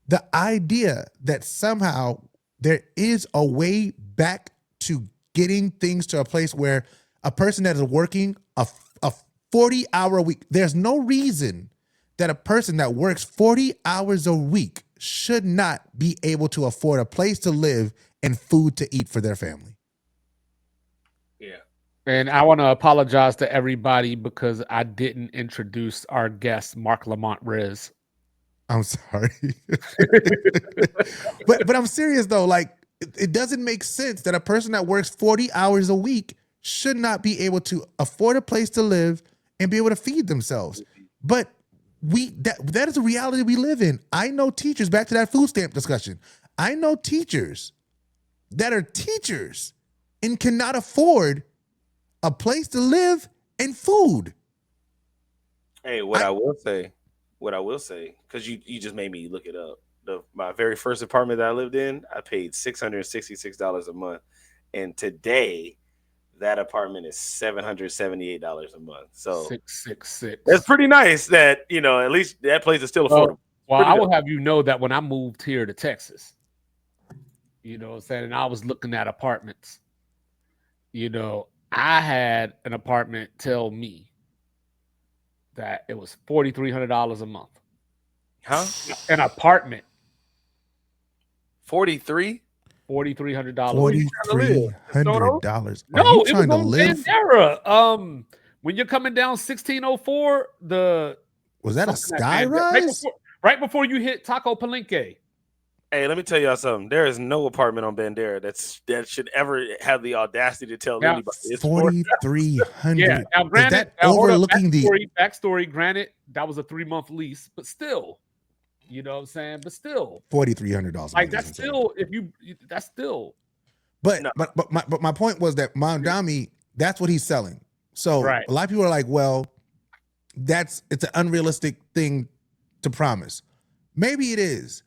the idea that somehow there is a way back to getting things to a place where a person that is working a 40-hour week, there's no reason that a person that works 40 hours a week should not be able to afford a place to live and food to eat for their family. Yeah. And I want to apologize to everybody because I didn't introduce our guest, Mark Lamont Riz. I'm sorry. but I'm serious though. Like, it doesn't make sense that a person that works 40 hours a week should not be able to afford a place to live and be able to feed themselves. But that is a reality we live in. I know teachers, back to that food stamp discussion. I know teachers that are teachers and cannot afford a place to live and food. Hey, what I will say, because you just made me look it up. My very first apartment that I lived in, I paid $666 a month. And today, that apartment is $778 a month. So 666. That's pretty nice that, at least that place is still affordable. Well, I will have you know that when I moved here to Texas, what I'm saying, and I was looking at apartments, I had an apartment tell me that it was $4,300 a month. Huh? An apartment. $4,300? $4,300. $4,300. No, it was on Bandera. When you're coming down 1604, was that a sky rise? Right before you hit Taco Palenque. Hey, let me tell y'all something. There is no apartment on Bandera that should ever have the audacity to tell anybody. It's $4,300. Yeah, now granted, is that overlooking backstory? Granted, that was a 3-month lease, but still. You know what I'm saying? But still, $4,300. Like that's still, that's still. But my point was that Mom Dami, that's what he's selling. So a lot of people are like, well, it's an unrealistic thing to promise. Maybe it is,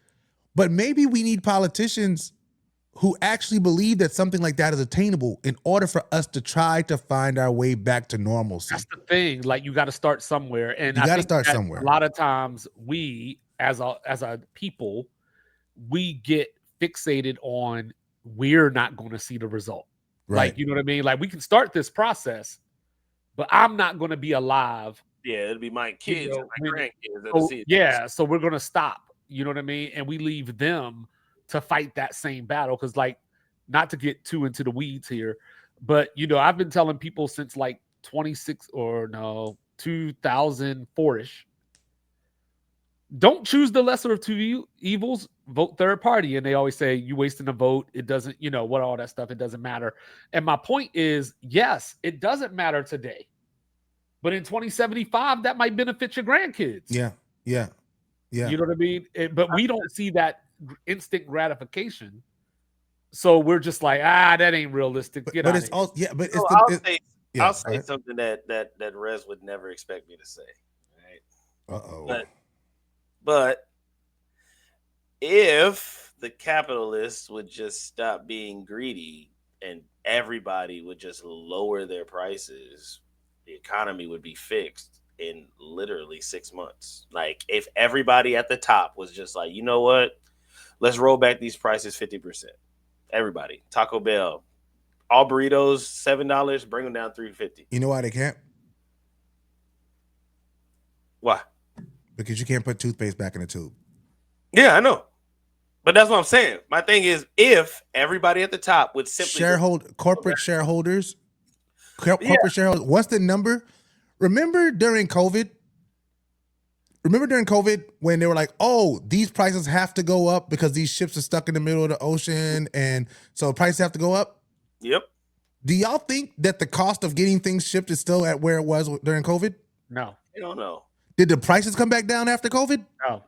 but maybe we need politicians who actually believe that something like that is attainable in order for us to try to find our way back to normalcy. That's the thing. Like you got to start somewhere, and you got to start somewhere. A lot of times we, as a people, we get fixated on we're not going to see the result. Right. Like, you know what I mean? Like we can start this process, but I'm not going to be alive. Yeah, it'll be my kids and my grandkids that'll see it. Yeah, so we're going to stop. You know what I mean? And we leave them to fight that same battle. Because, like, not to get too into the weeds here, But I've been telling people since like 2004-ish. Don't choose the lesser of two evils. Vote third party, and they always say you wasting a vote. It doesn't, what all that stuff. It doesn't matter. And my point is, yes, it doesn't matter today, but in 2075, that might benefit your grandkids. Yeah. You know what I mean? But we don't see that instant gratification, so we're just like, that ain't realistic. But it's also I'll say something that Rez would never expect me to say. Right? But if the capitalists would just stop being greedy and everybody would just lower their prices, the economy would be fixed in literally 6 months. Like if everybody at the top was just like, you know what? Let's roll back these prices 50%. Everybody, Taco Bell, all burritos, $7, bring them down $3.50. You know why they can't? Why? Because you can't put toothpaste back in the tube. Yeah, I know. But that's what I'm saying. My thing is, if everybody at the top would simply corporate shareholders, what's the number? Remember during COVID when they were like, oh, these prices have to go up because these ships are stuck in the middle of the ocean, and so prices have to go up? Yep. Do y'all think that the cost of getting things shipped is still at where it was during COVID? No. I don't know. Did the prices come back down after COVID? No.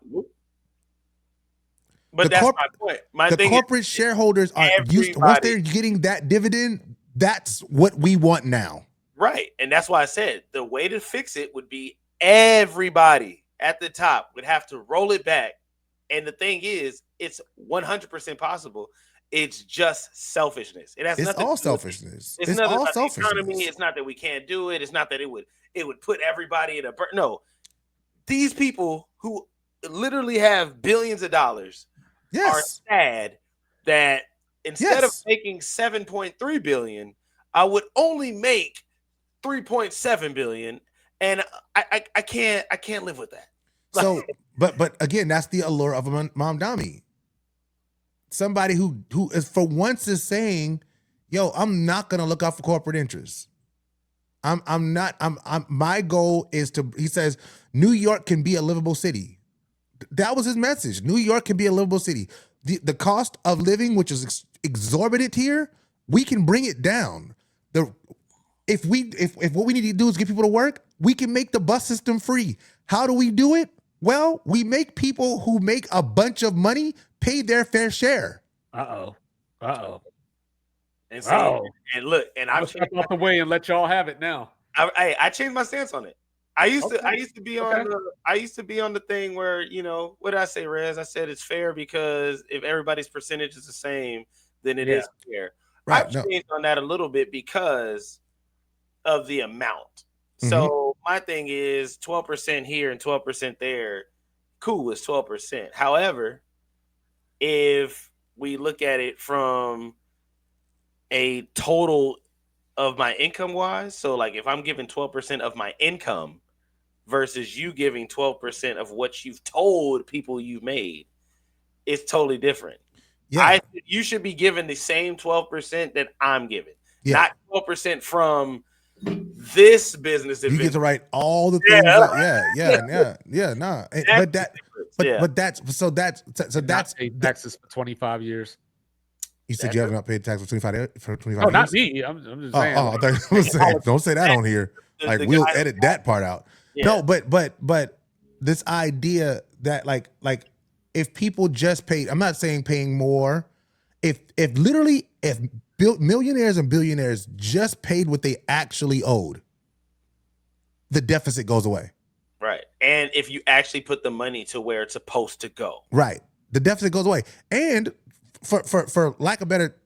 But that's my point. The corporate shareholders are used, once they're getting that dividend, that's what we want now. Right. And that's why I said the way to fix it would be everybody at the top would have to roll it back. And the thing is, it's 100% possible. It's just selfishness. It has It's nothing all to do with selfishness. It's nothing about the economy. It's not that we can't do it. It's not that it would put everybody in no. These people who literally have billions of dollars are sad that instead of making 7.3 billion, I would only make 3.7 billion, and I can't live with that. So, but again, that's the allure of a Mamdani. Somebody who is for once is saying, "Yo, I'm not gonna look out for corporate interests. My goal is to." He says, "New York can be a livable city." That was his message. New York can be a livable city. The cost of living, which is exorbitant here, we can bring it down. If what we need to do is get people to work, we can make the bus system free. How do we do it? Well, we make people who make a bunch of money pay their fair share. And look, and I'm step off the way and let y'all have it now. I changed my stance on it. I used to be on the thing where, what did I say, Rez? I said it's fair because if everybody's percentage is the same, then it is fair. Right, I've changed on that a little bit because of the amount. Mm-hmm. So my thing is 12% here and 12% there. Cool, it's 12%. However, if we look at it from a total of my income wise, so like if I'm giving 12% of my income versus you giving 12% of what you've told people you've made, it's totally different. Yeah. You should be given the same 12% that I'm giving, not 12% from this business. You get to write all the things. But that's taxes for 25 years. You said you have not paid tax for 25 years? Oh, not me. I'm just saying. I thought you were saying, don't say that on here. Like we'll edit that part out. Yeah. No, but this idea that like if people just paid, I'm not saying paying more. If millionaires and billionaires just paid what they actually owed, the deficit goes away. Right. And if you actually put the money to where it's supposed to go. Right. The deficit goes away. And for lack of better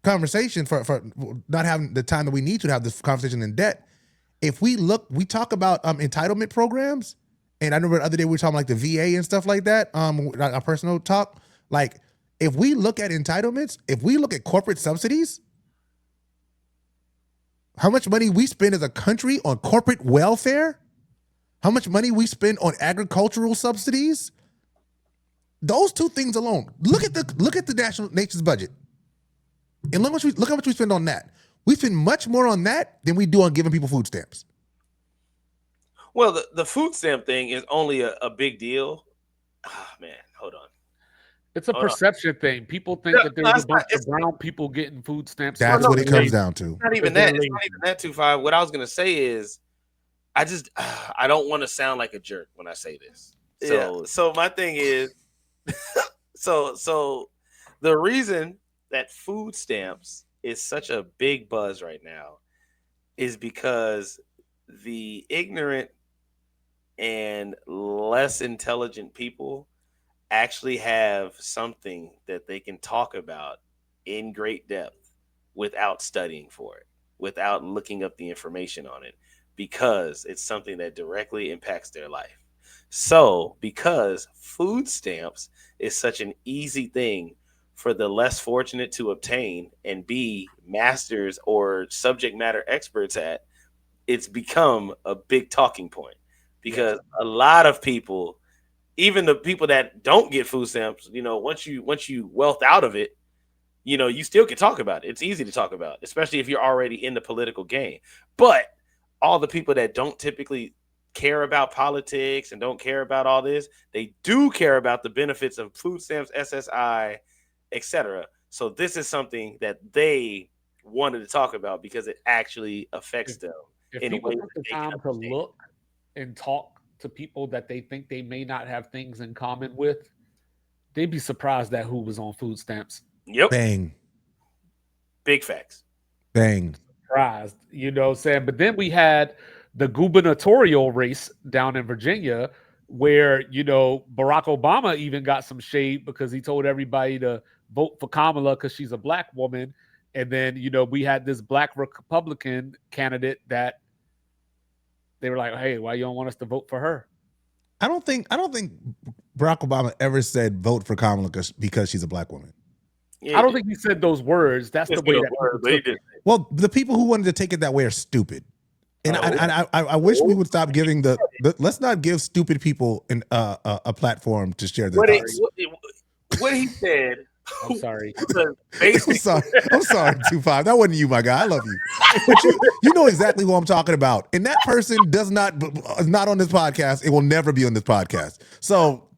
conversation, for not having the time that we need to have this conversation in debt, if we talk about entitlement programs, and I remember the other day we were talking like the VA and stuff like that, our personal talk, like if we look at entitlements, if we look at corporate subsidies, how much money we spend as a country on corporate welfare, how much money we spend on agricultural subsidies, those two things alone. Look at the nation's budget, and look how much we spend on that. We spend much more on that than we do on giving people food stamps. Well, the food stamp thing is only a big deal. Oh, man, hold on. It's a perception thing. People think that there's a bunch of brown people getting food stamps. That's what it comes down to. Not even that. It's not even that, 2-5. What I was gonna say is, I don't want to sound like a jerk when I say this. So my thing is, so the reason that food stamps is such a big buzz right now is because the ignorant and less intelligent people actually have something that they can talk about in great depth without studying for it, without looking up the information on it, because it's something that directly impacts their life. So because food stamps is such an easy thing for the less fortunate to obtain and be masters or subject matter experts at, it's become a big talking point, because a lot of people, even the people that don't get food stamps, once you wealth out of it, you still can talk about it. It's easy to talk about, especially if you're already in the political game. But all the people that don't typically care about politics and don't care about all this, they do care about the benefits of food stamps, SSI, etc. So this is something that they wanted to talk about because it actually affects them. If people took the time to look and talk to people that they think they may not have things in common with, they'd be surprised at who was on food stamps. Yep. Bang. Big facts. Bang. Surprised, what I'm saying? But then we had the gubernatorial race down in Virginia where, Barack Obama even got some shade because he told everybody to vote for Kamala because she's a black woman. And then, we had this black Republican candidate that they were like, hey, why you don't want us to vote for her? I don't think Barack Obama ever said vote for Kamala because she's a black woman. Yeah, I don't think he said those words. That's the way that Well, the people who wanted to take it that way are stupid. And I wish we would stop giving let's not give stupid people a platform to share their thoughts. What he said. I'm sorry. I'm sorry, 2-5. That wasn't you, my guy. I love you. But you know exactly who I'm talking about. And that person is not on this podcast. It will never be on this podcast. So,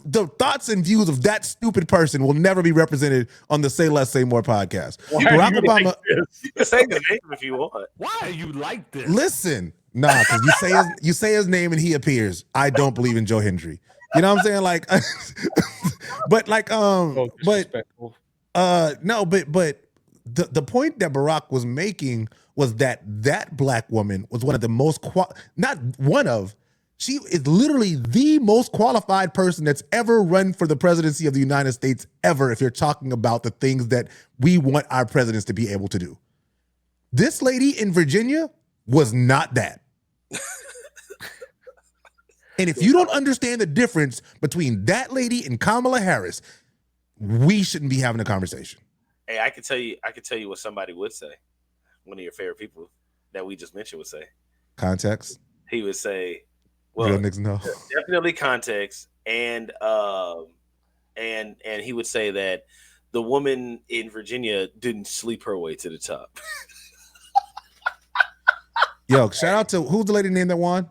the thoughts and views of that stupid person will never be represented on the Say Less, Say More podcast. Barack Obama. You can say the name if you want. Why are you like this? Listen, because you say his name and he appears. I don't believe in Joe Hendry. You know what I'm saying? But the point that Barack was making was that black woman was one of the most she is literally the most qualified person that's ever run for the presidency of the United States ever, if you're talking about the things that we want our presidents to be able to do. This lady in Virginia was not that. And if you don't understand the difference between that lady and Kamala Harris, we shouldn't be having a conversation. Hey, I could tell you what somebody would say. One of your favorite people that we just mentioned would say. Context? He would say, well, real niggas know. Definitely context. And he would say that the woman in Virginia didn't sleep her way to the top. Yo, shout out to who's the lady name that won?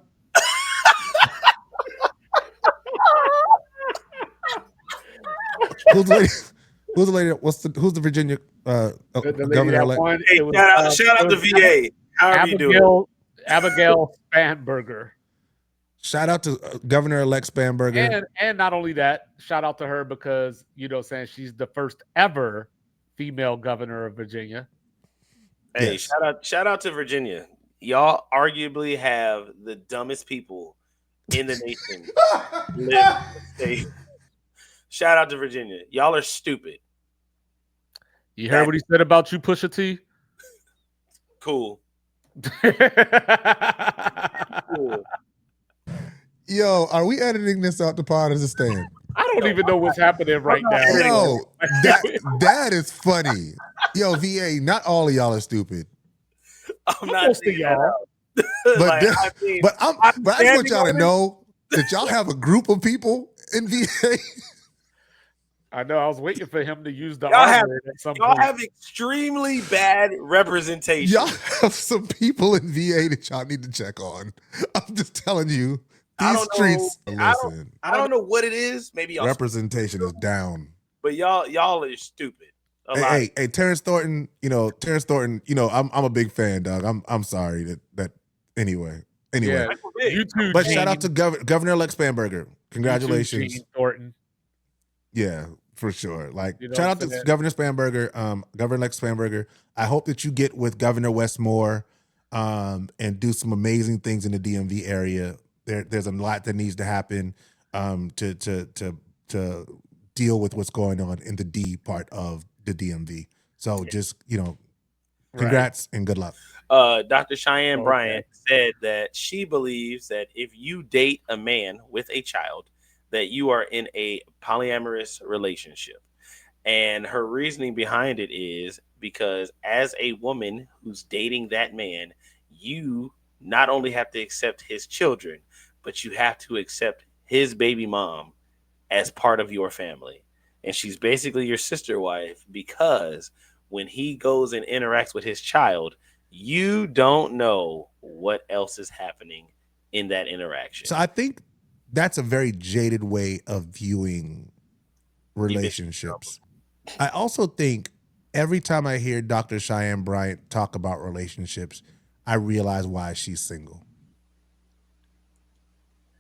Who's the lady? Who's the Virginia governor elect? Hey, shout out to VA. How are you doing? Abigail Spanberger. Shout out to Governor elect Spanberger. And not only that, shout out to her because saying she's the first ever female governor of Virginia. Hey, yes. Shout out to Virginia. Y'all arguably have the dumbest people in the nation live in the state. Shout out to Virginia. Y'all are stupid. You heard what he said about you, Pusha T? Cool. Cool. Yo, are we editing this out the pod as a stand? I don't even know what's happening right now. Yo, that is funny. Yo, VA, not all of y'all are stupid. I'm not saying y'all. But I just want y'all to know that y'all have a group of people in VA. I know. I was waiting for him to use the Y'all R have word at some y'all point. have extremely bad representation. Y'all have some people in VA that y'all need to check on. I'm just telling you, I these don't know. streets. Listen, I don't know what it is. Maybe y'all, representation is down. but y'all are stupid. A lot. Hey, Terrence Thornton. Terrence Thornton. I'm a big fan, dog. I'm sorry that. Anyway. Yeah, Michael Vick. you too, But Gene. shout out to Governor-elect Spanberger. Congratulations. You too, Gene Thornton. Yeah, for sure. Like, You know shout what out I'm to saying? Governor Spanberger, Governor-elect Spanberger. I hope that you get with Governor Westmore, and do some amazing things in the DMV area. There's a lot that needs to happen, to deal with what's going on in the D part of the DMV. So just congrats and good luck. Dr. Cheyenne Okay. Bryant said that she believes that if you date a man with a child, that you are in a polyamorous relationship. And her reasoning behind it is because as a woman who's dating that man, you not only have to accept his children, but you have to accept his baby mom as part of your family. And she's basically your sister wife because when he goes and interacts with his child, you don't know what else is happening in that interaction. So I think that's a very jaded way of viewing relationships. I also think every time I hear Dr. Cheyenne Bryant talk about relationships, I realize why she's single.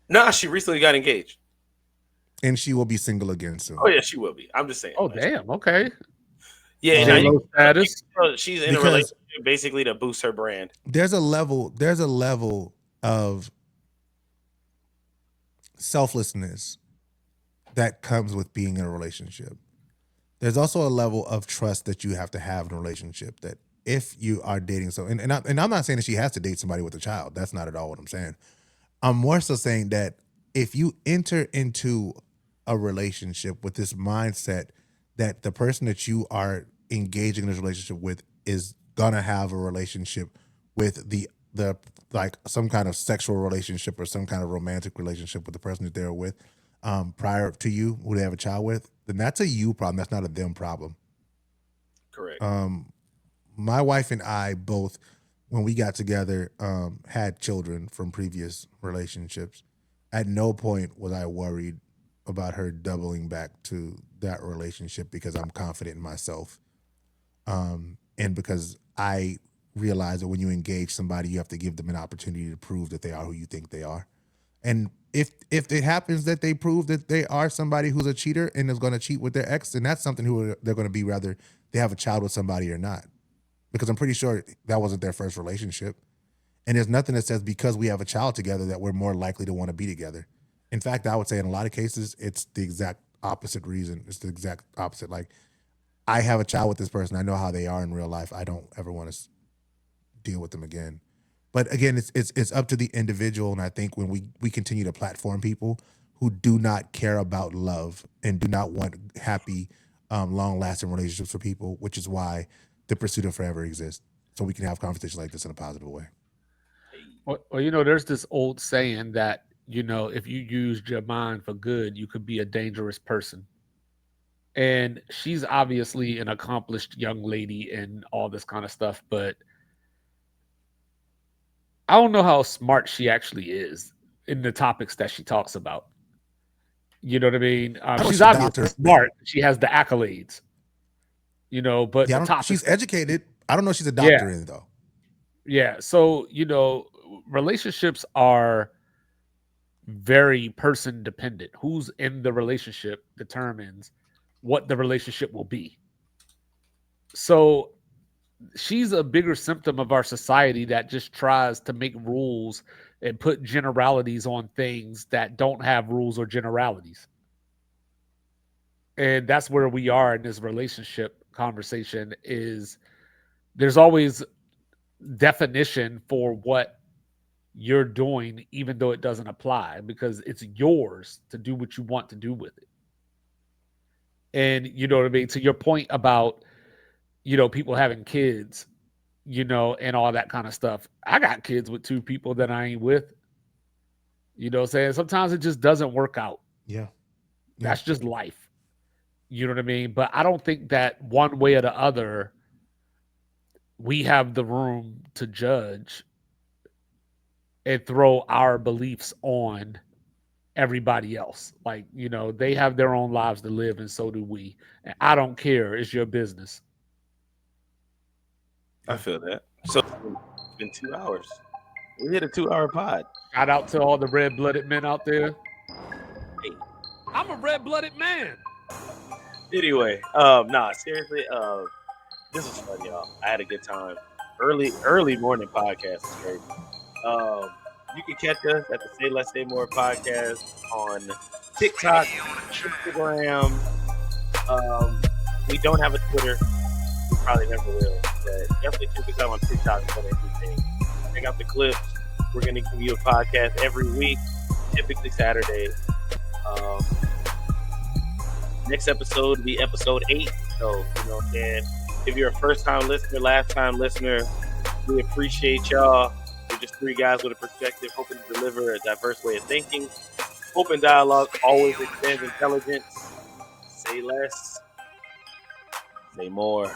Nah, she recently got engaged. And she will be single again soon. Oh yeah, she will be. I'm just saying. Oh damn. Okay. Yeah, J-Lo status. she's in a relationship basically to boost her brand. There's a level of selflessness that comes with being in a relationship. There's also a level of trust that you have to have in a relationship, that if you are dating and I'm not saying that she has to date somebody with a child. That's not at all what I'm saying. I'm more so saying that if you enter into a relationship with this mindset that the person that you are engaging in this relationship with is gonna have a relationship with the like some kind of sexual relationship or some kind of romantic relationship with the person that they're with prior to you, who they have a child with, then that's a you problem. That's not a them problem. Correct. My wife and I both, when we got together, had children from previous relationships. At no point was I worried about her doubling back to that relationship because I'm confident in myself. And because I realize that when you engage somebody, you have to give them an opportunity to prove that they are who you think they are. And if it happens that they prove that they are somebody who's a cheater and is going to cheat with their ex, then that's something who they're going to be, whether they have a child with somebody or not. Because I'm pretty sure that wasn't their first relationship. And there's nothing that says because we have a child together that we're more likely to want to be together. In fact, I would say in a lot of cases, it's the exact opposite reason. It's the exact opposite. Like, I have a child with this person. I know how they are in real life. I don't ever want to deal with them again. But again, it's up to the individual. And I think when we continue to platform people who do not care about love and do not want happy, long-lasting relationships for people, which is why the Pursuit of Forever exists. So we can have conversations like this in a positive way. Well, there's this old saying that, if you used your mind for good, you could be a dangerous person. And she's obviously an accomplished young lady and all this kind of stuff, but I don't know how smart she actually is in the topics that she talks about. You know what I mean? She's obviously smart. She has the accolades. But the topics, she's educated. I don't know if she's a doctor in though. Yeah. So, relationships are very person dependent. Who's in the relationship determines what the relationship will be. So she's a bigger symptom of our society that just tries to make rules and put generalities on things that don't have rules or generalities. And that's where we are in this relationship conversation. Is there's always definition for what you're doing, even though it doesn't apply, because it's yours to do what you want to do with it. And you know what I mean? To your point about, people having kids, and all that kind of stuff. I got kids with two people that I ain't with. You know what I'm saying? Sometimes it just doesn't work out. Yeah. That's just life. You know what I mean? But I don't think that one way or the other, we have the room to judge and throw our beliefs on everybody else. Like, they have their own lives to live, and so do we. And I don't care. It's your business. I feel that. So it's been 2 hours. We hit a 2-hour pod. Shout out to all the red-blooded men out there. Hey. I'm a red-blooded man. Anyway, seriously, this was fun, y'all. I had a good time. Early morning podcast is crazy. You can catch us at the Say Less Say More podcast on TikTok, Instagram. We don't have a Twitter. We probably never will. But definitely check us out on TikTok and everything. Check out the clips. We're going to give you a podcast every week, typically Saturday. Next episode will be episode 8. So, you know what I'm saying? If you're a first-time listener, last-time listener, we appreciate y'all. We're just 3 guys with a perspective, hoping to deliver a diverse way of thinking. Open dialogue always extends intelligence. Say less. Say more.